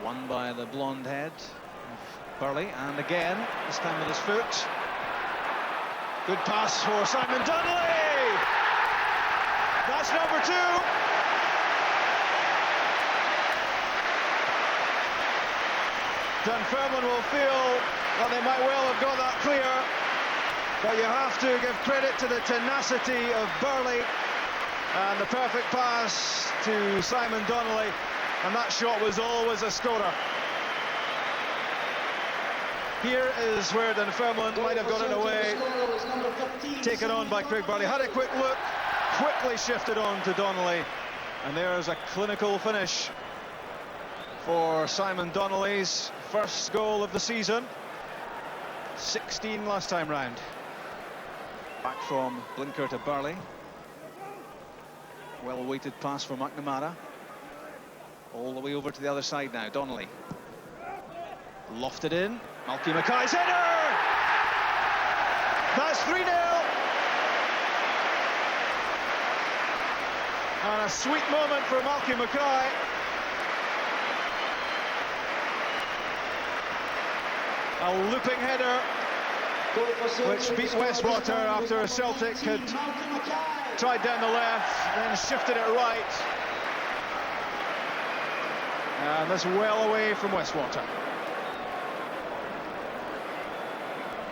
S1: Won by the blonde head of Burley, and again, this time with his foot. Good pass for Simon Donnelly! That's number 2. Dunfermline will feel that they might well have got that clear, but you have to give credit to the tenacity of Burley and the perfect pass to Simon Donnelly, and that shot was always a scorer. Here is where Dunfermline might have got it away, taken on by Craig Burley. Had a quick look, quickly shifted on to Donnelly, and there's a clinical finish for Simon Donnelly's first goal of the season. 16 last time round. Back from Blinker to Burley. Well-weighted pass for McNamara. All the way over to the other side now. Donnelly lofted in. Malky Mackay's header! That's 3-0. And a sweet moment for Malky Mackay. A looping header which beat Westwater after Celtic had tried down the left, then shifted it right. And this well away from Westwater.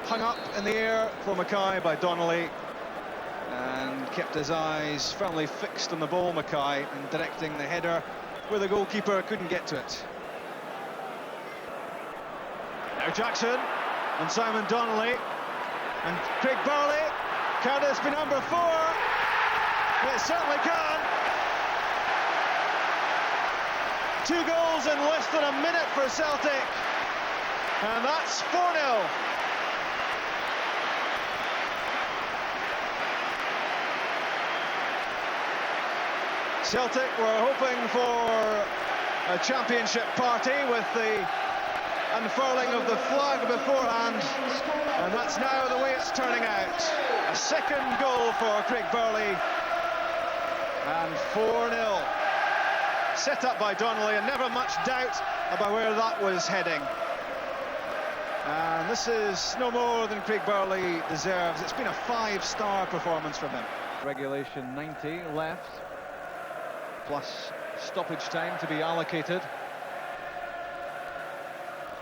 S1: Hung up in the air for Mackay by Donnelly, and kept his eyes firmly fixed on the ball, Mackay, and directing the header where the goalkeeper couldn't get to it. Now Jackson and Simon Donnelly and Craig Burley. Can this be number 4? It certainly can. 2 goals in less than a minute for Celtic, and that's 4-0. Celtic were hoping for a championship party with the unfurling of the flag beforehand, and that's now the way it's turning out. A second goal for Craig Burley, and 4-0. Set up by Donnelly, and never much doubt about where that was heading. And this is no more than Craig Burley deserves. It's been a 5-star performance from him. Regulation 90 left, plus stoppage time to be allocated.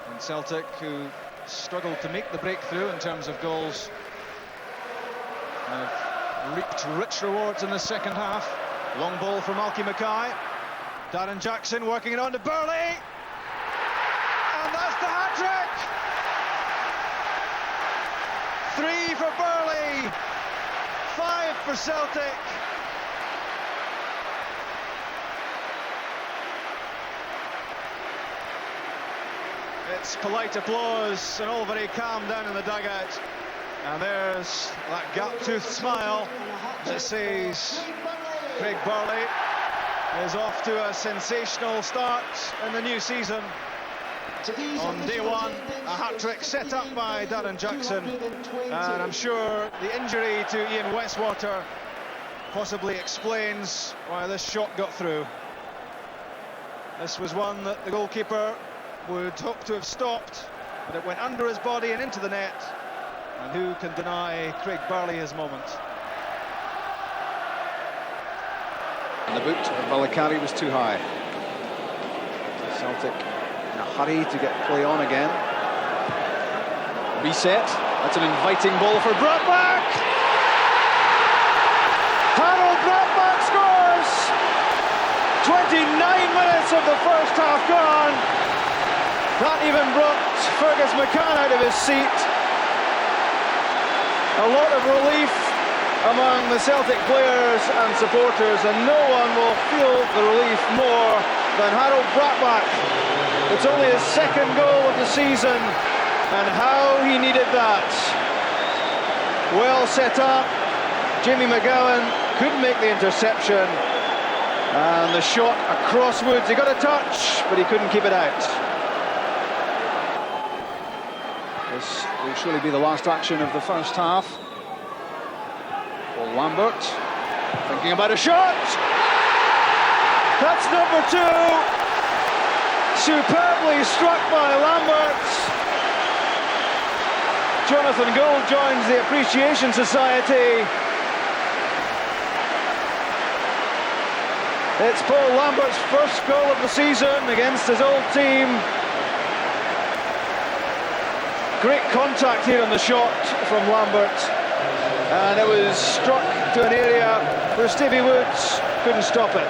S1: And Celtic, who struggled to make the breakthrough in terms of goals, have reaped rich rewards in the second half. Long ball from Malky Mackay. Darren Jackson working it on to Burley. And that's the hat-trick! 3 for Burley, 5 for Celtic. It's polite applause and all very calm down in the dugout. And there's that gap-toothed smile that says Craig Burley is off to a sensational start in the new season. On day 1, a hat-trick set up by Darren Jackson, and I'm sure the injury to Ian Westwater possibly explains why this shot got through. This was one that the goalkeeper would hope to have stopped, but it went under his body and into the net, and who can deny Craig Burley his moment?
S11: And the boot of Balikari was too high. Celtic in a hurry to get play on again. Reset. That's an inviting ball for Bratback. Harold Bratback scores. 29 minutes of the first half gone. That even brought Fergus McCann out of his seat. A lot of relief among the Celtic players and supporters, and no one will feel the relief more than Harold Brattbakk. It's only his second goal of the season, and how he needed that. Well set up. Jamie McGowan couldn't make the interception, and the shot across Woods. He got a touch, but he couldn't keep it out. This will surely be the last action of the first half. Paul Lambert thinking about a shot. That's number 2. Superbly struck by Lambert. Jonathan Gould joins the Appreciation Society. It's Paul Lambert's first goal of the season against his old team. Great contact here on the shot from Lambert, and it was struck to an area where Stevie Woods couldn't stop it.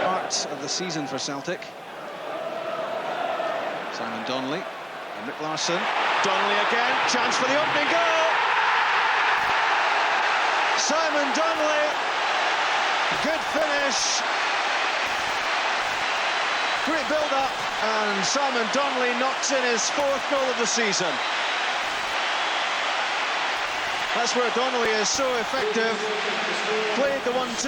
S8: Part of the season for Celtic. Simon Donnelly and Rick Larsson.
S1: Donnelly again, chance for the opening goal. Simon Donnelly, good finish. Great build-up, and Simon Donnelly knocks in his 4th goal of the season. That's where Donnelly is so effective. Played the 1-2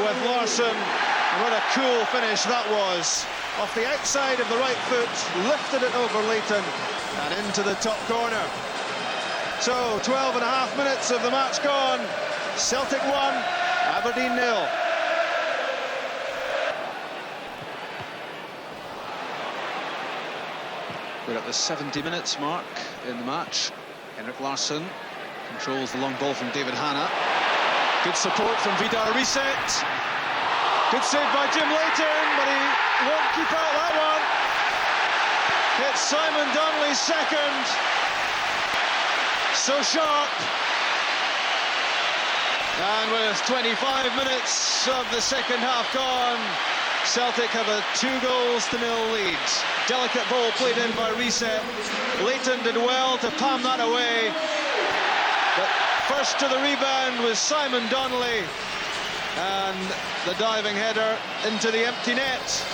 S1: with Larsson, and what a cool finish that was. Off the outside of the right foot, lifted it over Leighton, and into the top corner. So, 12 and a half minutes of the match gone. Celtic 1, Aberdeen 0.
S8: We're at the 70 minutes mark in the match. Henrik Larsson controls the long ball from David Hanna.
S1: Good support from Vidar Reset. Good save by Jim Leighton, but he won't keep out that one. It's Simon Donnelly's second. So sharp. And with 25 minutes of the second half gone, Celtic have a 2-0 lead. Delicate ball played in by Reset. Leighton did well to palm that away. But first to the rebound was Simon Donnelly. And the diving header into the empty net.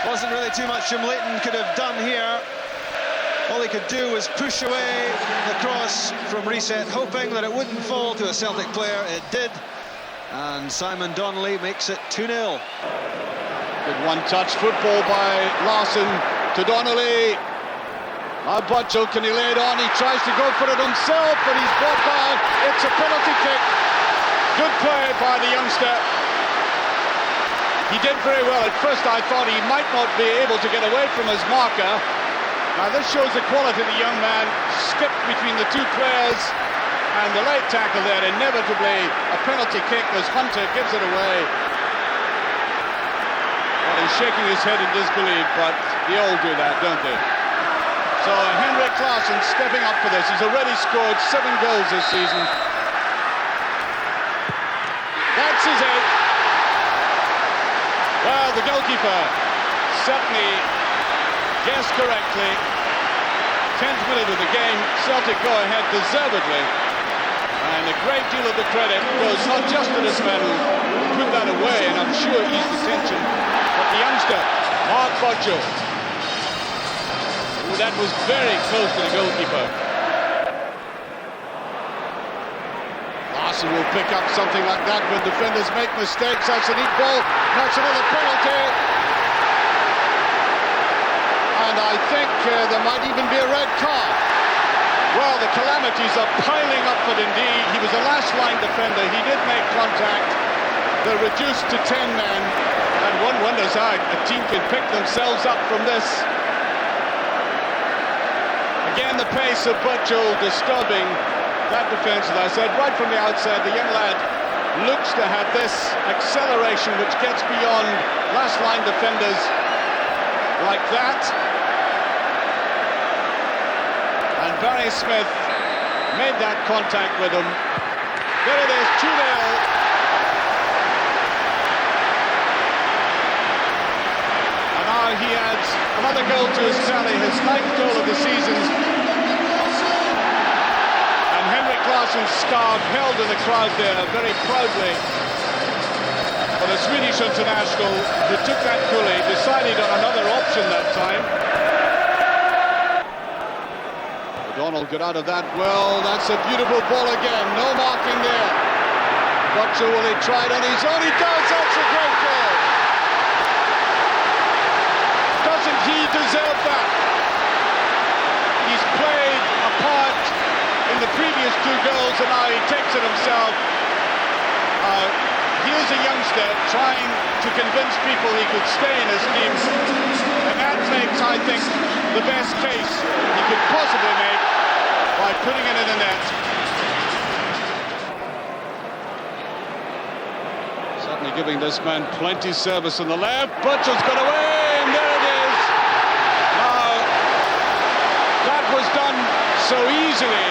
S1: Wasn't really too much Jim Leighton could have done here. All he could do was push away the cross from Reset, hoping that it wouldn't fall to a Celtic player. It did, and Simon Donnelly makes it 2-0.
S18: Good one-touch football by Larsson to Donnelly. Now Butchell, can he lay it on? He tries to go for it himself, but he's brought down. It's a penalty kick. Good play by the youngster. He did very well. At first I thought he might not be able to get away from his marker. Now this shows the quality of the young man. Skipped between the two players, and the late tackle there, inevitably a penalty kick as Hunter gives it away. Well, he's shaking his head in disbelief, but they all do that, don't they? So Henrik Larsson stepping up for this. He's already scored 7 goals this season. That's his 8th. Well, the goalkeeper certainly guessed correctly. 10th minute of the game, Celtic go ahead deservedly. And a great deal of the credit goes not just to this man who put that away, and I'm sure eased the tension, but the youngster, Mark Butchell. Ooh, that was very close to the goalkeeper. Larsson will pick up something like that when defenders make mistakes. That's a neat ball. That's another penalty. And I think there might even be a red card. Well, the calamities are piling up for Dundee. He was a last-line defender. He did make contact. They're reduced to 10 men. And one wonders how a team can pick themselves up from this. Again, the pace of Butchell disturbing that defence. As I said, right from the outset, the young lad looks to have this acceleration which gets beyond last-line defenders like that. And Barry Smith made that contact with him. There it is, 2-0. And now he adds adds another goal to his tally, his 9th goal of the season. And Henrik Larsson's scarf held in the crowd there very proudly. For the Swedish international, who took that goalie, decided on another option that time. O'Donnell got out of that well. That's a beautiful ball again. No marking there. Butcher, will he try it on his own? He does. That's a great goal. Doesn't he deserve that? He's played a part in the previous 2 goals, and now he takes it himself. Here's a youngster trying to convince people he could stay in his team, and that makes, I think, the best case he could possibly make by putting it in the net. Certainly giving this man plenty service on the left. Butcher's got away, and there it is. Now, that was done so easily.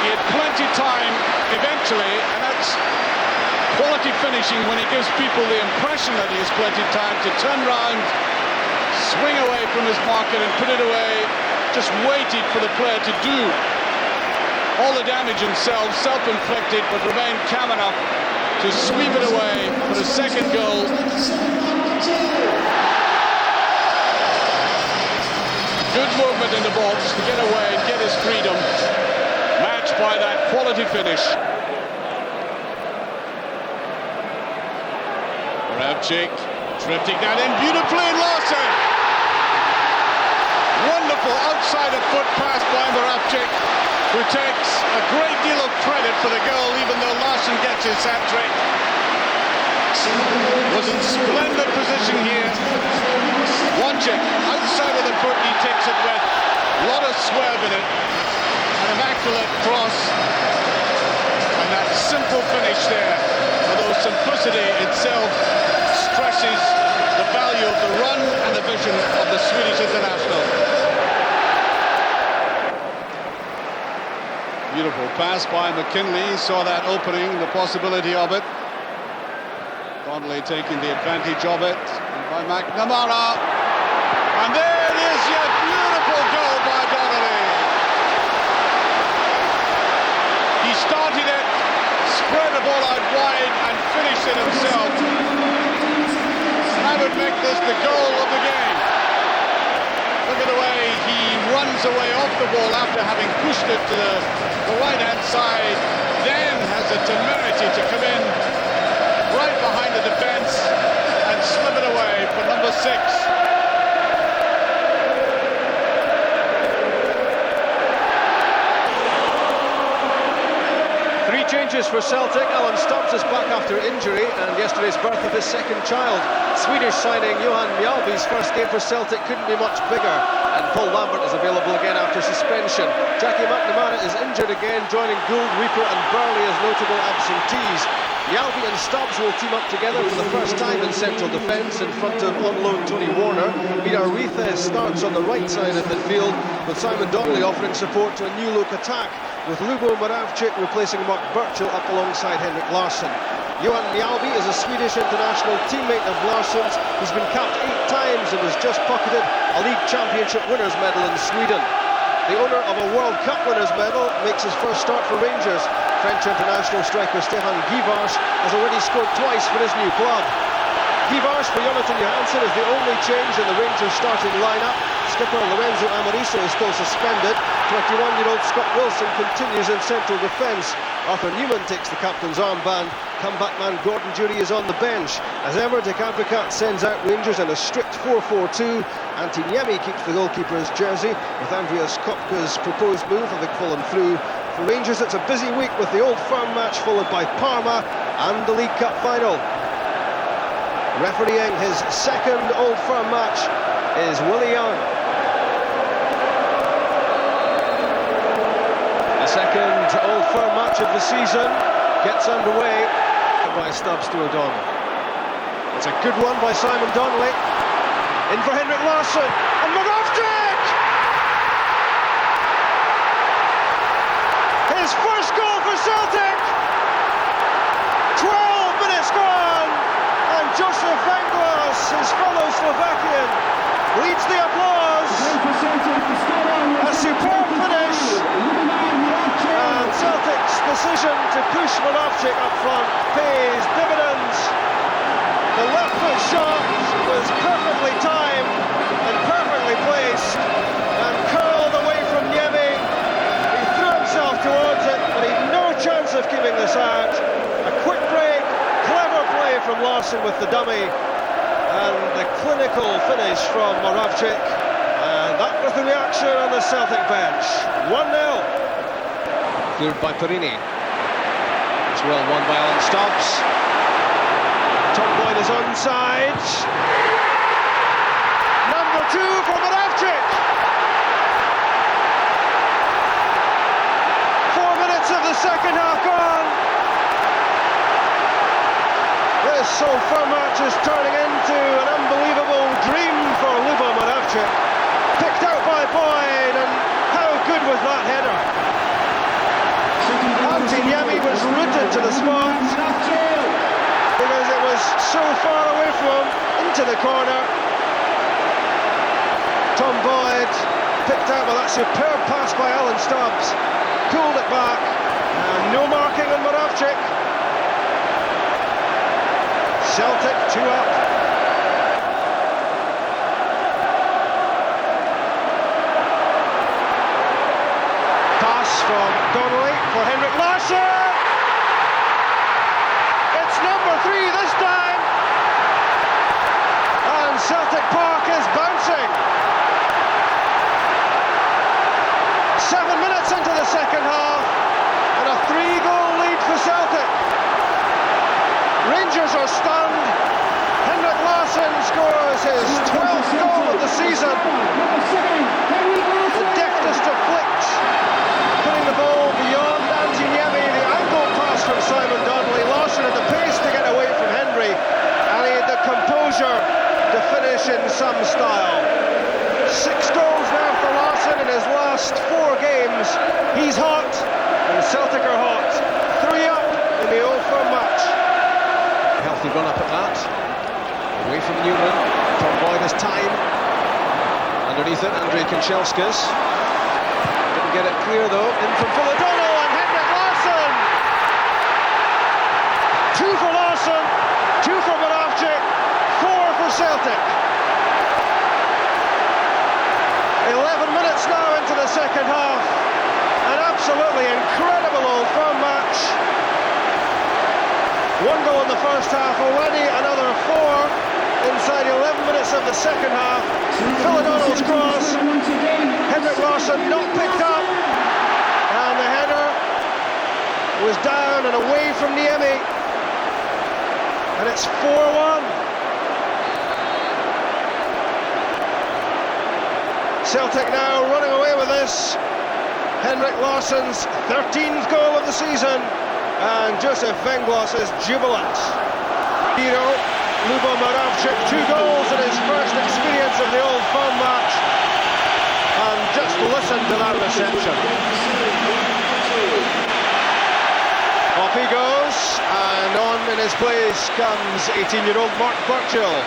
S18: He had plenty time eventually, and that's quality finishing when he gives people the impression that he has plenty of time to turn round, swing away from his marker and put it away. Just waited for the player to do all the damage himself, self-inflicted, but remained calm enough to sweep it away for the 2nd goal. Good movement in the box to get away and get his freedom, matched by that quality finish. Moravcik drifting that in beautifully, and Larsson. Wonderful outside of foot pass by Moravcik, who takes a great deal of credit for the goal, even though Larsson gets his hat-trick. Was in splendid position here. Wonchik, outside of the foot, he takes it with a lot of swerve in it. An immaculate cross. And that simple finish there, although simplicity itself stresses the value of the run and the vision of the Swedish international. Beautiful pass by McKinley, saw that opening, the possibility of it. Donnelly taking the advantage of it, and by McNamara. And there it is, yet beautiful goal by Donnelly. He started it, spread the ball out wide, and finished it himself. And I would make this the goal of the game. Look at the way he runs away off the ball after having pushed it to the right-hand side, then has the temerity to come in right behind the defence and slip it away for number 6.
S11: Three changes for Celtic. Alan Stubbs is back after injury and yesterday's birth of his 2nd child. Swedish signing Johan Mjällby's first game for Celtic couldn't be much bigger, and Paul Lambert is available again after suspension. Jackie McNamara is injured again, joining Gould, Reaper and Burley as notable absentees. Mjällby and Stubbs will team up together for the first time in central defence in front of on-loan Tony Warner. Vidar Riethes starts on the right side of midfield, with Simon Donnelly offering support to a new-look attack, with Lubo Moravcik replacing Mark Burchill up alongside Henrik Larsson. Johan Mjällby is a Swedish international teammate of Larsson's. He's been capped 8 times and was just pocketed a League Championship winners' medal in Sweden. The owner of a World Cup winners' medal makes his first start for Rangers. French international striker Stefan Guivars has already scored twice for his new club. Guivars for Jonathan Johansson is the only change in the Rangers starting lineup. Skipper Lorenzo Amorim is still suspended. 21-year-old Scott Wilson continues in central defence. Arthur Newman takes the captain's armband. Comeback man Gordon Dury is on the bench. As ever, Dick Advocat sends out Rangers in a strict 4-4-2. Antti Niemi keeps the goalkeeper's jersey, with Andreas Kopka's proposed move having fallen through. For Rangers, it's a busy week with the Old Firm match followed by Parma and the League Cup final. Refereeing his 2nd Old Firm match is Willie Young. The 2nd Old Firm match of the season gets underway by Stubbs to O'Donnell. It's a good one by Simon Donnelly. In for Henrik Larsson, and Moravcik! His first goal for Celtic! 12 minutes gone, and Josef Venglas, his fellow Slovakian, leads the applause. A superb finish. And Celtic's decision to push Moravcik up front pays dividends. The left foot shot was perfectly timed and perfectly placed and curled away from Niemi. He threw himself towards it, but he had no chance of keeping this out. A quick break, clever play from Larsson with the dummy, and the clinical finish from Moravcik. And that was the reaction on the Celtic bench. 1-0.
S8: Cleared by Perini. It's well won by Alan Stubbs.
S11: Tom Boyd is onside. Number 2 for Moravcik. 4 minutes of the second half gone. This so-far match is turning into an unbelievable dream for Lubo Moravcik. Picked out by Boyd, and how good was that header? Niemi was rooted to the spot because it was so far away from him, into the corner. Tom Boyd picked out by that superb pass by Alan Stubbs, pulled it back, and no marking on Moravcik. Celtic 2 up. Pass from Donnelly for Henrik Larsson. It's number 3 this time. And Celtic Park is bouncing. 7 minutes into the second half, and a 3-goal lead for Celtic. Rangers are stunned. Henrik Larsson scores his 12th goal of the season. The deftest of flicks, putting the ball beyond Niemi. The angle pass from Simon Donnelly. Larsson had the pace to get away from Henry, and he had the composure to finish in some style. 6 goals now for Larsson in his last 4 games. He's hot, and Celtic are hot. 3 up in the Old Firm match.
S8: Healthy run up at that. Away from Newman. Tom Boyd has time. Underneath it, Andrei Kanchelskis. Didn't get it clear though. In from Phil O'Donnell and Henrik Larsson. 2 for Larsson, 2 for Moravcik, 4 for Celtic.
S11: 11 minutes now into the second half. An absolutely incredible Old Firm match. 1 goal in the first half already, another 4 inside 11 minutes of the second half. Phil O'Donnell's cross. Henrik Larsson not picked up. And the header was down and away from Niemi. And it's 4-1. Celtic now running away with this. Henrik Larsson's 13th goal of the season. And Josef Venglos is jubilant. Hero, Lubo Moravcik, 2 goals in his first experience of the Old Firm match. And just listen to that reception. Off he goes, and on in his place comes 18-year-old Mark Burchill.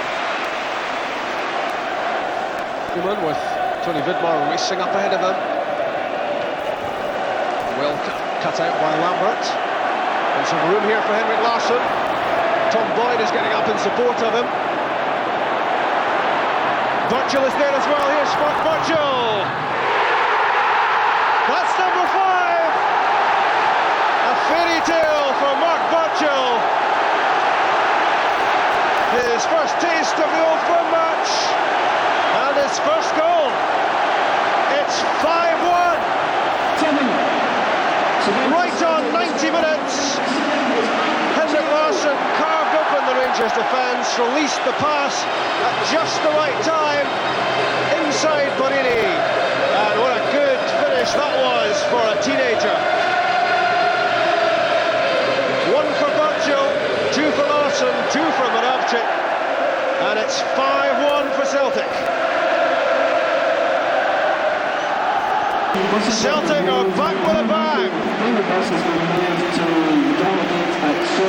S8: Newman with Tony Vidmar racing up ahead of him. Well cut out by Lambert. And some room here for Henrik Larsson. Tom Boyd is getting up in support of him. Burchill is there as well. Here's Mark Burchill. That's number 5. A fairy tale for Mark Burchill. His first taste of the Old Firm match. And his first goal. It's 5-1. Right on 90 minutes. Henrik Larsson carved open the Rangers defence, released the pass at just the right time inside Perini. And what a good finish that was for a teenager. 1 for Burchill, 2 for Larsson, 2 for Moravcik. And it's 5-1 for Celtic. Celtic are back with a bang.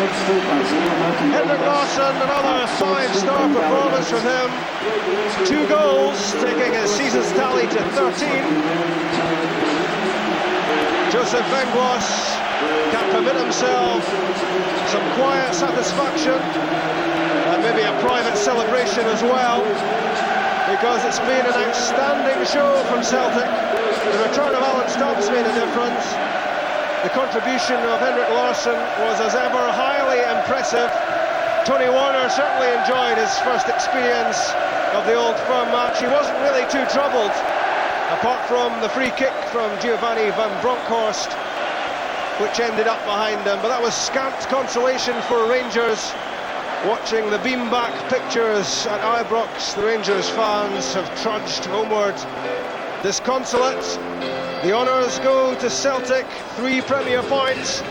S8: Henrik Larsson, another five-star performance from him. 2 goals, taking his season's tally to 13. Joseph Vengwas can permit himself some quiet satisfaction and maybe a private celebration as well, because it's been an outstanding show from Celtic. The return of Alan Stubbs made a difference. The contribution of Henrik Larsson was as ever highly impressive. Tony Warner certainly enjoyed his first experience of the Old Firm match. He wasn't really too troubled, apart from the free kick from Giovanni van Bronckhorst, which ended up behind him. But that was scant consolation for Rangers. Watching the beam-back pictures at Ibrox, the Rangers fans have trudged homeward disconsolate. The honours go to Celtic, 3 Premier points.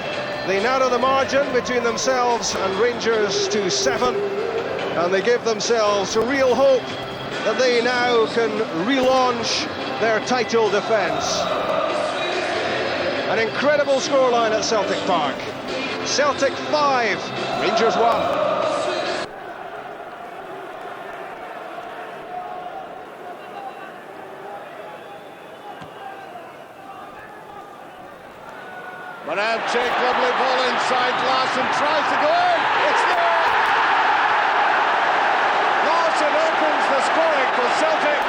S8: They narrow the margin between themselves and Rangers to 7, and they give themselves real hope that they now can relaunch their title defence. An incredible scoreline at Celtic Park. Celtic 5, Rangers 1.
S18: Check, lovely ball inside. Larsson tries to go in. It's there. Larsson opens the scoring for Celtic.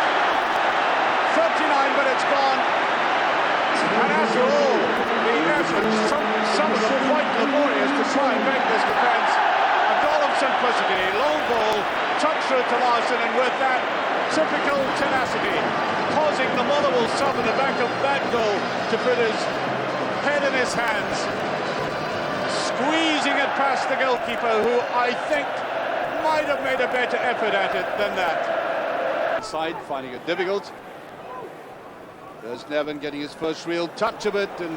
S18: 39 minutes gone. And after all, the effort, some of them quite laborious to try and make this defence. A goal of simplicity, long ball, tucked through to Larsson, and with that typical tenacity, causing the mother will sub in the back of that goal to put his head in his hands, squeezing it past the goalkeeper, who I think might have made a better effort at it than that. Inside, finding it difficult. There's Nevin getting his first real touch of it, and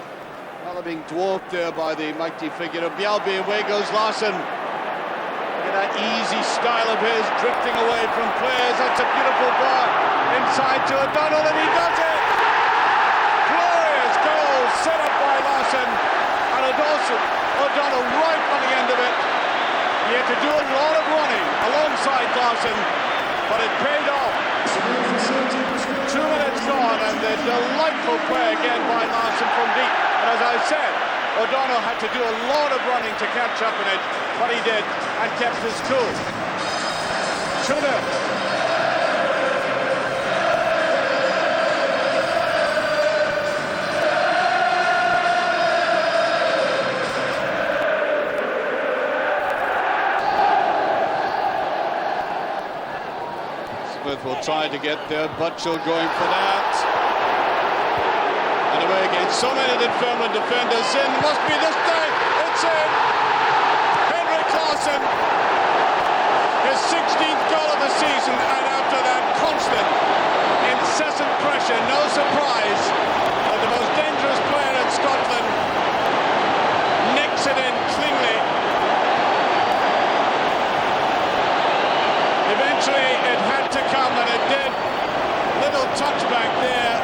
S18: rather being dwarfed there by the mighty figure of Bjalby. Away goes Larsson. Look at that easy style of his, drifting away from players. That's a beautiful ball inside to O'Donnell, and he does it! Glorious goal set up by Larsson, and O'Donnell right on the end of it. He had to do a lot of running alongside Larsson, but it paid off. 2 minutes gone, and the delightful play again by Larsson from deep. And as I said, O'Donnell had to do a lot of running to catch up in it, but he did, and kept his cool. 2-0. Will try to get there, Butchell going for that. And away again, so many Dunfermline defenders in, must be this time, it's in! Henrik Larsson, his 16th goal of the season, and after that constant, incessant pressure, no surprise that the most dangerous player in Scotland nicks it in cleanly. Eventually it had to come, and it did. Little touchback there.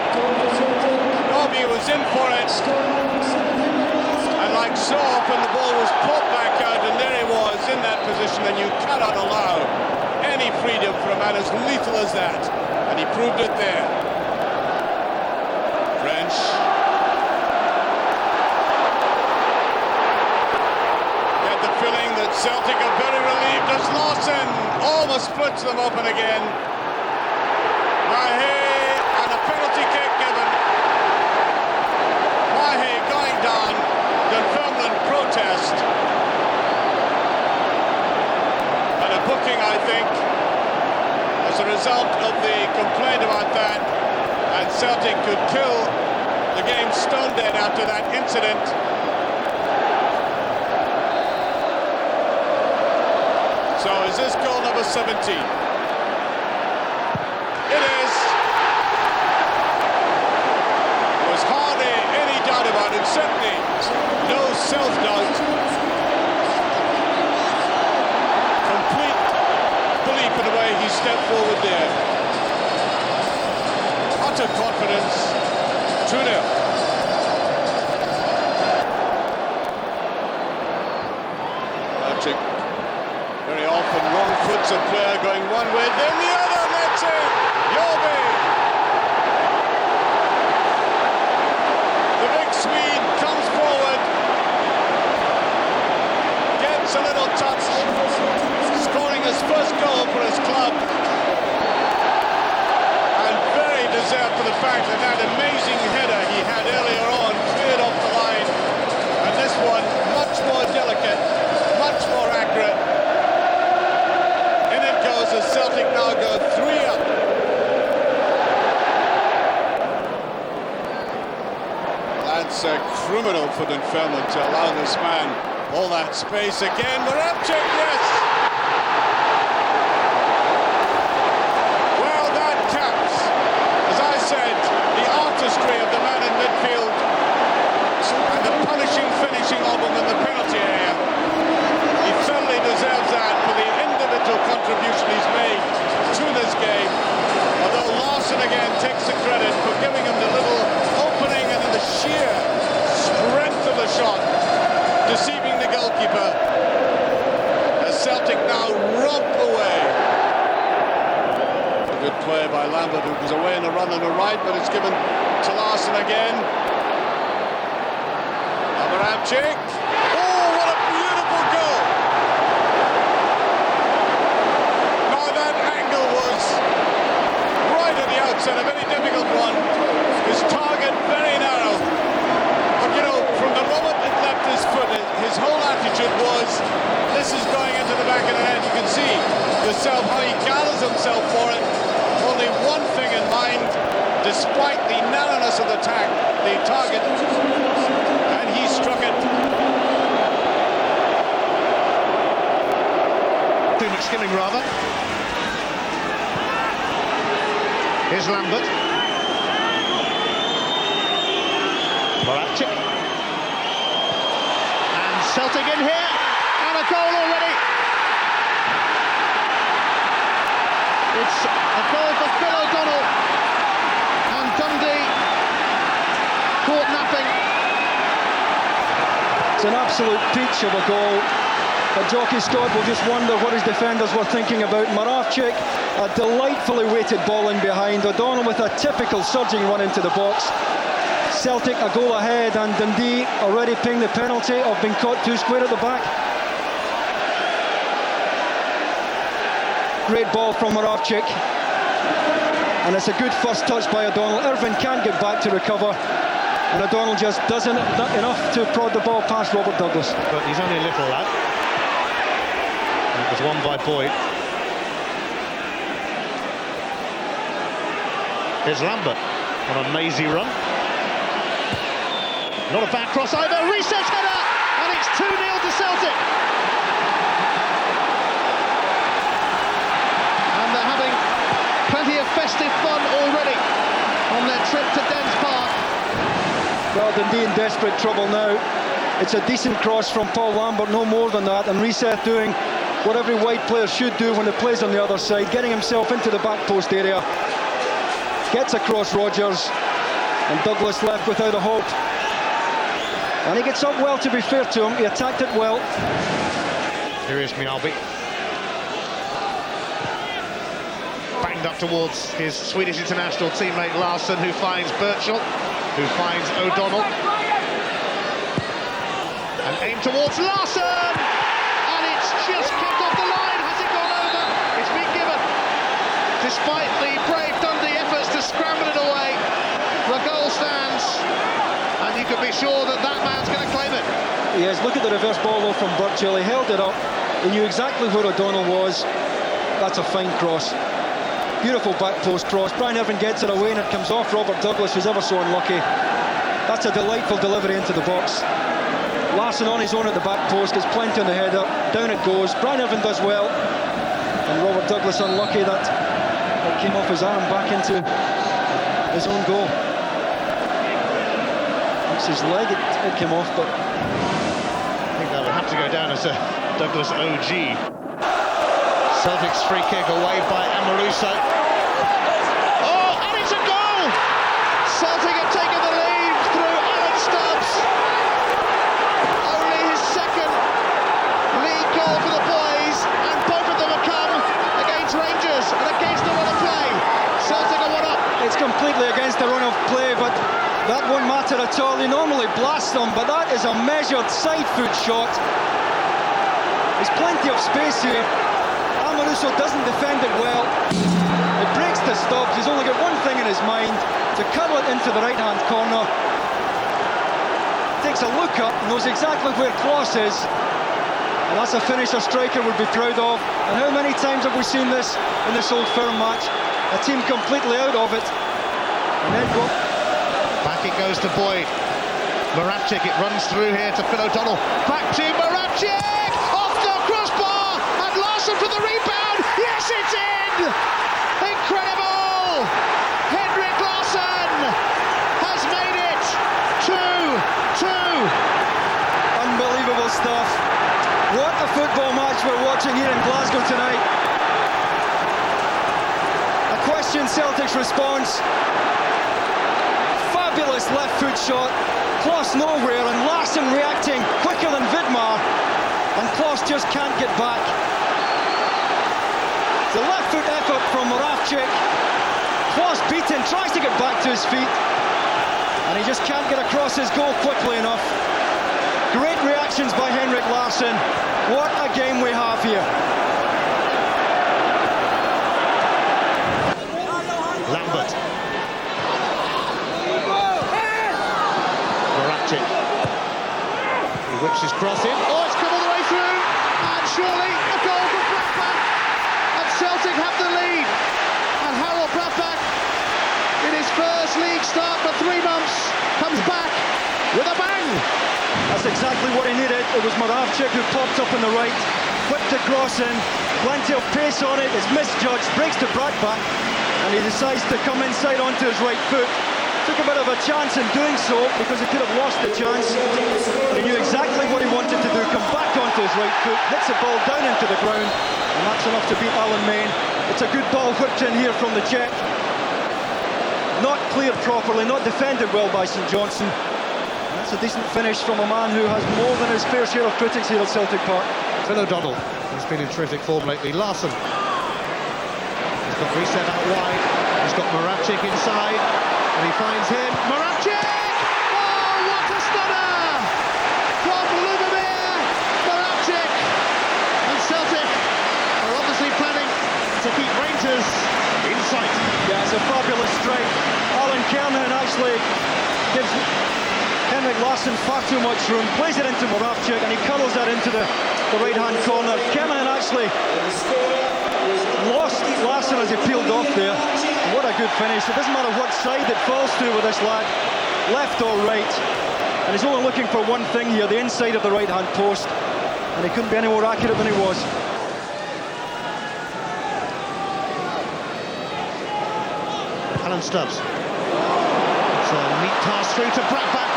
S18: Robbie was in for it, and like so often the ball was popped back out, and there he was in that position, and you cannot allow any freedom for a man as lethal as that, and he proved it there. French. Get the feeling that Celtic are very relieved as Larsson almost splits them open again. Mahe, and a penalty kick given. Mahe going down. Dunfermline protest. And a booking, I think, as a result of the complaint about that. And Celtic could kill the game stone dead after that incident. So is this goal number 17? It is. There was hardly any doubt about it, certainly no self-doubt. Complete belief in the way he stepped forward there. Utter confidence. 2-0. Excellent player going one way, then the other. That's it. Yobe. The big Swede comes forward, gets a little touch, scoring his first goal for his club, and very deserved for the fact that that amazing header he had earlier on cleared off the line, and this one much more delicate, much more accurate. In it goes as Celtic now go 3 up. That's a criminal for Dunfermline to allow this man all that space again. Marabchik, yes! Well, that caps, as I said, the artistry of the man in midfield and the finishing of him in the penalty area. He certainly deserves that for the individual contribution he's made to this game. Although Larsson again takes the credit for giving him the little opening and then the sheer strength of the shot, deceiving the goalkeeper. As Celtic now romp away. A good play by Lambert, who was away in a run on the right, but it's given to Larsson again. Abrahamczyk. Oh, what a beautiful goal! Now that angle was right at the outset, a very difficult one. His target very narrow. But you know, from the moment it left his foot, his whole attitude was, this is going into the back of the net. You can see yourself how he gathers himself for it. Only one thing in mind, despite the narrowness of the target, and he struck it.
S8: Too much skimming, rather. Here's Lambert. Marabchik. And Celtic in here. And a goal already. It's a goal for Phil O'Donnell. And Dundee caught napping.
S12: It's an absolute peach of a goal. But Jockey Scott will just wonder what his defenders were thinking about. Marabchik, a delightfully weighted ball in behind. O'Donnell with a typical surging run into the box. Celtic a goal ahead, and Dundee already paying the penalty of being caught too square at the back. Great ball from Marabchik. And it's a good first touch by O'Donnell. Irvine can't get back to recover. And O'Donnell just doesn't enough to prod the ball past Robert Douglas.
S8: But he's only a little lad. It was won by Boyd. Here's Lambert on a mazy run. Not a bad cross either. Recess header, and it's 2-0 to Celtic. And they're having plenty of festive fun already on their trip to Dens Park.
S12: Well, Dundee in desperate trouble now. It's a decent cross from Paul Lambert, no more than that, and Reset doing what every white player should do when he plays on the other side, getting himself into the back post area. Gets across Rodgers, and Douglas left without a hope. And he gets up well, to be fair to him. He attacked it well.
S8: Here is Mjällby. Banged up towards his Swedish international teammate Larsson, who finds Birchall, who finds O'Donnell. And aim towards Larsson! And it's just kicked off the line. Has it gone over? It's been given. Despite the brave Dundee efforts to scramble it away, the goal stands. And you can be sure that that man's going to claim it.
S12: Yes, look at the reverse ball though from Birchall. He held it up. He knew exactly where O'Donnell was. That's a fine cross. Beautiful back post cross. Brian Irvine gets it away and it comes off Robert Douglas, who's ever so unlucky. That's a delightful delivery into the box. Larsson on his own at the back post, gets plenty on the header. Down it goes. Brian Irvine does well. And Robert Douglas unlucky that it came off his arm back into his own goal. It's his leg, it came off, but
S8: I think that would have to go down as a Douglas OG. Celtic's free kick away by Amoruso. Oh, and it's a goal! Celtic have taken the lead through Alan Stubbs. Only his second league goal for the boys, and both of them have come
S12: That's completely against the run of play, but that won't matter at all. He normally blasts them, but that is a measured side foot shot. There's plenty of space here. Amoruso doesn't defend it well. It breaks the stops. He's only got one thing in his mind, to curl it into the right-hand corner. Takes a look up, knows exactly where Kloss is, and that's a finish a striker would be proud of. And how many times have we seen this in this Old Firm match? A team completely out of it. And then
S1: back it goes to Boyd. Moravcik, it runs through here to Phil O'Donnell. Back to Moravcik! Off the crossbar! And Larsson for the rebound! Yes, it's in! Incredible! Henrik Larsson has made it 2-2.
S12: Unbelievable stuff. What a football match we're watching here in Glasgow tonight. A question Celtic's response. Fabulous left foot shot. Kloss nowhere, and Larsson reacting quicker than Vidmar. And Kloss just can't get back. The left foot effort from Moravcik. Kloss beaten, tries to get back to his feet. And he just can't get across his goal quickly enough. Great reactions by Henrik Larsson. What a game we have here.
S1: Lambert. Moravcik. He whips his cross in. Oh, it's come all the way through. And surely a goal for Brathwaite. And Celtic have the lead. And Harold Brathwaite, in his first league start for 3 months, comes back with a bang.
S12: That's exactly what he needed. It was Moravcik who popped up on the right, whipped the cross in, plenty of pace on it, it's misjudged, breaks to Brathwaite, and he decides to come inside onto his right foot. Took a bit of a chance in doing so, because he could have lost the chance. But he knew exactly what he wanted to do, come back onto his right foot, hits the ball down into the ground, and that's enough to beat Alan Main. It's a good ball whipped in here from the Czech. Not cleared properly, not defended well by St Johnstone. That's a decent finish from a man who has more than his fair share of critics here at Celtic Park.
S1: Phil O'Donnell, he's been in terrific form lately. Larsson, he's got reset out wide. He's got Moravcik inside, and he finds him. Moravcik! Oh, what a stunner! From Lubomir Moravcik! And Celtic are obviously planning to keep Rangers in sight.
S12: Yeah, it's a fabulous strike. Alan Kernan actually gives Henrik Larsson far too much room, plays it into Moravcik, and he curls that into the right-hand corner. Kernan actually lost Larsson as he peeled off there. What a good finish. It doesn't matter what side it falls to with this lad, left or right. And he's only looking for one thing here, the inside of the right-hand post. And he couldn't be any more accurate than he was.
S1: Alan Stubbs. It's a neat pass through to Brathwaite.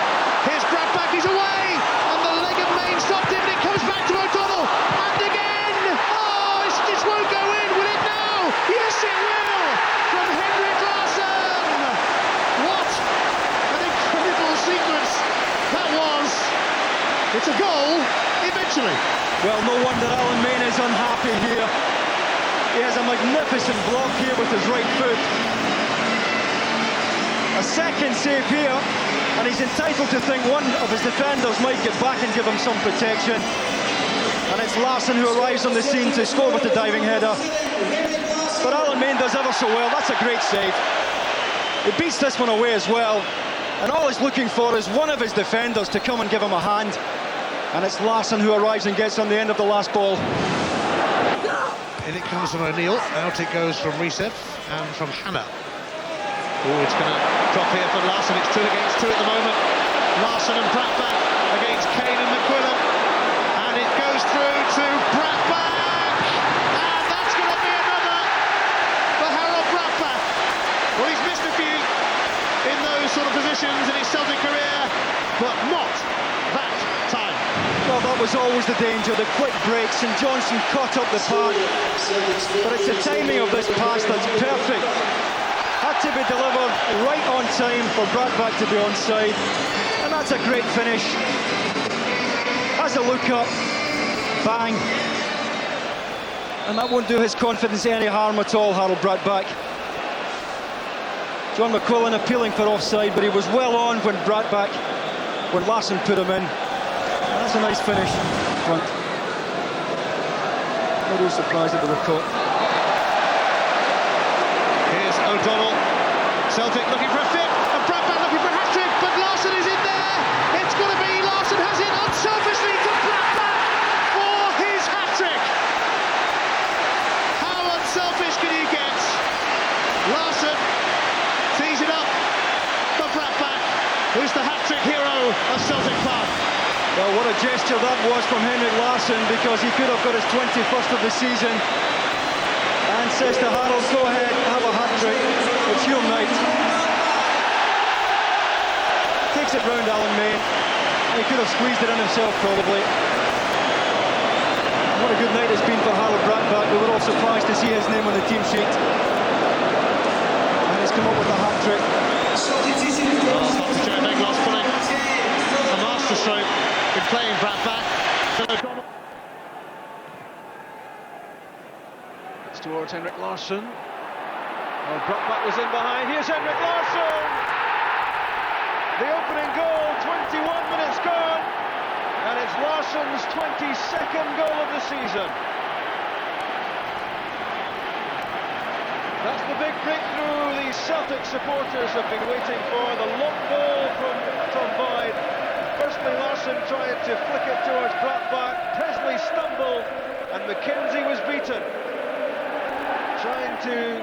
S1: Here's Brathwaite, he's away! And the leg of Main stopped him, and it comes back to O'Donnell. And again! Oh, this won't go in, will it now? Yes, it will! From Henrik Larsson! What an incredible sequence that was! It's a goal, eventually.
S12: Well, no wonder Alan Main is unhappy here. He has a magnificent block here with his right foot. A second save here, and he's entitled to think one of his defenders might get back and give him some protection. And it's Larsson who arrives on the scene to score with the diving header. But Alan Main does ever so well. That's a great save. He beats this one away as well, and all he's looking for is one of his defenders to come and give him a hand. And it's Larsson who arrives and gets on the end of the last ball.
S1: In it comes from O'Neill, out it goes from Reset and from Hannah. Oh, it's going to drop here for Larsson. It's 2 against 2 at the moment. Larsson and Brathwaite against Kane and McQuillan. And it goes through to Brathwaite. And that's going to be another for Harold Brathwaite. Well, he's missed a few in those sort of positions in his Celtic career, but not that time.
S12: Well, that was always the danger, the quick breaks, and Johnson caught up the pass. But it's the timing of this pass that's perfect. Had to be delivered right on time for Brathwaite to be onside, and that's a great finish. Has a look up, bang, and that won't do his confidence any harm at all, Harold Brathwaite. John McQuillan appealing for offside, but he was well on when Larsson put him in. And that's a nice finish front. No real surprise that they were caught.
S1: Here's O'Donnell. Celtic looking for a fit, and Bradback looking for a hat-trick, but Larsson is in there. It's going to be. Larsson has it unselfishly to Bradback for his hat-trick. How unselfish can he get? Larsson tees it up for Bradback, who's the hat-trick hero of Celtic Park.
S12: Well, what a gesture that was from Henrik Larsson, because he could have got his 21st of the season, and says to Harold, go ahead, have a hat-trick, it's your night. Takes it round Alan May, and he could have squeezed it in himself probably. What a good night it's been for Harold Bradback. We were all surprised to see his name on the team sheet, and he's come up with a hat-trick.
S1: Joe Beglos putting a masterstroke in playing Bradback. It's towards Henrik Larsson. Oh, Bradback was in behind. Here's Henrik Larsson! The opening goal, 21 minutes gone, and it's Larsson's 22nd goal of the season. That's the big breakthrough these Celtic supporters have been waiting for. The long ball from Tom Boyd. Firstly, Larsson tried to flick it towards Bradback. Presley stumbled, and McKenzie was beaten. Trying to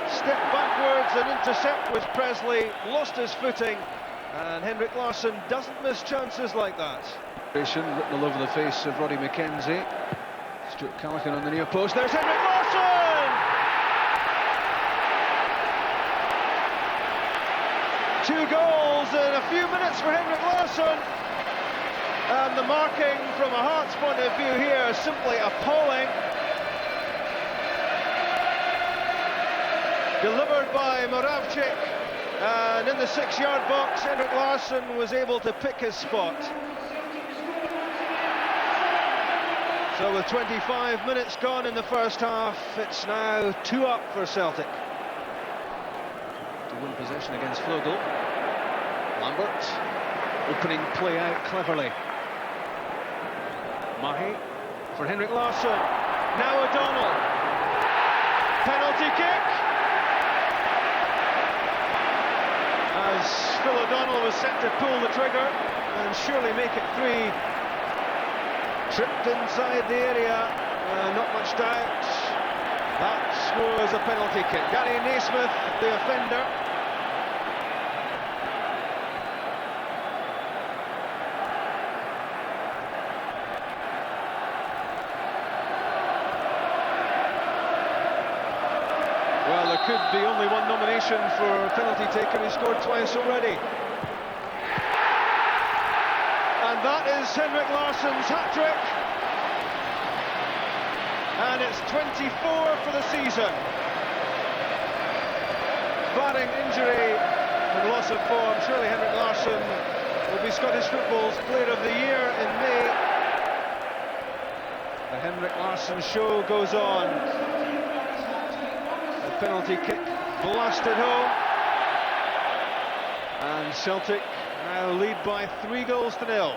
S1: step backwards and intercept with Presley, lost his footing, and Henrik Larsson doesn't miss chances like that. Written all over the face of Roddy McKenzie. Stuart Callaghan on the near post. There's Henrik Larsson! 2 goals in a few minutes for Henrik Larsson. And the marking from a Hearts point of view here is simply appalling. Delivered by Moravcik, and in the 6-yard box, Henrik Larsson was able to pick his spot. So with 25 minutes gone in the first half, it's now 2 up for Celtic to win possession against Flogel. Lambert opening play out cleverly. Mahi for Henrik Larsson. Now O'Donnell. Penalty kick. As Phil O'Donnell was set to pull the trigger and surely make it 3. Tripped inside the area, not much doubt. That was a penalty kick. Gary Naismith, the offender. Well, there could be only one nomination for penalty taker. He scored twice already. And that is Henrik Larsson's hat-trick. And it's 24 for the season. Barring injury and loss of form, surely Henrik Larsson will be Scottish football's Player of the Year in May. The Henrik Larsson show goes on. Penalty kick blasted home, and Celtic now lead by 3 goals to 0.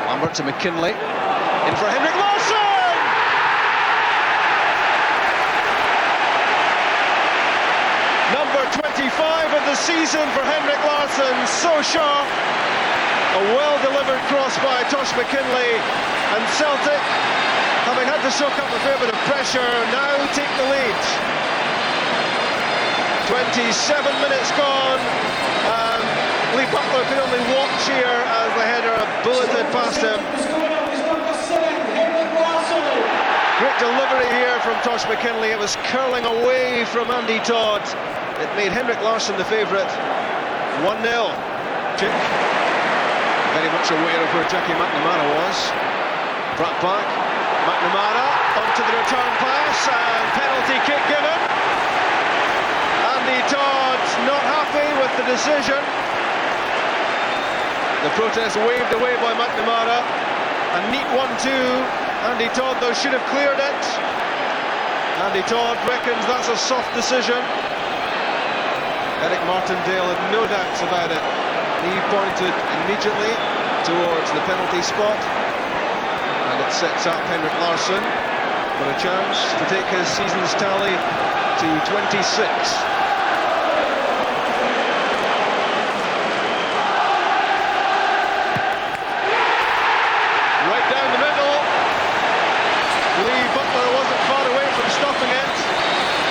S1: Lambert to McKinley, in for Henrik Larsson! Number 25 of the season for Henrik Larsson, so sharp. A well-delivered cross by Tosh McKinley, and Celtic, having had to soak up a fair bit of pressure, now take the lead. 27 minutes gone, and Lee Butler could only watch here as the header bulleted past him. Great delivery here from Tosh McKinley. It was curling away from Andy Todd. It made Henrik Larsson the favourite. 1-0. Chick, very much aware of where Jackie McNamara was. Bradback. McNamara onto the return pass, and penalty kick given. Andy Todd not happy with the decision. The protest waved away by McNamara. A neat 1-2. Andy Todd, though, should have cleared it.
S8: Andy Todd reckons that's a soft decision. Eric Martindale had no doubts about it. He pointed immediately towards the penalty spot, and it sets up Henrik Larsson for a chance to take his season's tally to 26. Right down the middle. Lee Butler wasn't far away from stopping it,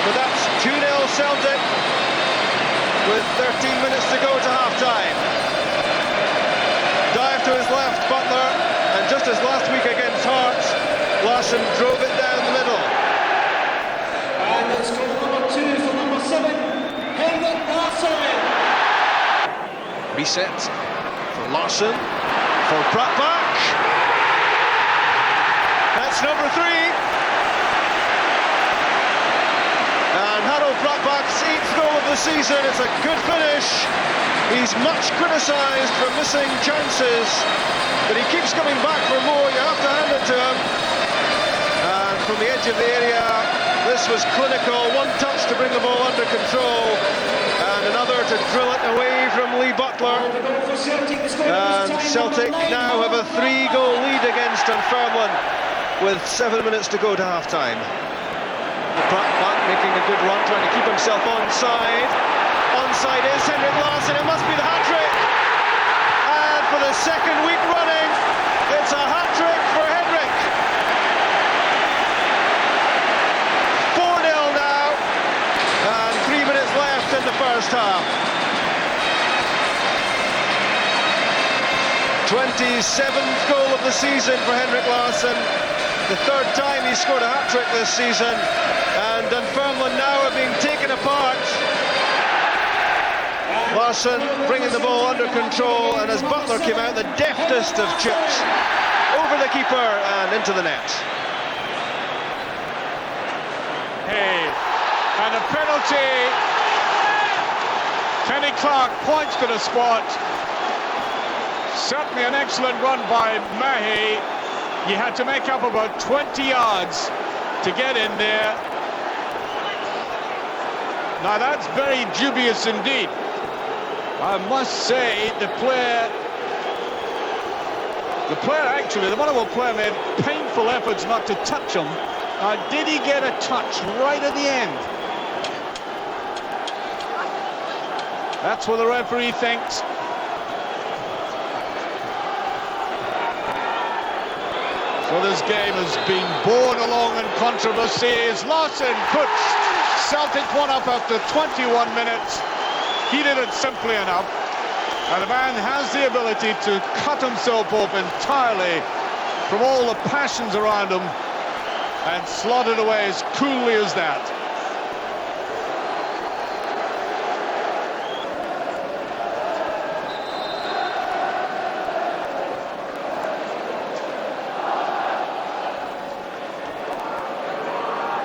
S8: but that's 2-0 Celtic with 13 minutes to go to half-time. Dive to his left, Butler, and just as last week against Hearts, Larsson drove it down the middle.
S6: And it's goal number 2 for number 7, Henrik Larsson.
S8: Reset for Larsson, for Brattbakk. That's number 3. And Harold Brattback's 8th goal of the season. It's a good finish. He's much criticised for missing chances, but he keeps coming back for more. You have to hand it to him. And from the edge of the area, this was clinical. One touch to bring the ball under control, and another to drill it away from Lee Butler. And Celtic now have a 3-goal lead against Dunfermline with 7 minutes to go to half-time. Brattbakk making a good run, trying to keep himself onside. Onside is Henrik Larsson, it must be the hat-trick. And for the second week running, it's a hat-trick for Henrik. 4-0 now, and 3 minutes left in the first half. 27th goal of the season for Henrik Larsson. The third time he's scored a hat-trick this season, and Dunfermline now are being taken apart. Larsson bringing the ball under control, and as Butler came out, the deftest of chips over the keeper and into the net.
S5: Hey, and a penalty. Kenny Clark points to the spot. Certainly an excellent run by Mahe. He had to make up about 20 yards to get in there. Now that's very dubious indeed. I must say the Motherwell player made painful efforts not to touch him. Did he get a touch right at the end? That's what the referee thinks. So this game has been borne along in controversy as Larsson puts Celtic one up after 21 minutes. He did it simply enough. And the man has the ability to cut himself off entirely from all the passions around him and slot it away as coolly as that.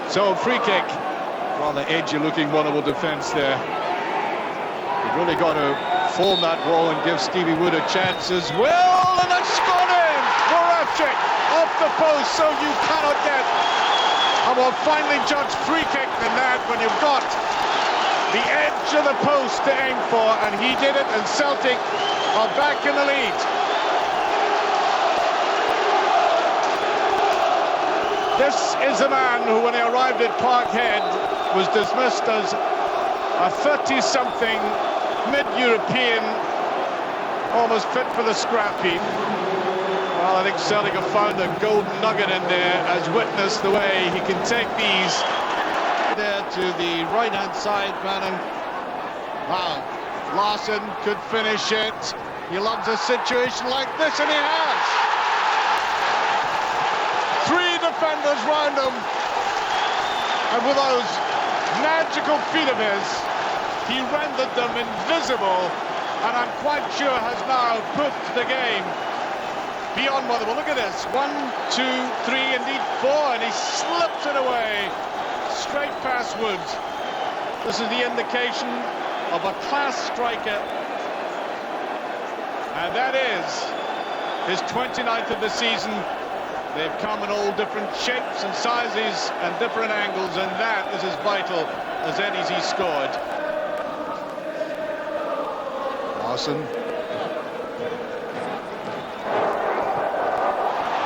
S5: So free kick, rather edgy looking Motherwell defence there. You've really got to form that ball and give Stevie Wood a chance as well, and it's gone in! Moravcik off the post, so you cannot get a more finely judged free kick than that when you've got the edge of the post to aim for, and he did it, and Celtic are back in the lead. This is a man who, when he arrived at Parkhead, was dismissed as a 30-something mid-European, almost fit for the scrap heap. Well, I think Celtic have found a golden nugget in there, as witness the way he can take these. There to the right-hand side, Branham. Wow, Larsson could finish it. He loves a situation like this, and he has. 3 defenders round him, and with those magical feet of his, he rendered them invisible, and I'm quite sure has now put the game beyond Motherwell. Look at this, 1, 2, 3, indeed 4, and he slips it away straight past Woods. This is the indication of a class striker, and that is his 29th of the season.
S18: They've come in all different shapes and sizes and different angles, and that is as vital as any he's scored. Larson.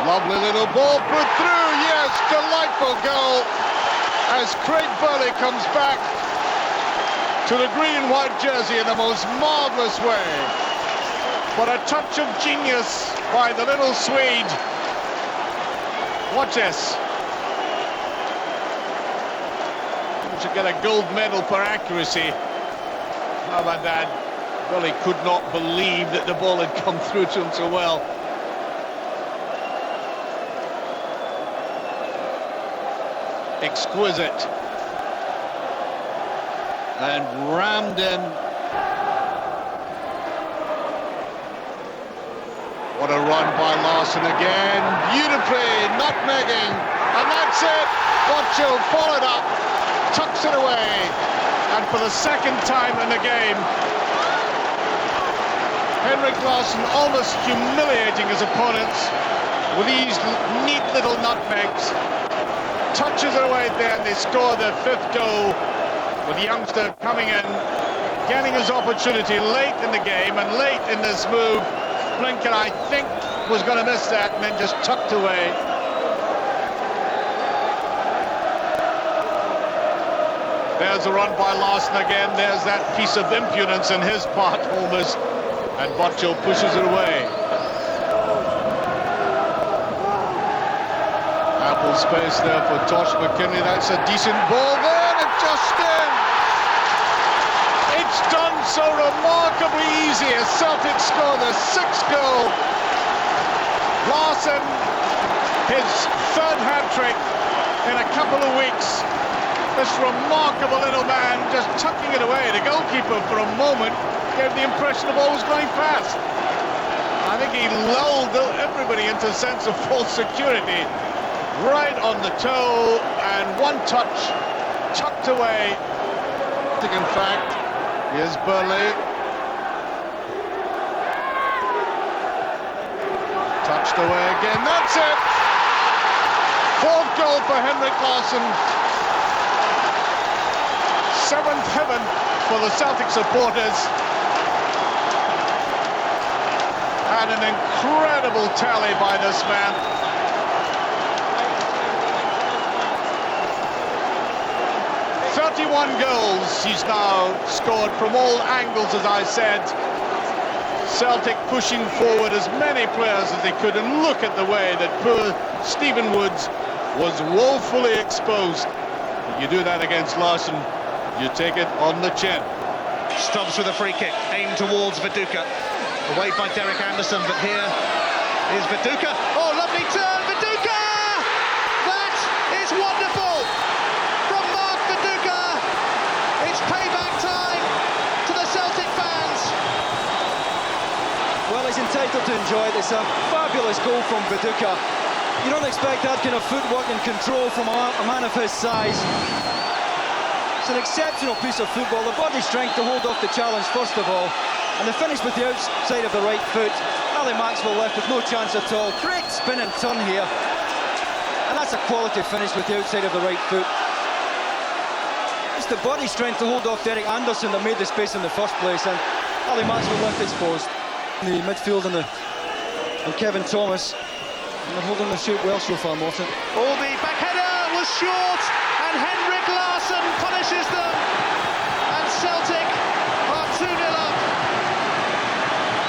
S18: Lovely little ball put through, yes, delightful goal as Craig Burley comes back to the green-white jersey in the most marvellous way. But a touch of genius by the little Swede. Watch this. You should get a gold medal for accuracy. How about that? Burley could not believe that the ball had come through to him so well. Exquisite. And rammed in. What a run by Larson again. Beautifully nutmegging. And that's it. Boccio followed up. Tucks it away. And for the second time in the game, Henrik Larsson almost humiliating his opponents with these neat little nutmegs. Touches it away there, and they score their fifth goal with the youngster coming in, getting his opportunity late in the game and late in this move. Blinken, I think, was going to miss that and then just tucked away. There's a run by Larson again. There's that piece of impudence in his part, almost. And Boccio pushes it away. Ample space there for Tosh McKinley. That's a decent ball there, and it just in. It's done so remarkably easy as Celtic score the sixth goal. Larson, his third hat-trick in a couple of weeks. This remarkable little man just tucking it away. The goalkeeper for a moment gave the impression the ball was going fast. I think he lulled everybody into a sense of false security. Right on the toe, and one touch, tucked away. In fact, here's Burley. Touched away again, that's it! Fourth goal for Henrik Larsson. Seventh heaven for the Celtic supporters. And an incredible tally by this man. 31 goals he's now scored from all angles, as I said. Celtic pushing forward as many players as they could, and look at the way that poor Stephen Woods was woefully exposed. You do that against Larson, you take it on the chin.
S1: Stubbs with a free kick, aimed towards Viduka. Away by Derek Anderson, but here is Viduka. Oh, lovely turn, Viduka! That is wonderful! From Mark Viduka! It's payback time to the Celtic fans!
S12: Well, he's entitled to enjoy it. It's a fabulous goal from Viduka. You don't expect that kind of footwork and control from a man of his size. It's an exceptional piece of football. The body strength to hold off the challenge, first of all. And the finish with the outside of the right foot. Ali Maxwell left with no chance at all. Great spin and turn here. And that's a quality finish with the outside of the right foot. It's the body strength to hold off Derek Anderson that made the space in the first place. And Ali Maxwell left exposed. In the midfield and Kevin Thomas. And they're holding the shape well so far, Morton.
S1: Oh, the back header was short, and Henrik Larsson punishes them. And Celtic are 2-0 up.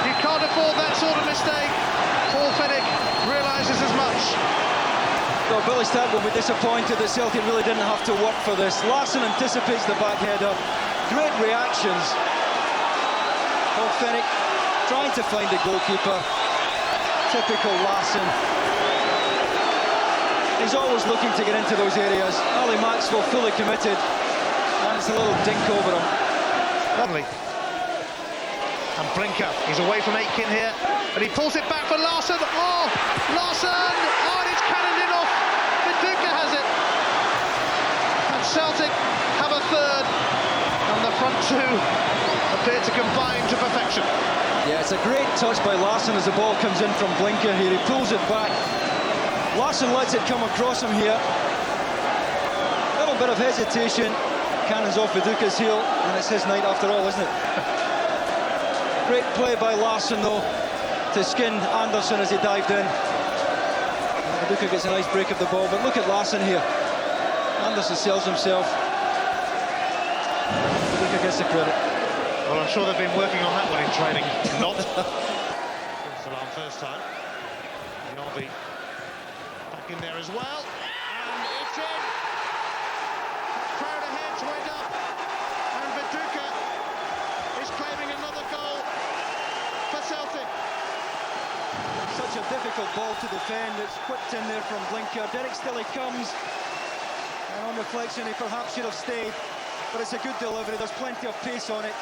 S1: You can't afford that sort of mistake. Paul Fennick realises as much.
S12: Well, Billy Stack will be disappointed that Celtic really didn't have to work for this. Larsson anticipates the back header. Great reactions. Paul Fennick trying to find the goalkeeper. Typical Larsson. He's always looking to get into those areas. Ali Maxwell fully committed. And it's a little dink over him.
S1: Lovely. And Blinker, he's away from Aitken here, but he pulls it back for Larsson. Oh, Larsson! Oh, and it's cannoned in off. Viduka has it. And Celtic have a third. And the front two appear to combine to perfection.
S12: Yeah, it's a great touch by Larsson as the ball comes in from Blinker here. He pulls it back. Larsson lets it come across him here. A little bit of hesitation. Cannons off Viduka's heel, and it's his night after all, isn't it? Great play by Larsson, though, to skin Anderson as he dived in. Viduka gets a nice break of the ball, but look at Larsson here. Anderson sells himself. Viduka gets the credit.
S1: Well, I'm sure they've been working on that one in training. Not. Salam first time. Nobby back in there as well. And it's in. Crowd of heads went up. And Viduka is claiming another goal for Celtic.
S12: Such a difficult ball to defend. It's whipped in there from Blinker. Derek Stilley comes. And on reflection, he perhaps should have stayed. But it's a good delivery. There's plenty of pace on it.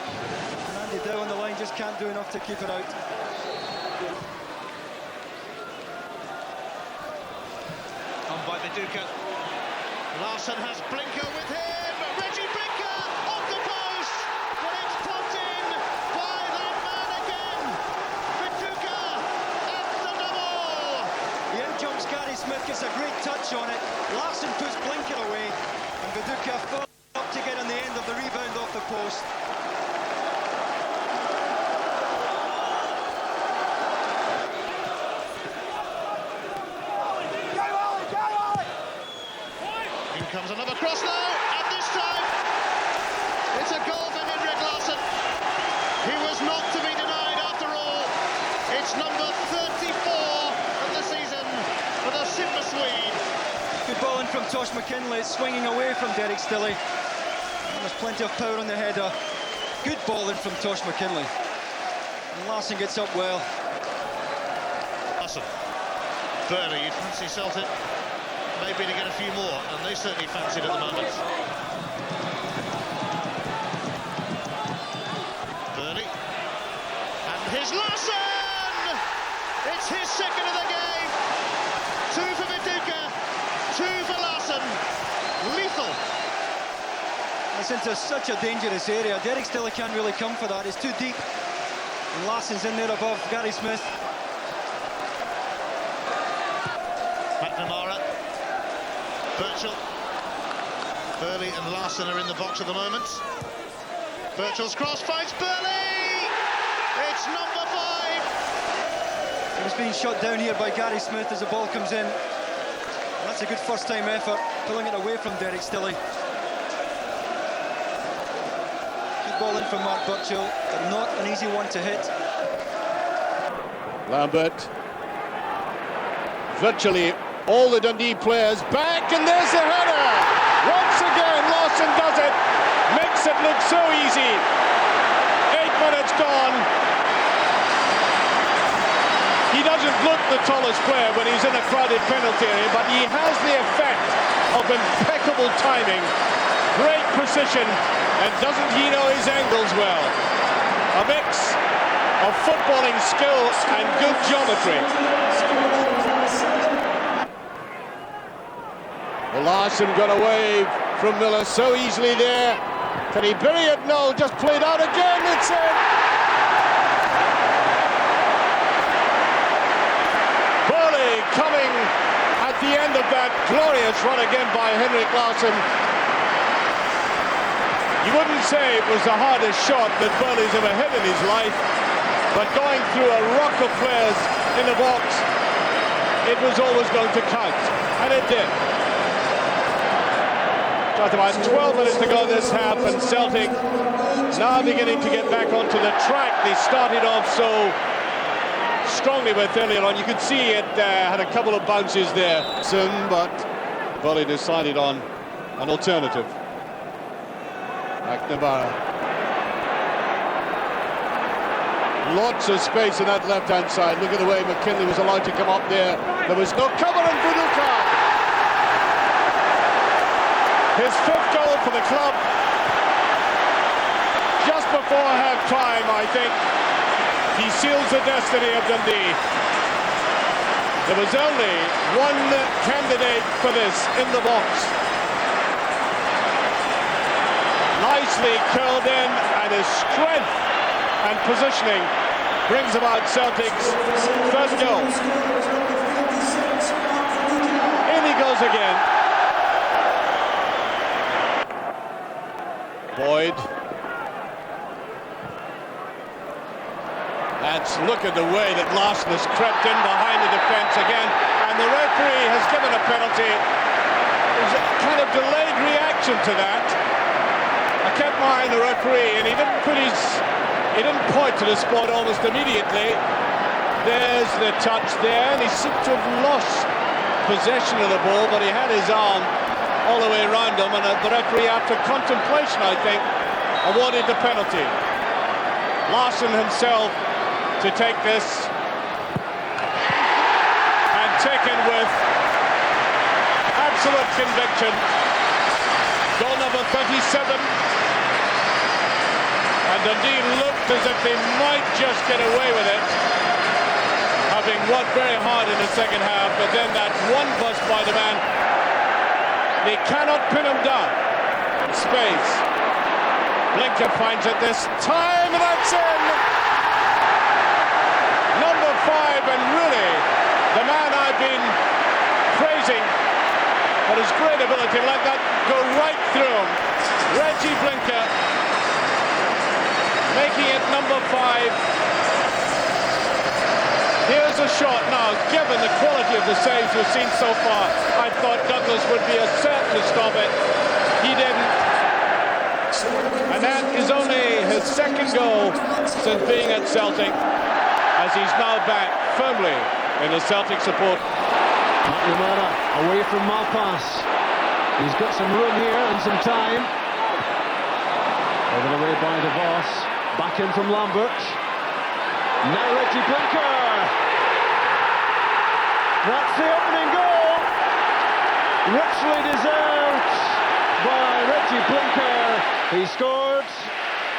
S12: And Andy Dow on the line just can't do enough to keep it out.
S1: On by Viduka. Larsson has Blinker with him. Reggie Blinker off the post. But it's put in by that man again. Viduka at the double.
S12: The in jumps Gary Smith, gets a great touch on it. Larsson puts Blinker away. And Viduka follows up to get on the end of the rebound off the post.
S1: Comes another cross now, and this time it's a goal for Henrik Larsson. He was not to be denied after all. It's number 34 of the season for the Super Swede.
S12: Good ball in from Tosh McKinley, it's swinging away from Derek Stilley. And there's plenty of power on the header. Good ball in from Tosh McKinley. And Larsson gets up well.
S1: Larsson. Burley, you'd fancy Celtic maybe to get a few more, and they certainly fancy it at the moment. Burley. And here's Larsson! It's his second of the game. 2 for Viduka, 2 for Larsson. Lethal.
S12: It's into such a dangerous area. Derek Stilley can't really come for that. It's too deep. And Larsson's in there above Gary Smith.
S1: McNamara. Birchall. Burley and Larsson are in the box at the moment. Birchall's cross finds Burley! It's number 5!
S12: He was being shot down here by Gary Smith as the ball comes in. That's a good first-time effort, pulling it away from Derek Stilley. Good ball in from Mark Birchall, but not an easy one to hit.
S18: Lambert. Virtually all the Dundee players back, and there's the header! Once again, Larsson does it. Makes it look so easy. 8 minutes gone. He doesn't look the tallest player when he's in a crowded penalty area, but he has the effect of impeccable timing, great precision, and doesn't he know his angles well? A mix of footballing skill and good geometry. Well, Larsson got away from Miller so easily there. Can he bury it? No, just played out again. It's in. Burley coming at the end of that glorious run again by Henrik Larsson. You wouldn't say it was the hardest shot that Burley's ever hit in his life, but going through a rock of players in the box, it was always going to count, and it did. Just about 12 minutes to go this half, and Celtic now beginning to get back onto the track. They started off so strongly with earlier on. You could see it had a couple of bounces there, but Burley decided on an alternative. McNamara. Lots of space in that left-hand side. Look at the way McKinley was allowed to come up there. There was no cover in Viduka. His 5th goal for the club. Just before half-time, I think, he seals the destiny of Dundee. There was only one candidate for this in the box. Nicely curled in, and his strength and positioning brings about Celtic's first goal. goes again. Boyd. And look at the way that Larson has crept in behind the defence again. And the referee has given a penalty. There's a kind of delayed reaction to that. I kept my eye on the referee, and he didn't point to the spot almost immediately. There's the touch there, and he seemed to have lost possession of the ball, but he had his arm all the way around him, and the referee, after contemplation, I think, awarded the penalty. Larson himself to take this, and taken with absolute conviction. Goal number 37. And Dundee looked as if they might just get away with it, having worked very hard in the second half, but then that one bust by the man, they cannot pin him down. Space. Blinker finds it this time, and that's in! Number 5, and really, the man I've been praising for his great ability to let that go right through him. Reggie Blinker, making it number 5. Here's a shot now. Given the quality of the saves we've seen so far, I thought Douglas would be a certain to stop it. He didn't. And that is only his second goal since being at Celtic, as he's now back firmly in the Celtic support.
S8: McNamara away from Malpass. He's got some room here and some time. Over the way by De Vos. Back in from Lambert. Now Reggie Blinker. That's the opening goal. Richly deserved by Reggie Blinker. He scored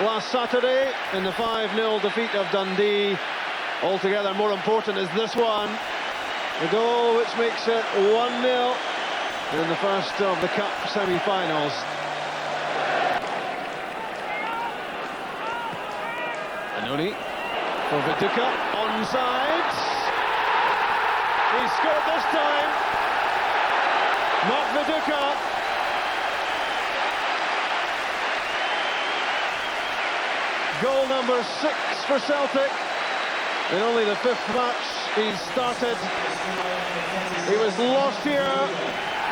S8: last Saturday in the 5-0 defeat of Dundee. Altogether more important is this one. The goal which makes it 1-0 in the first of the Cup semi-finals. Anoni for Viduka, onside. He scored this time. Mark Viduka. Goal number 6 for Celtic. In only the 5th match he's started. He was lost here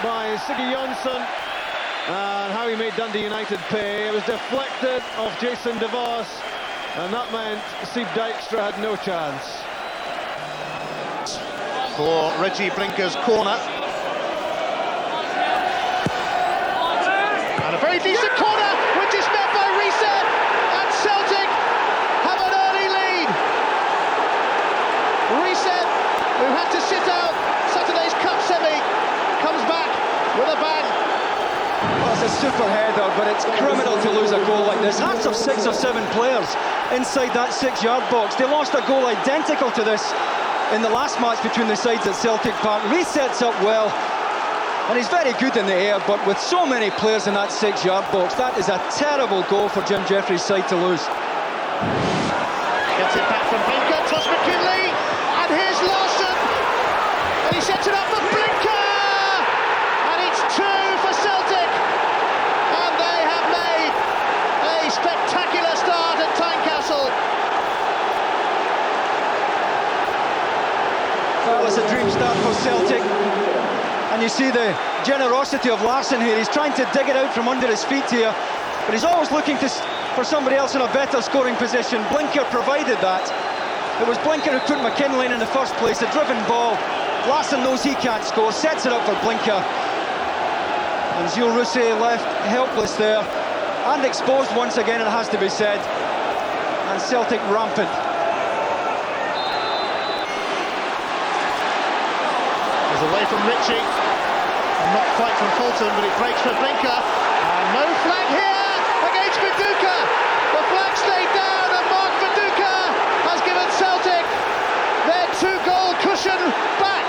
S8: by Siggy Jonsson, and how he made Dundee United pay. It was deflected off Jason De Vos, and that meant Steve Dykstra had no chance.
S11: For Reggie Blinker's corner. And a very decent corner, which is met by Reset, and Celtic have an early lead. Reset, who had to sit out Saturday's Cup semi, comes back with a bang.
S12: Well, it's a super header, but it's criminal to lose a goal like this. That's of 6 or 7 players inside that 6-yard box. They lost a goal identical to this in the last match between the sides at Celtic Park. Resets up well, and he's very good in the air, but with so many players in that 6-yard box, that is a terrible goal for Jim Jeffries' side to lose.
S11: Gets it back from Blinker, Tosh McKinley, and here's Larson, and he sets it up for Blinker, and it's 2 for Celtic, and they have made a spectacular start at Tynecastle.
S12: Well, it's a dream start for Celtic, and you see the generosity of Larson here. He's trying to dig it out from under his feet here, but he's always looking for somebody else in a better scoring position. Blinker provided that. It was Blinker who put McKinley in the first place, a driven ball. Larson knows he can't score, sets it up for Blinker, and Gilles Rousset left helpless there, and exposed once again, it has to be said, and Celtic rampant.
S11: Away from Ritchie, and not quite from Fulton, but it breaks for Blinker, and no flag here against Viduka. The flag stayed down, and Mark Viduka has given Celtic their 2-goal cushion back.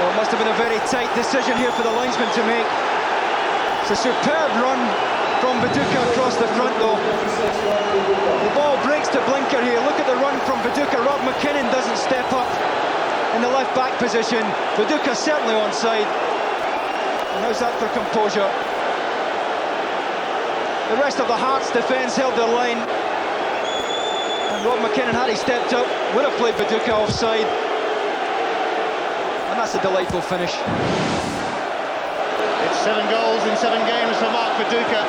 S12: Well, it must have been a very tight decision here for the linesman to make. It's a superb run from Viduka across the front though. The ball breaks to Blinker here. Look at the run from Viduka. Rob McKinnon doesn't step up in the left back position. Viduka certainly onside. How's that for composure? The rest of the Hearts defence held their line. And Rob McKinnon, had he stepped up, would have played Viduka offside. And that's a delightful finish.
S8: It's 7 goals in 7 games for Mark Viduka.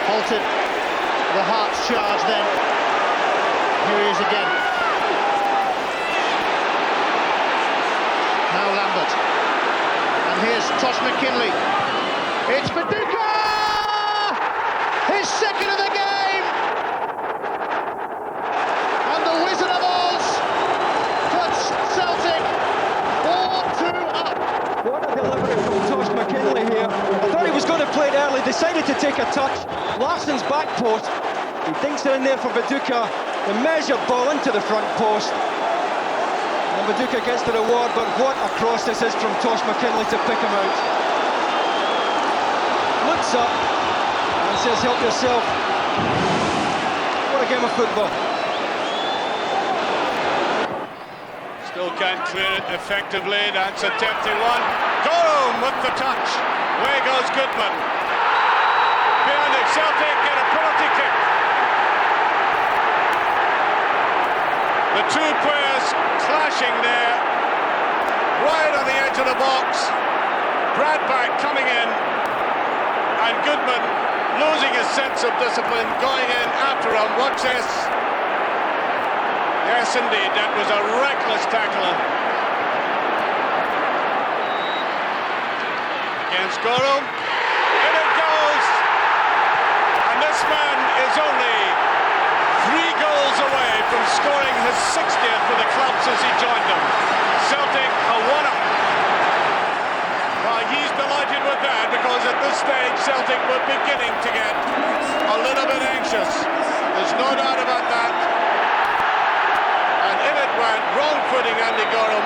S8: Halted the Hearts charge then. Here he is again. Now Lambert. And here's Tosh McKinley. It's Viduka! His second of the game! And the Wizard of Oz puts Celtic 4-2 up.
S12: What a delivery from Tosh McKinley here. I thought he was going to play it early, decided to take a touch. Larson's back post. He dinks it in there for Viduka. The measured ball into the front post. And Viduka gets the reward, but what a cross this is from Tosh McKinley to pick him out. Looks up and says, help yourself. What a game of football.
S18: Still can't clear it effectively. That's a tempting one. Gorham with the touch. Away goes Goodman. Behind it, Celtic get a penalty kick. The two players clashing there, right on the edge of the box. Bradback coming in, and Goodman losing his sense of discipline, going in after him. Watch this. Yes, indeed, that was a reckless tackler. Against Gorham. In it goes. And this man is only 3 goals away from scoring his 60th for the club since he joined them. Celtic are 1 up. Well, he's delighted with that because at this stage Celtic were beginning to get a little bit anxious. There's no doubt about that. And in it went, wrong footing Andy Gorham.